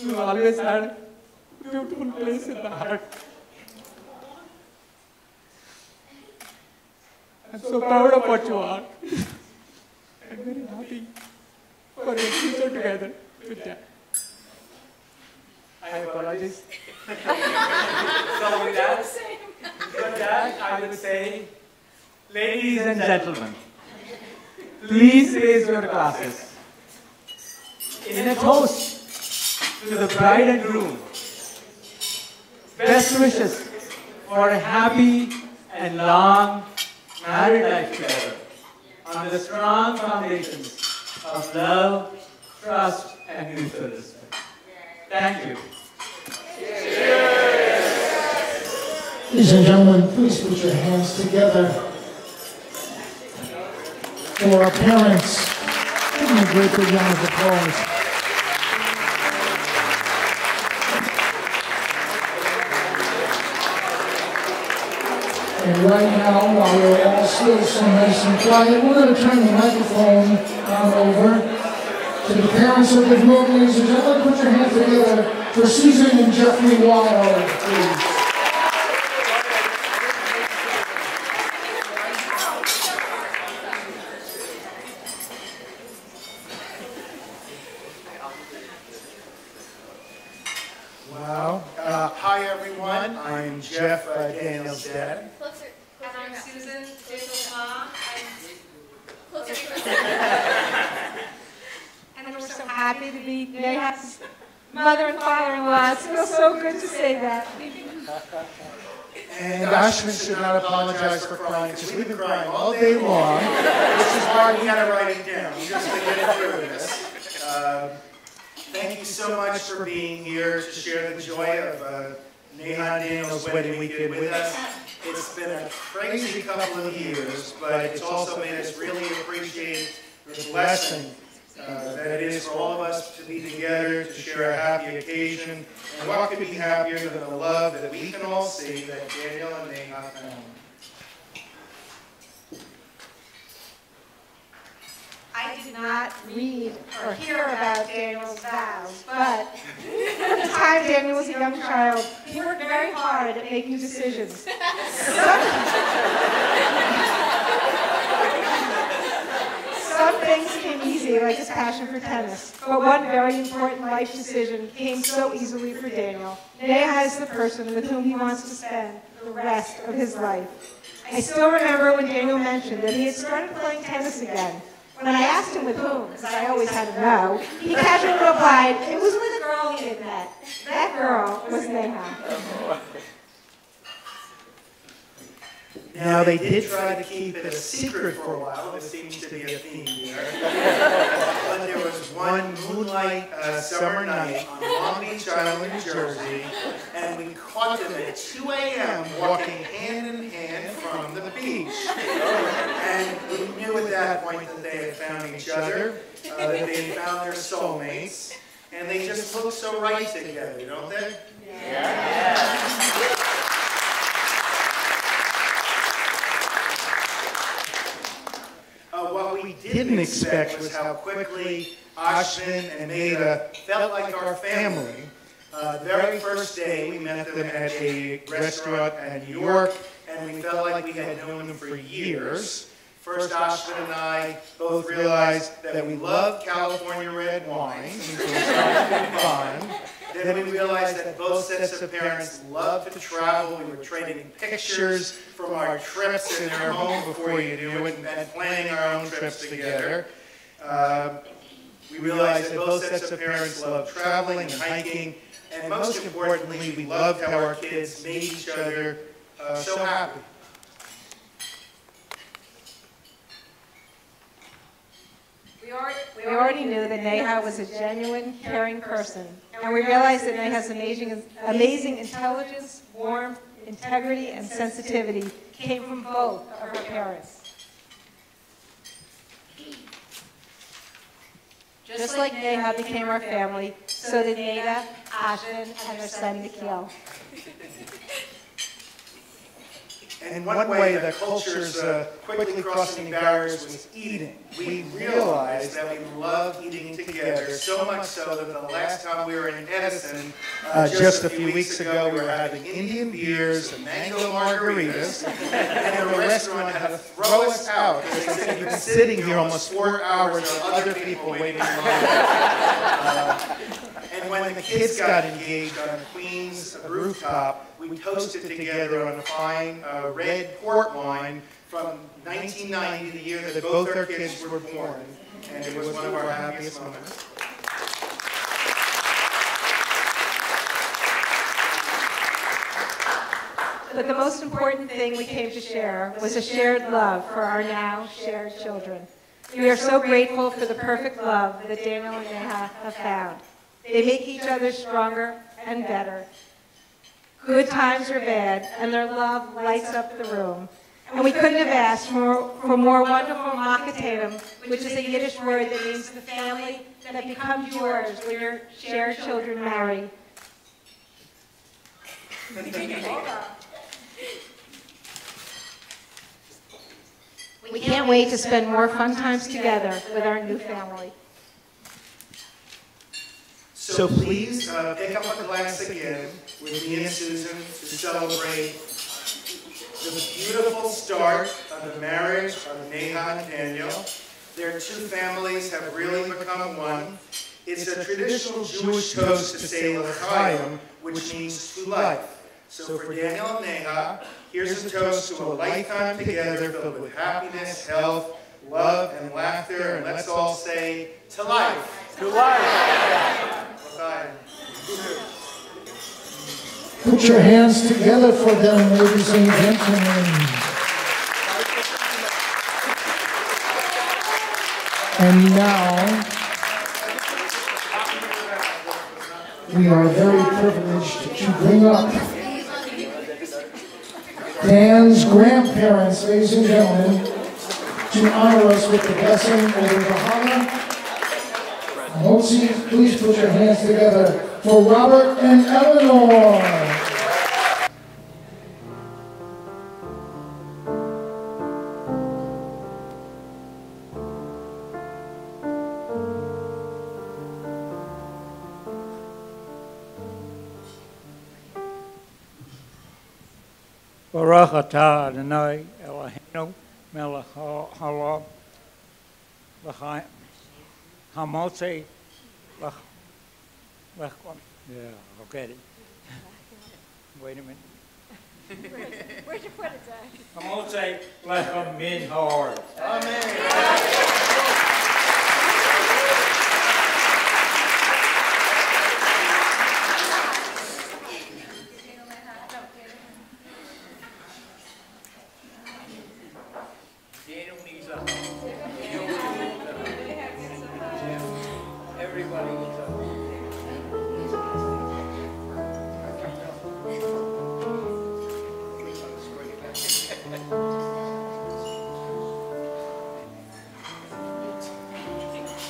You always had a beautiful place in the heart. I'm so proud of what you are. I'm very happy for your future together with Dad. I apologize. So with that, I would say, ladies and gentlemen, please raise your glasses in a toast to the bride and groom. Best wishes for a happy and long married life together on the strong foundations of love, trust, and mutual respect. Thank you. Ladies and gentlemen, please put your hands together for our parents. Give them a great big round of applause. And right now, while we're all still so nice and quiet, we're going to turn the microphone on over to the parents of the groom. Ladies and gentlemen, put your hands together for Susan and Jeffrey Wild, please. Hi everyone, I'm Jeff, Daniel's dad. Closer. And I'm Susan, Daniel's mom. happy to be Neha's mother and father-in-law. It feels so good to say that. And Ashman should not apologize for crying, because we've been crying all day long, which is why we had to write it down, just to get through this. Thank you so much for being here to share the joy of Neha and Daniel's wedding weekend with us. It's been a crazy couple of years, but it's also made us really appreciate the blessing that it is for all of us to be together, to share a happy occasion. And what could be happier than the love that we can all see that Daniel and Neha found. I did not read or hear about Daniel's vows, but at the time Daniel was a young child, he worked very hard at making decisions. Some things came easy, like his passion for tennis, but one very important life decision came so easily for Daniel. Neha is the person with whom he wants to spend the rest of his life. I still remember when Daniel mentioned that he had started playing tennis again. When I asked him with whom, because I always had to know, he casually replied, it was with a girl he had met. That girl was Neha. Now, they did try to keep it a secret for a while. There seems to be a theme here. But there was one moonlight summer night on Long Beach Island, New Jersey, and we caught them at 2 a.m. walking hand in hand from the beach. And we knew at that point that they had found each other, that they had found their soulmates, and they just look so right together, don't they? Yeah. What we didn't expect was how quickly Ashman and Neha felt like our family. The very first day we met them at a restaurant in New York, and we felt like we had known them for years. First, Ashman and I both realized that we loved California red wine, so we started fun. Then we realized that both sets of parents loved to travel. We were trading pictures from our trips in their home before you knew it, and planning our own trips together. We realized that both sets of parents loved traveling and hiking, and most importantly, we loved how our kids made each other so happy. We already knew that Neha was a genuine, caring person, and we realized that Neha's amazing intelligence, warmth, integrity, and sensitivity came from both of her parents. Just like Neha became our family, so did Neha, Ashman, and their son Nikhil. And one way that cultures quickly crossing barriers was eating. We realized that we loved eating together, so much so that the last time we were in Edison, just a few weeks ago, we were having Indian beers and mango margaritas, and the restaurant had to throw us out because they said, you've been sitting here almost 4 hours with other people waiting in line. And when the kids got engaged on Queens rooftop, we toasted together on a fine red port wine from 1990, the year that both our kids were born, and it was one of our happiest moments. But the most important thing we came to share was a shared love for our now shared children. We are so grateful for the perfect love that Daniel and Neha have found. They make each other stronger and better. Good times or bad, and their love lights up the room. And we couldn't have asked for more wonderful makatetim, which is a Yiddish word that means the family that becomes yours when your shared children marry. We can't wait to spend more fun times together with our new family. So please pick up a glass again with me and Susan to celebrate the beautiful start of the marriage of Neha and Daniel. Their two families have really become one. It's a traditional Jewish toast to say l'chaim, which means to life. So for Daniel and Neha, here's a toast to a lifetime together filled with happiness, health, love, and laughter. And let's all say, to life. To life. Put your hands together for them, ladies and gentlemen. And now, we are very privileged to bring up Dan's grandparents, ladies and gentlemen, to honor us with the blessing over the Bahama. Motsi, please put your hands together for Robert and Eleanor. Baruch atah Adonai Eloheinu melech haolam hamotzi yeah, I'll get it. Wait a minute. Where'd you put it, Dad? Hamotzi lechem min ha'aretz.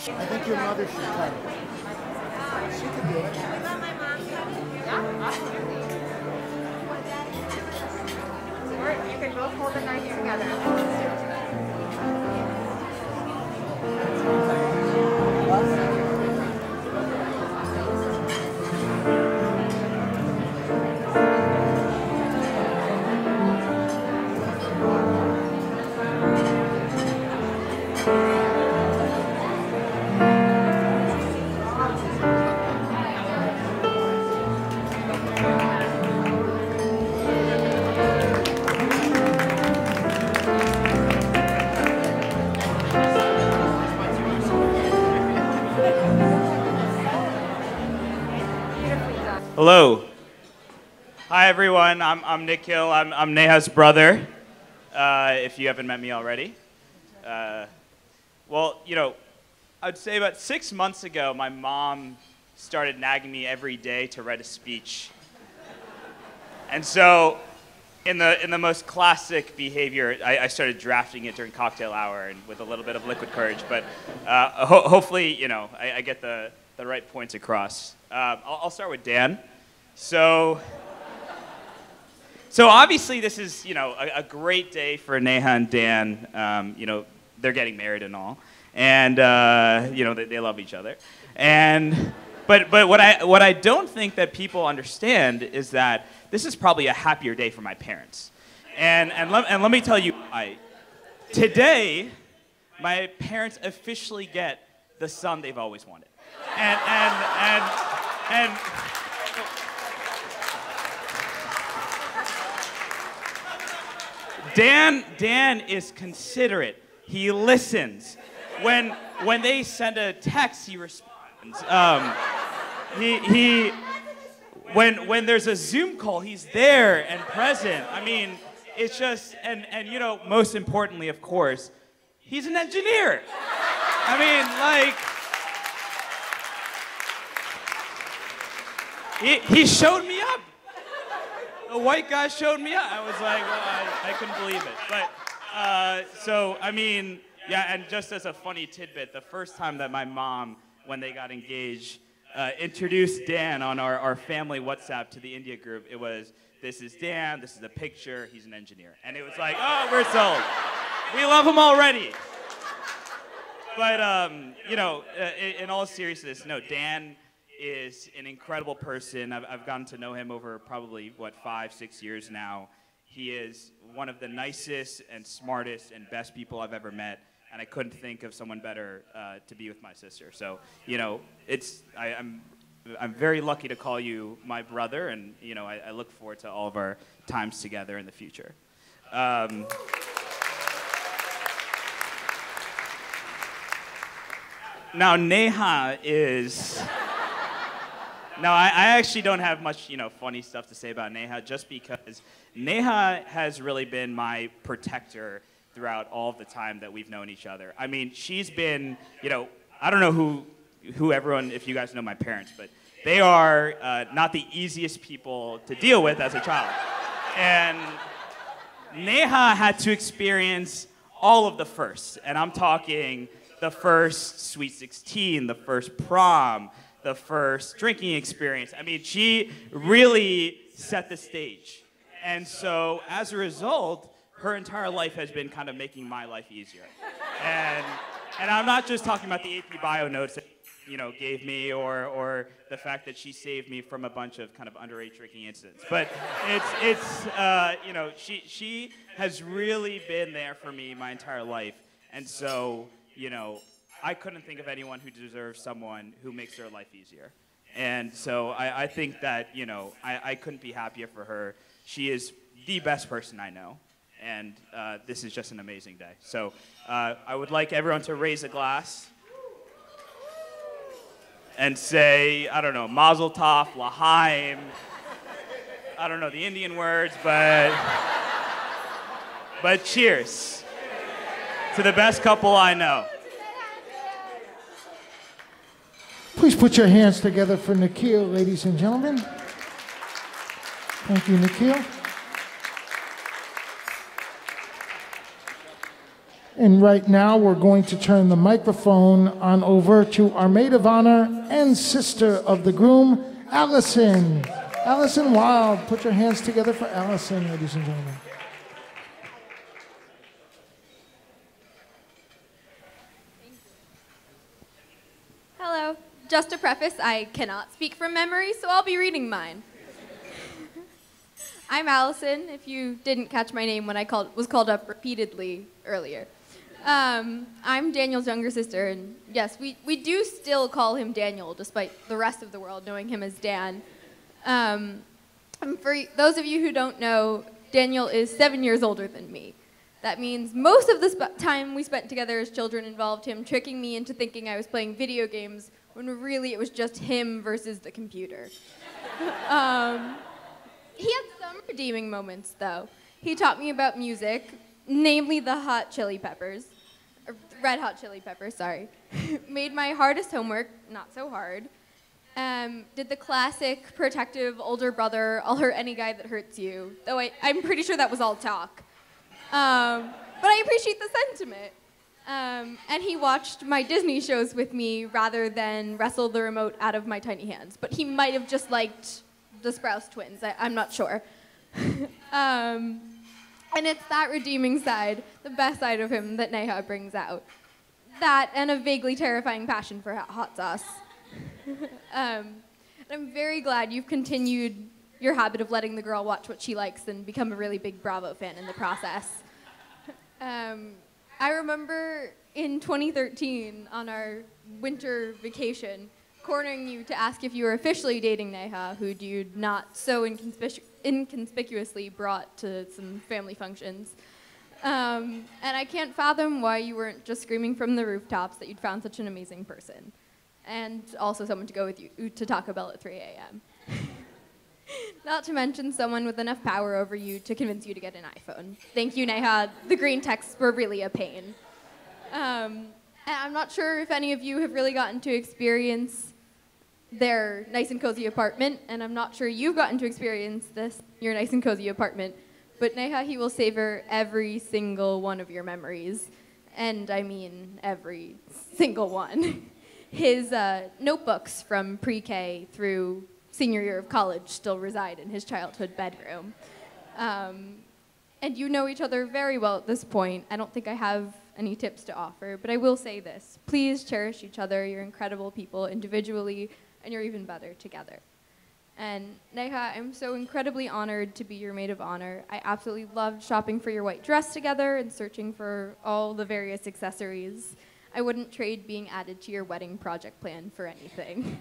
I think your mother should cut it. She can do it. Or you can both hold the knife together. Hello. Hi, everyone. I'm Nikhil. I'm Neha's brother, if you haven't met me already. Well, you know, I'd say about 6 months ago, my mom started nagging me every day to write a speech. And so, in the most classic behavior, I started drafting it during cocktail hour and with a little bit of liquid courage. But hopefully, you know, I get the right points across. I'll start with Dan. So obviously this is, you know, a great day for Neha and Dan. You know, they're getting married and all, and you know, they love each other. But what I don't think that people understand is that this is probably a happier day for my parents. And let me tell you why. Today, my parents officially get the son they've always wanted. And Dan is considerate. He listens. When they send a text, he responds. When there's a Zoom call, he's there and present. I mean, it's just, and you know, most importantly, of course, he's an engineer. I mean, like, he showed me up. The white guy showed me up. I was like, well, I couldn't believe it. But, so, I mean, yeah, and just as a funny tidbit, the first time that my mom, when they got engaged, introduced Dan on our family WhatsApp to the India group, it was, this is Dan, this is a picture, he's an engineer. And it was like, oh, we're sold. We love him already. But, you know, in all seriousness, no, Dan is an incredible person. I've gotten to know him over probably, 5, 6 years now. He is one of the nicest and smartest and best people I've ever met, and I couldn't think of someone better to be with my sister. So, you know, I'm very lucky to call you my brother, and, you know, I look forward to all of our times together in the future. Now Neha is. Now I actually don't have much, funny stuff to say about Neha, just because Neha has really been my protector throughout all of the time that we've known each other. I mean, she's been, I don't know who everyone, if you guys know my parents, but they are not the easiest people to deal with as a child. And Neha had to experience all of the firsts, and I'm talking the first Sweet 16, the first prom, the first drinking experience. I mean, she really set the stage. And so as a result, her entire life has been kind of making my life easier. And I'm not just talking about the AP bio notes that, gave me or the fact that she saved me from a bunch of kind of underage drinking incidents. But she has really been there for me my entire life. And so, I couldn't think of anyone who deserves someone who makes their life easier. And so I think that, I couldn't be happier for her. She is the best person I know. And this is just an amazing day. So I would like everyone to raise a glass and say, I don't know, Mazel Tov, L'chaim. I don't know the Indian words, but cheers to the best couple I know. Please put your hands together for Nikhil, ladies and gentlemen. Thank you, Nikhil. And right now, we're going to turn the microphone on over to our maid of honor and sister of the groom, Allison. Allison Wild. Put your hands together for Allison, ladies and gentlemen. Hello. Just to preface, I cannot speak from memory, so I'll be reading mine. I'm Allison, if you didn't catch my name when I was called up repeatedly earlier. I'm Daniel's younger sister, and yes, we do still call him Daniel, despite the rest of the world knowing him as Dan. And for those of you who don't know, Daniel is 7 years older than me. That means most of the time we spent together as children involved him tricking me into thinking I was playing video games, when really it was just him versus the computer. He had some redeeming moments, though. He taught me about music, namely the Red Hot Chili Peppers, sorry. Made my hardest homework not so hard. Did the classic protective older brother, I'll hurt any guy that hurts you, though I'm pretty sure that was all talk. But I appreciate the sentiment. And he watched my Disney shows with me rather than wrestle the remote out of my tiny hands. But he might have just liked the Sprouse twins, I'm not sure. And it's that redeeming side, the best side of him, that Neha brings out. That and a vaguely terrifying passion for hot sauce. And I'm very glad you've continued your habit of letting the girl watch what she likes and become a really big Bravo fan in the process. I remember in 2013, on our winter vacation, cornering you to ask if you were officially dating Neha, who you'd not so inconspicuously brought to some family functions. And I can't fathom why you weren't just screaming from the rooftops that you'd found such an amazing person. And also someone to go with you to Taco Bell at 3 a.m. Not to mention someone with enough power over you to convince you to get an iPhone. Thank you, Neha. The green texts were really a pain. And I'm not sure if any of you have really gotten to experience their nice and cozy apartment, and I'm not sure you've gotten to experience your nice and cozy apartment, but Neha, he will savor every single one of your memories. And I mean every single one. His notebooks from pre-K through senior year of college still reside in his childhood bedroom. And you know each other very well at this point. I don't think I have any tips to offer, but I will say this. Please cherish each other. You're incredible people individually, and you're even better together. And Neha, I'm so incredibly honored to be your maid of honor. I absolutely loved shopping for your white dress together and searching for all the various accessories. I wouldn't trade being added to your wedding project plan for anything.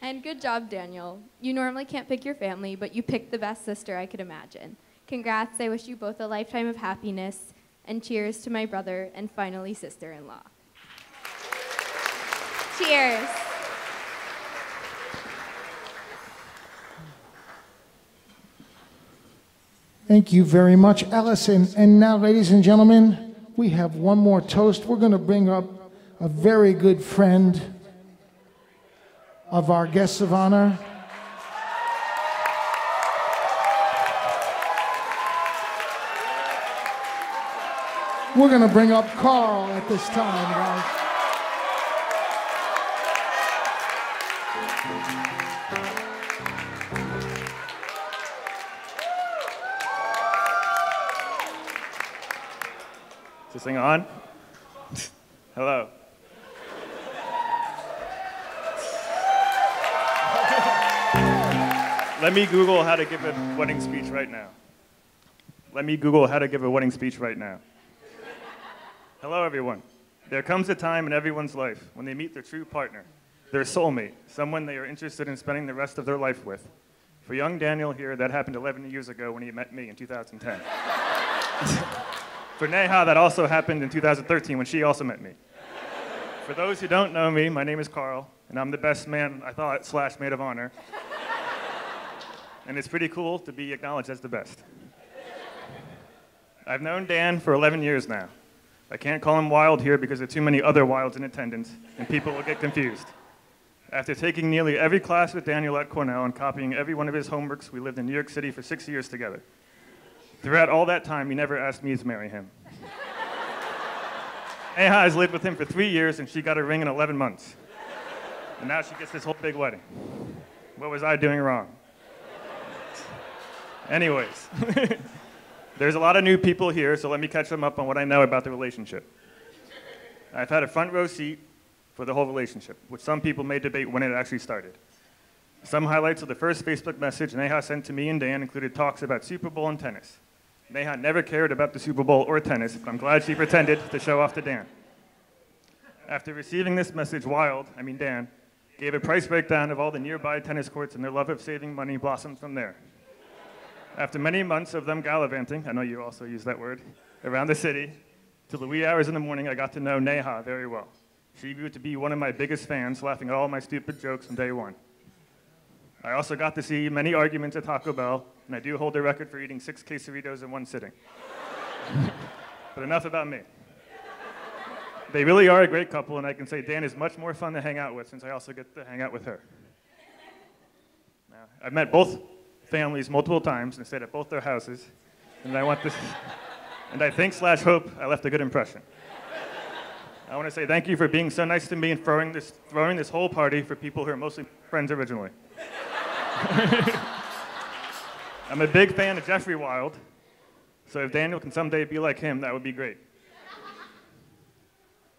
And good job, Daniel. You normally can't pick your family, but you picked the best sister I could imagine. Congrats, I wish you both a lifetime of happiness, and cheers to my brother and finally sister-in-law. Cheers. Thank you very much, Allison. And now, ladies and gentlemen, we have one more toast. We're going to bring up a very good friend of our guests of honor. We're going to bring up Karl at this time, guys. Is this thing on? Hello. Let me Google how to give a wedding speech right now. Let me Google how to give a wedding speech right now. Hello, everyone. There comes a time in everyone's life when they meet their true partner, their soulmate, someone they are interested in spending the rest of their life with. For young Daniel here, that happened 11 years ago when he met me in 2010. For Neha, that also happened in 2013 when she also met me. For those who don't know me, my name is Karl, and I'm the best man, I thought, / maid of honor. And it's pretty cool to be acknowledged as the best. I've known Dan for 11 years now. I can't call him wild here because there are too many other wilds in attendance, and people will get confused. After taking nearly every class with Daniel at Cornell and copying every one of his homeworks, we lived in New York City for 6 years together. Throughout all that time, he never asked me to marry him. Neha has lived with him for 3 years, and she got a ring in 11 months. And now she gets this whole big wedding. What was I doing wrong? Anyways, there's a lot of new people here, so let me catch them up on what I know about the relationship. I've had a front row seat for the whole relationship, which some people may debate when it actually started. Some highlights of the first Facebook message Neha sent to me and Dan included talks about Super Bowl and tennis. Neha never cared about the Super Bowl or tennis, but I'm glad she pretended to show off to Dan. After receiving this message, Dan, gave a price breakdown of all the nearby tennis courts, and their love of saving money blossomed from there. After many months of them gallivanting, I know you also use that word, around the city, till the wee hours in the morning, I got to know Neha very well. She grew to be one of my biggest fans, laughing at all my stupid jokes from day one. I also got to see many arguments at Taco Bell, and I do hold the record for eating 6 quesadillas in one sitting. But enough about me. They really are a great couple, and I can say Dan is much more fun to hang out with since I also get to hang out with her. Now, I've met both families multiple times and stayed at both their houses, and I think / hope I left a good impression. I want to say thank you for being so nice to me and throwing this whole party for people who are mostly friends originally. I'm a big fan of Jeffrey Wild, so if Daniel can someday be like him, that would be great.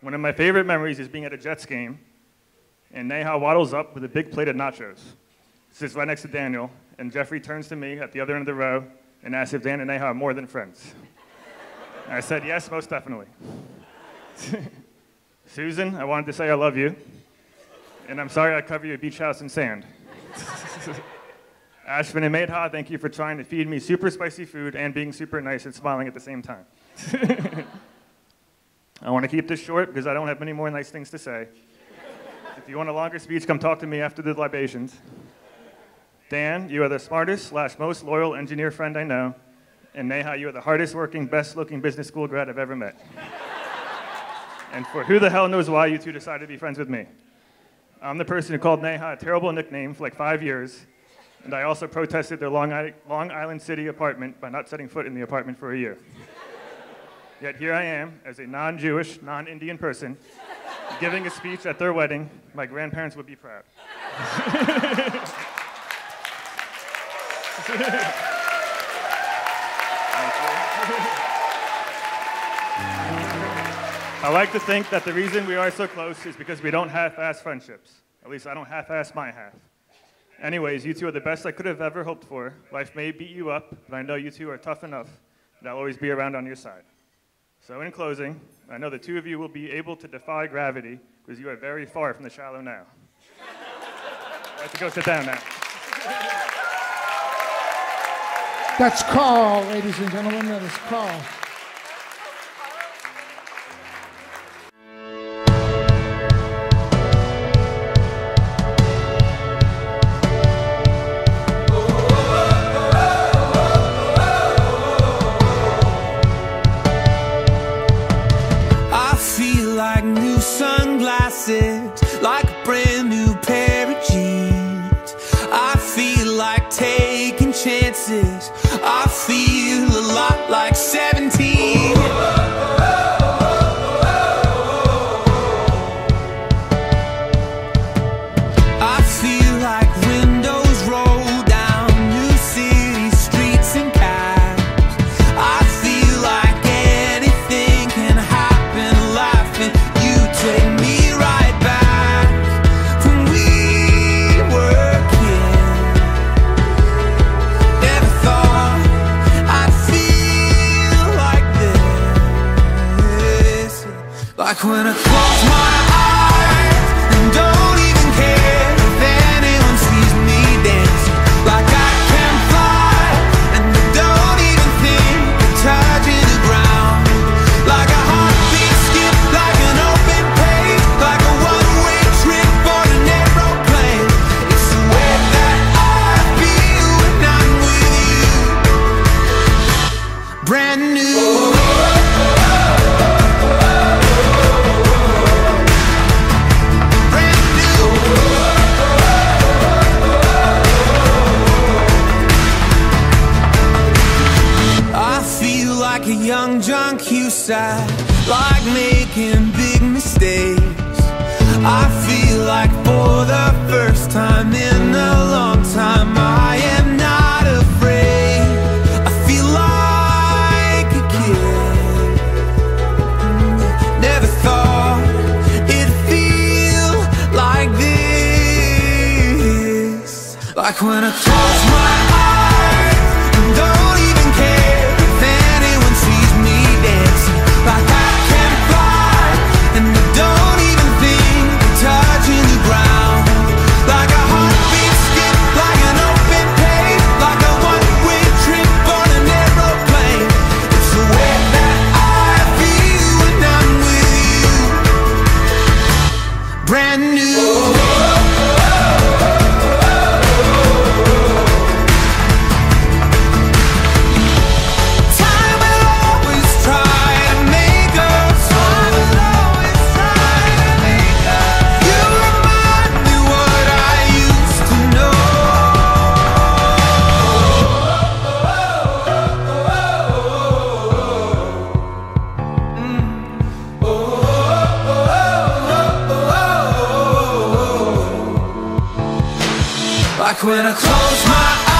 One of my favorite memories is being at a Jets game, and Neha waddles up with a big plate of nachos. Sits right next to Daniel, and Jeffrey turns to me at the other end of the row and asks if Dan and Neha are more than friends. And I said, yes, most definitely. Susan, I wanted to say I love you, and I'm sorry I cover your beach house in sand. Ashvin and Neha, thank you for trying to feed me super spicy food and being super nice and smiling at the same time. I want to keep this short because I don't have many more nice things to say. If you want a longer speech, come talk to me after the libations. Dan, you are the smartest / most loyal engineer friend I know. And Neha, you are the hardest working, best looking business school grad I've ever met. And for who the hell knows why you two decided to be friends with me. I'm the person who called Neha a terrible nickname for like 5 years. And I also protested their Long Island City apartment by not setting foot in the apartment for a year. Yet here I am, as a non-Jewish, non-Indian person, giving a speech at their wedding. My grandparents would be proud. I like to think that the reason we are so close is because we don't half-ass friendships. At least I don't half-ass my half. Anyways, you two are the best I could have ever hoped for. Life may beat you up, but I know you two are tough enough, and I'll always be around on your side. So in closing, I know the two of you will be able to defy gravity because you are very far from the shallow now. I'd like to go sit down now. That's Karl, ladies and gentlemen. That is Karl. like a brand new pair of jeans. I feel like taking chances. I feel a lot like 17. I feel like windows roll down new city streets and cabs. I feel like anything can happen, laughing. You take me right back when we were kids. Never thought I'd feel like this. Like when I close my eyes and don't even care if anyone sees me dancing. Like I can fly and I don't even think of touching the ground. Like a heartbeat skip, like an open page, like a one-way trip on an aeroplane. It's the way that I feel when I'm with you. Brand new. I feel like a young John Cusack, like making big mistakes. I feel like for the first time in a long time I am not afraid. I feel like a kid. Never thought it'd feel like this. Like when I close my eyes and don't even care if anyone sees me dancing. Like I can fly and I don't even think of touching the ground. Like a heartbeat skip, like an open page, like a one-way trip on an aeroplane. It's the way that I feel when I'm with you. Brand new. Time will always try to make us. Time will always try to make us. You remind me what I used to know. Like when I close my eyes